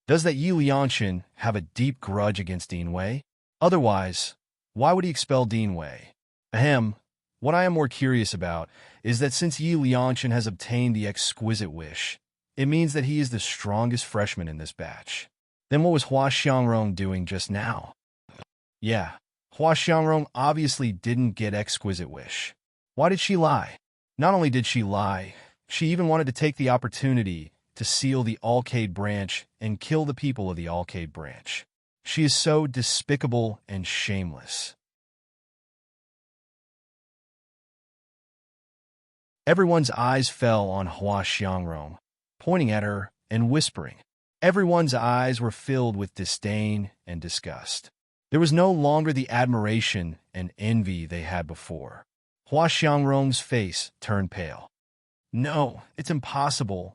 Does that Yi Lianchen have a deep grudge against Dean Wei? Otherwise, why would he expel Dean Wei? Ahem. What I am more curious about is that since Yi Lianchen has obtained the exquisite wish, it means that he is the strongest freshman in this batch. Then what was Hua Xiangrong doing just now? Yeah, Hua Xiangrong obviously didn't get exquisite wish. Why did she lie? Not only did she lie, she even wanted to take the opportunity to seal the Alcade branch and kill the people of the Alcade branch. She is so despicable and shameless. Everyone's eyes fell on Hua Xiangrong, pointing at her and whispering. Everyone's eyes were filled with disdain and disgust. There was no longer the admiration and envy they had before. Hua Xiangrong's face turned pale. No, it's impossible.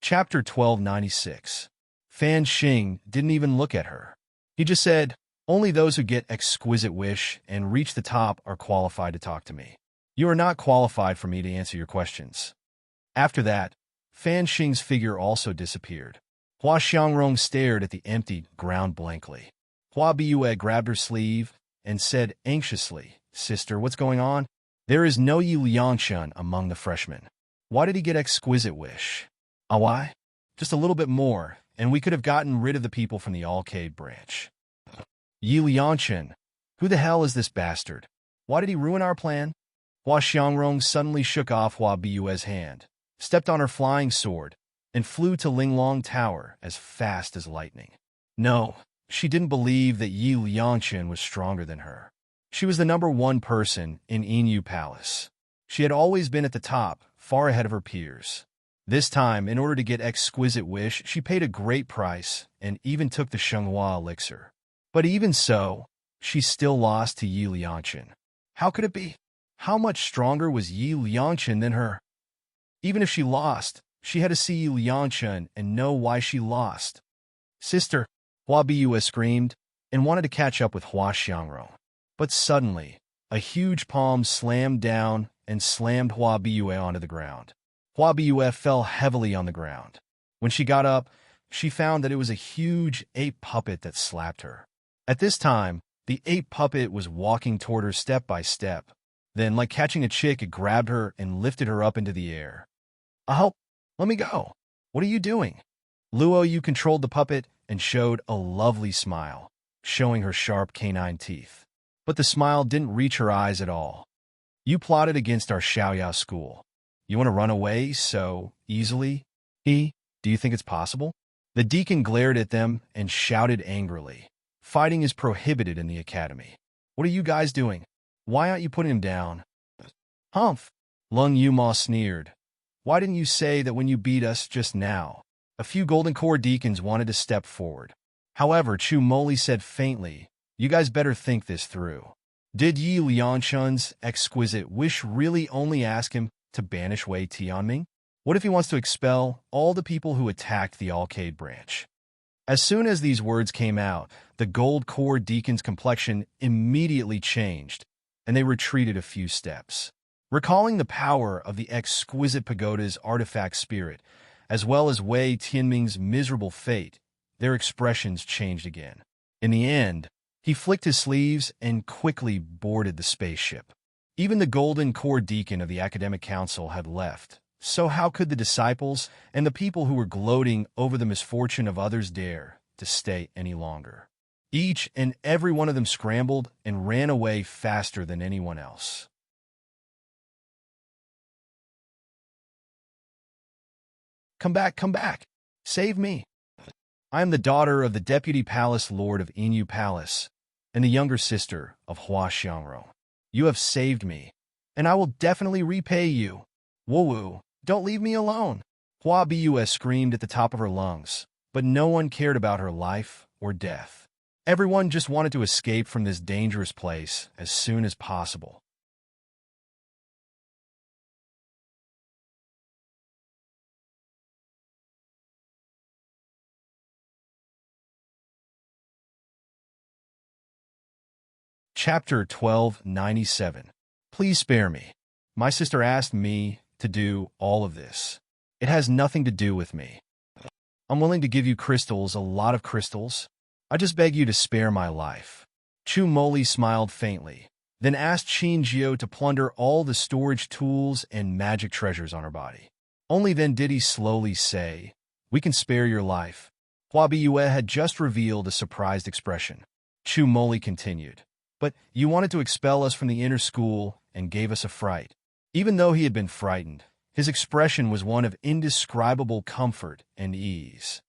Chapter 1296. Fan Xing didn't even look at her. He just said, only those who get exquisite wish and reach the top are qualified to talk to me. You are not qualified for me to answer your questions. After that, Fan Xing's figure also disappeared. Hua Xiangrong stared at the empty ground blankly. Hua Biyue grabbed her sleeve and said anxiously, Sister, what's going on? There is no Yi Liangshan among the freshmen. Why did he get exquisite wish? Why? Just a little bit more, and we could have gotten rid of the people from the Alcade branch. Yi Liangshan, who the hell is this bastard? Why did he ruin our plan? Hua Xiangrong suddenly shook off Hua Biyue's hand, stepped on her flying sword, and flew to Linglong Tower as fast as lightning. No, she didn't believe that Yi Liangshan was stronger than her. She was the #1 person in Inu Palace. She had always been at the top, far ahead of her peers. This time, in order to get exquisite wish, she paid a great price and even took the Shenghua elixir. But even so, she still lost to Yi Liangshan. How could it be? How much stronger was Yi Liangshan than her? Even if she lost, she had to see Yi Liangshan and know why she lost. Sister, Hua Biyue screamed and wanted to catch up with Hua Xiangrong. But suddenly, a huge palm slammed down and slammed Hua Biyue onto the ground. Hua Biyue fell heavily on the ground. When she got up, she found that it was a huge ape puppet that slapped her. At this time, the ape puppet was walking toward her step by step. Then, like catching a chick, it grabbed her and lifted her up into the air. Oh, let me go. What are you doing? Luo Yu controlled the puppet and showed a lovely smile, showing her sharp canine teeth. But the smile didn't reach her eyes at all. You plotted against our Xiaoyao school. You want to run away so easily? Do you think it's possible? The deacon glared at them and shouted angrily. Fighting is prohibited in the academy. What are you guys doing? Why aren't you putting him down? Humph! Lung Yuma sneered. Why didn't you say that when you beat us just now? A few Golden Core deacons wanted to step forward. However, Chu Moli said faintly, you guys better think this through. Did Yi Liangshan's exquisite wish really only ask him to banish Wei Tianming? What if he wants to expel all the people who attacked the Alcade branch? As soon as these words came out, the gold core deacon's complexion immediately changed, and they retreated a few steps. Recalling the power of the exquisite pagoda's artifact spirit, as well as Wei Tianming's miserable fate, their expressions changed again. In the end, he flicked his sleeves and quickly boarded the spaceship. Even the golden core deacon of the academic council had left, so how could the disciples and the people who were gloating over the misfortune of others dare to stay any longer? Each and every one of them scrambled and ran away faster than anyone else. Come back, come back! Save me! I am the daughter of the Deputy Palace Lord of Inyu Palace, and the younger sister of Hua Xiangrong. You have saved me, and I will definitely repay you. Wu, don't leave me alone! Hua Bus screamed at the top of her lungs, but no one cared about her life or death. Everyone just wanted to escape from this dangerous place as soon as possible. Chapter 1297. Please spare me. My sister asked me to do all of this. It has nothing to do with me. I'm willing to give you crystals, a lot of crystals. I just beg you to spare my life. Chu Moli smiled faintly, then asked Qin Jio to plunder all the storage tools and magic treasures on her body. Only then did he slowly say, "We can spare your life." Hua Biyue had just revealed a surprised expression. Chu Moli continued, "But you wanted to expel us from the inner school and gave us a fright." Even though he had been frightened, his expression was one of indescribable comfort and ease.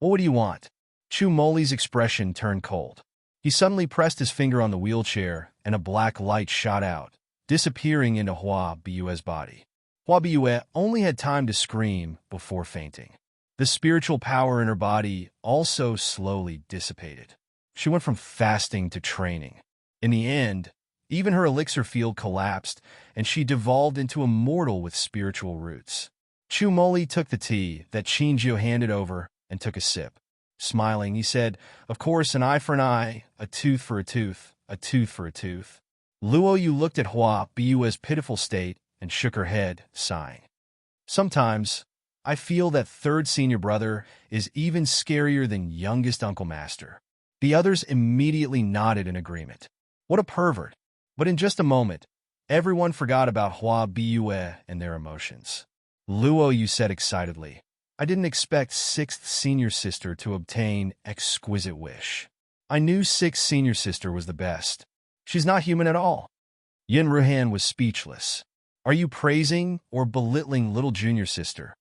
"What do you want?" Chu Moli's expression turned cold. He suddenly pressed his finger on the wheelchair, and a black light shot out, disappearing into Hua Biyue's body. Hua Biyue only had time to scream before fainting. The spiritual power in her body also slowly dissipated. She went from fasting to training. In the end, even her elixir field collapsed, and she devolved into a mortal with spiritual roots. Chu Moli took the tea that Qinjiu handed over and took a sip. Smiling, he said, "Of course, an eye for an eye, a tooth for a tooth, a tooth for a tooth." Luo Yu looked at Hua Biyue's pitiful state and shook her head, sighing. "Sometimes, I feel that third senior brother is even scarier than youngest Uncle Master." The others immediately nodded in agreement. What a pervert! But in just a moment, everyone forgot about Hua Biyue and their emotions. Luo Yu said excitedly, "I didn't expect sixth senior sister to obtain exquisite wish. I knew sixth senior sister was the best. She's not human at all." Yin Ruhan was speechless. "Are you praising or belittling little junior sister?"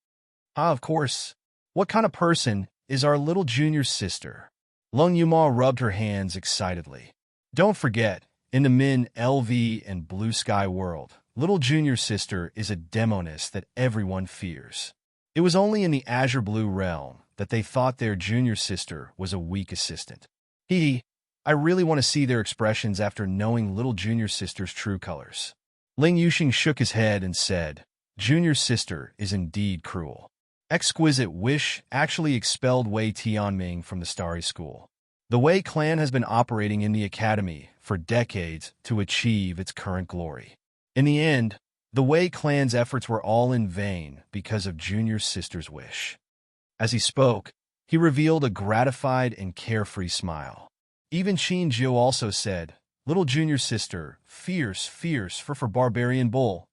"Ah, of course. What kind of person is our little junior sister?" Lung Yuma rubbed her hands excitedly. "Don't forget, in the Min, LV, and Blue Sky world, little junior sister is a demoness that everyone fears. It was only in the Azure Blue realm that they thought their junior sister was a weak assistant. I really want to see their expressions after knowing little junior sister's true colors." Ling Yuxing shook his head and said, "Junior sister is indeed cruel." Exquisite Wish actually expelled Wei Tianming from the Starry School. The Wei clan has been operating in the academy for decades to achieve its current glory. In the end, the Wei clan's efforts were all in vain because of junior sister's wish. As he spoke, he revealed a gratified and carefree smile. Even Qin Jiu also said, "Little junior sister, fierce for barbarian bull.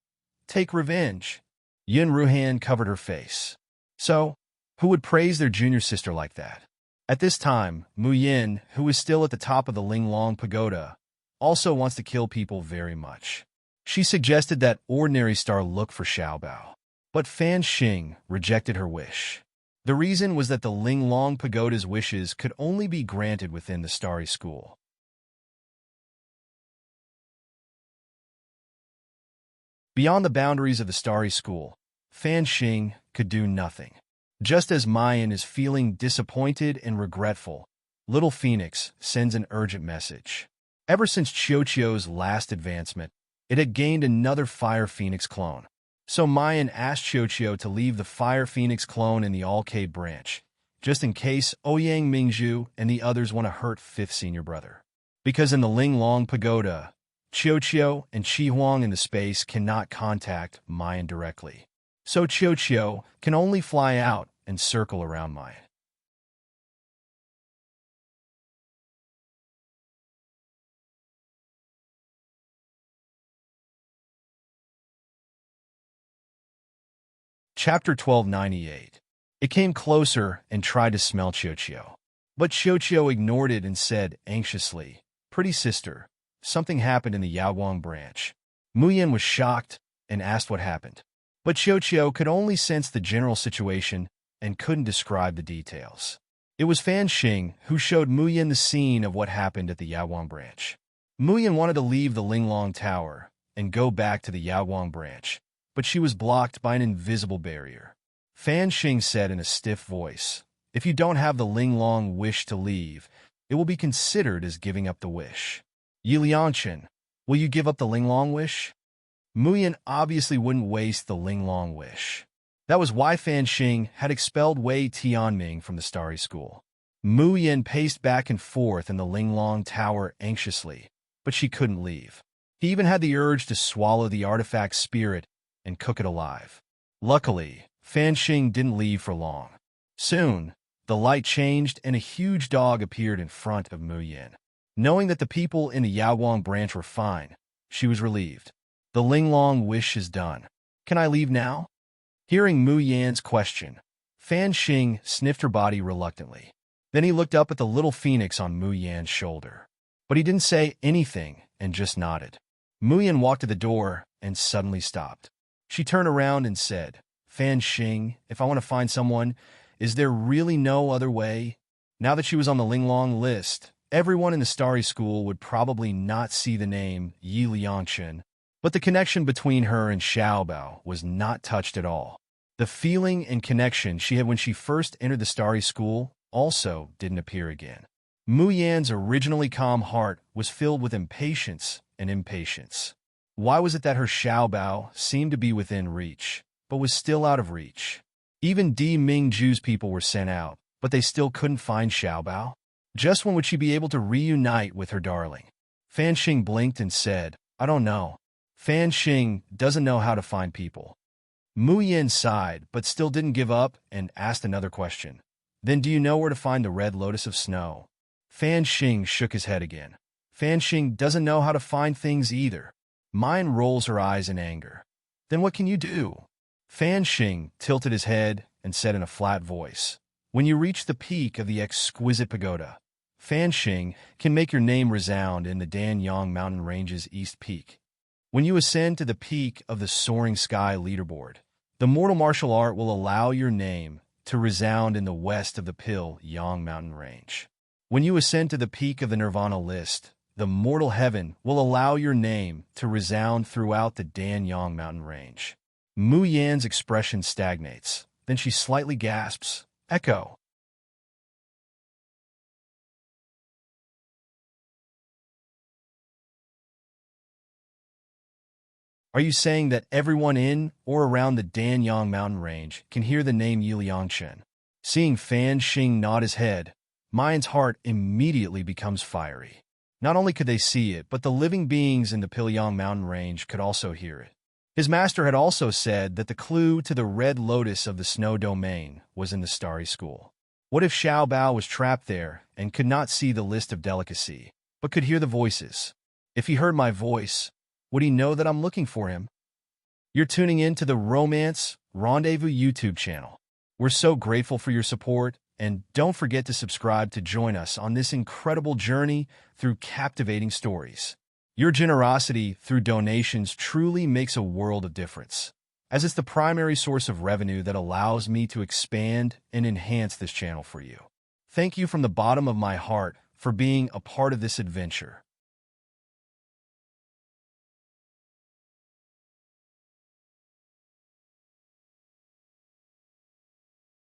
Take revenge." Yin Ruhan covered her face. So, who would praise their junior sister like that? At this time, Mu Yin, who is still at the top of the Linglong Pagoda, also wants to kill people very much. She suggested that ordinary star look for Xiaobao. But Fan Xing rejected her wish. The reason was that the Linglong Pagoda's wishes could only be granted within the Starry School. Beyond the boundaries of the Starry School, Fan Xing could do nothing. Just as Mayan is feeling disappointed and regretful, Little Phoenix sends an urgent message. Ever since Qiuqiu's last advancement, it had gained another Fire Phoenix clone. So Mayan asked Qiuqiu to leave the Fire Phoenix clone in the All-Cave branch, just in case Ouyang Mingzhu and the others want to hurt fifth senior brother. Because in the Linglong Pagoda, Qiuqiu and Qi Huang in the space cannot contact Mayan directly. So Qiuqiu can only fly out and circle around Mayan. Chapter 1298. It came closer and tried to smell Qiuqiu. But Qiuqiu ignored it and said anxiously, "Pretty sister, something happened in the Yaoguang branch." Muyan was shocked and asked what happened. But Qiuqiu could only sense the general situation and couldn't describe the details. It was Fan Xing who showed Muyan the scene of what happened at the Yaoguang branch. Muyan wanted to leave the Linglong Tower and go back to the Yaoguang branch, but she was blocked by an invisible barrier. Fan Xing said in a stiff voice, "If you don't have the Linglong wish to leave, it will be considered as giving up the wish. Yi Liangchen, will you give up the Linglong wish?" Muyan obviously wouldn't waste the Linglong wish. That was why Fan Xing had expelled Wei Tianming from the Starry School. Muyan paced back and forth in the Linglong Tower anxiously, but she couldn't leave. He even had the urge to swallow the artifact spirit and cook it alive. Luckily, Fan Xing didn't leave for long. Soon, the light changed and a huge dog appeared in front of Muyan. Knowing that the people in the Yaoguang branch were fine, she was relieved. "The Linglong wish is done. Can I leave now?" Hearing Muyan's question, Fan Xing sniffed her body reluctantly. Then he looked up at the little phoenix on Muyan's shoulder. But he didn't say anything and just nodded. Muyan walked to the door and suddenly stopped. She turned around and said, "Fan Xing, if I want to find someone, is there really no other way?" Now that she was on the Linglong list, everyone in the Starry School would probably not see the name Yi Liangchen, but the connection between her and Xiaobao was not touched at all. The feeling and connection she had when she first entered the Starry School also didn't appear again. Muyan's originally calm heart was filled with impatience and impatience. Why was it that her Xiaobao seemed to be within reach, but was still out of reach? Even Di Mingzhu's people were sent out, but they still couldn't find Xiaobao? Just when would she be able to reunite with her darling? Fan Xing blinked and said, "I don't know. Fan Xing doesn't know how to find people." Muyan sighed, but still didn't give up and asked another question. "Then do you know where to find the Red Lotus of Snow?" Fan Xing shook his head again. Fan Xing doesn't know how to find things either. Mayan rolls her eyes in anger. "Then what can you do?" Fan Xing tilted his head and said in a flat voice, "When you reach the peak of the exquisite pagoda, Fan Xing can make your name resound in the Danyang Mountain Range's east peak. When you ascend to the peak of the Soaring Sky leaderboard, the mortal martial art will allow your name to resound in the west of the Pil Yang Mountain Range. When you ascend to the peak of the Nirvana list, the mortal heaven will allow your name to resound throughout the Danyang Mountain Range." Muyan's expression stagnates. Then she slightly gasps, "Echo." Are you saying that everyone in or around the Danyang Mountain Range can hear the name Yi Liangchen? Seeing Fan Xing nod his head, Mayan's heart immediately becomes fiery. Not only could they see it, but the living beings in the Pilyang Mountain Range could also hear it. His master had also said that the clue to the Red Lotus of the Snow Domain was in the Starry School. What if Xiaobao was trapped there and could not see the list of delicacy, but could hear the voices? If he heard my voice, would he know that I'm looking for him? You're tuning in to the Romance Rendezvous YouTube channel. We're so grateful for your support, and don't forget to subscribe to join us on this incredible journey through captivating stories. Your generosity through donations truly makes a world of difference, as it's the primary source of revenue that allows me to expand and enhance this channel for you. Thank you from the bottom of my heart for being a part of this adventure.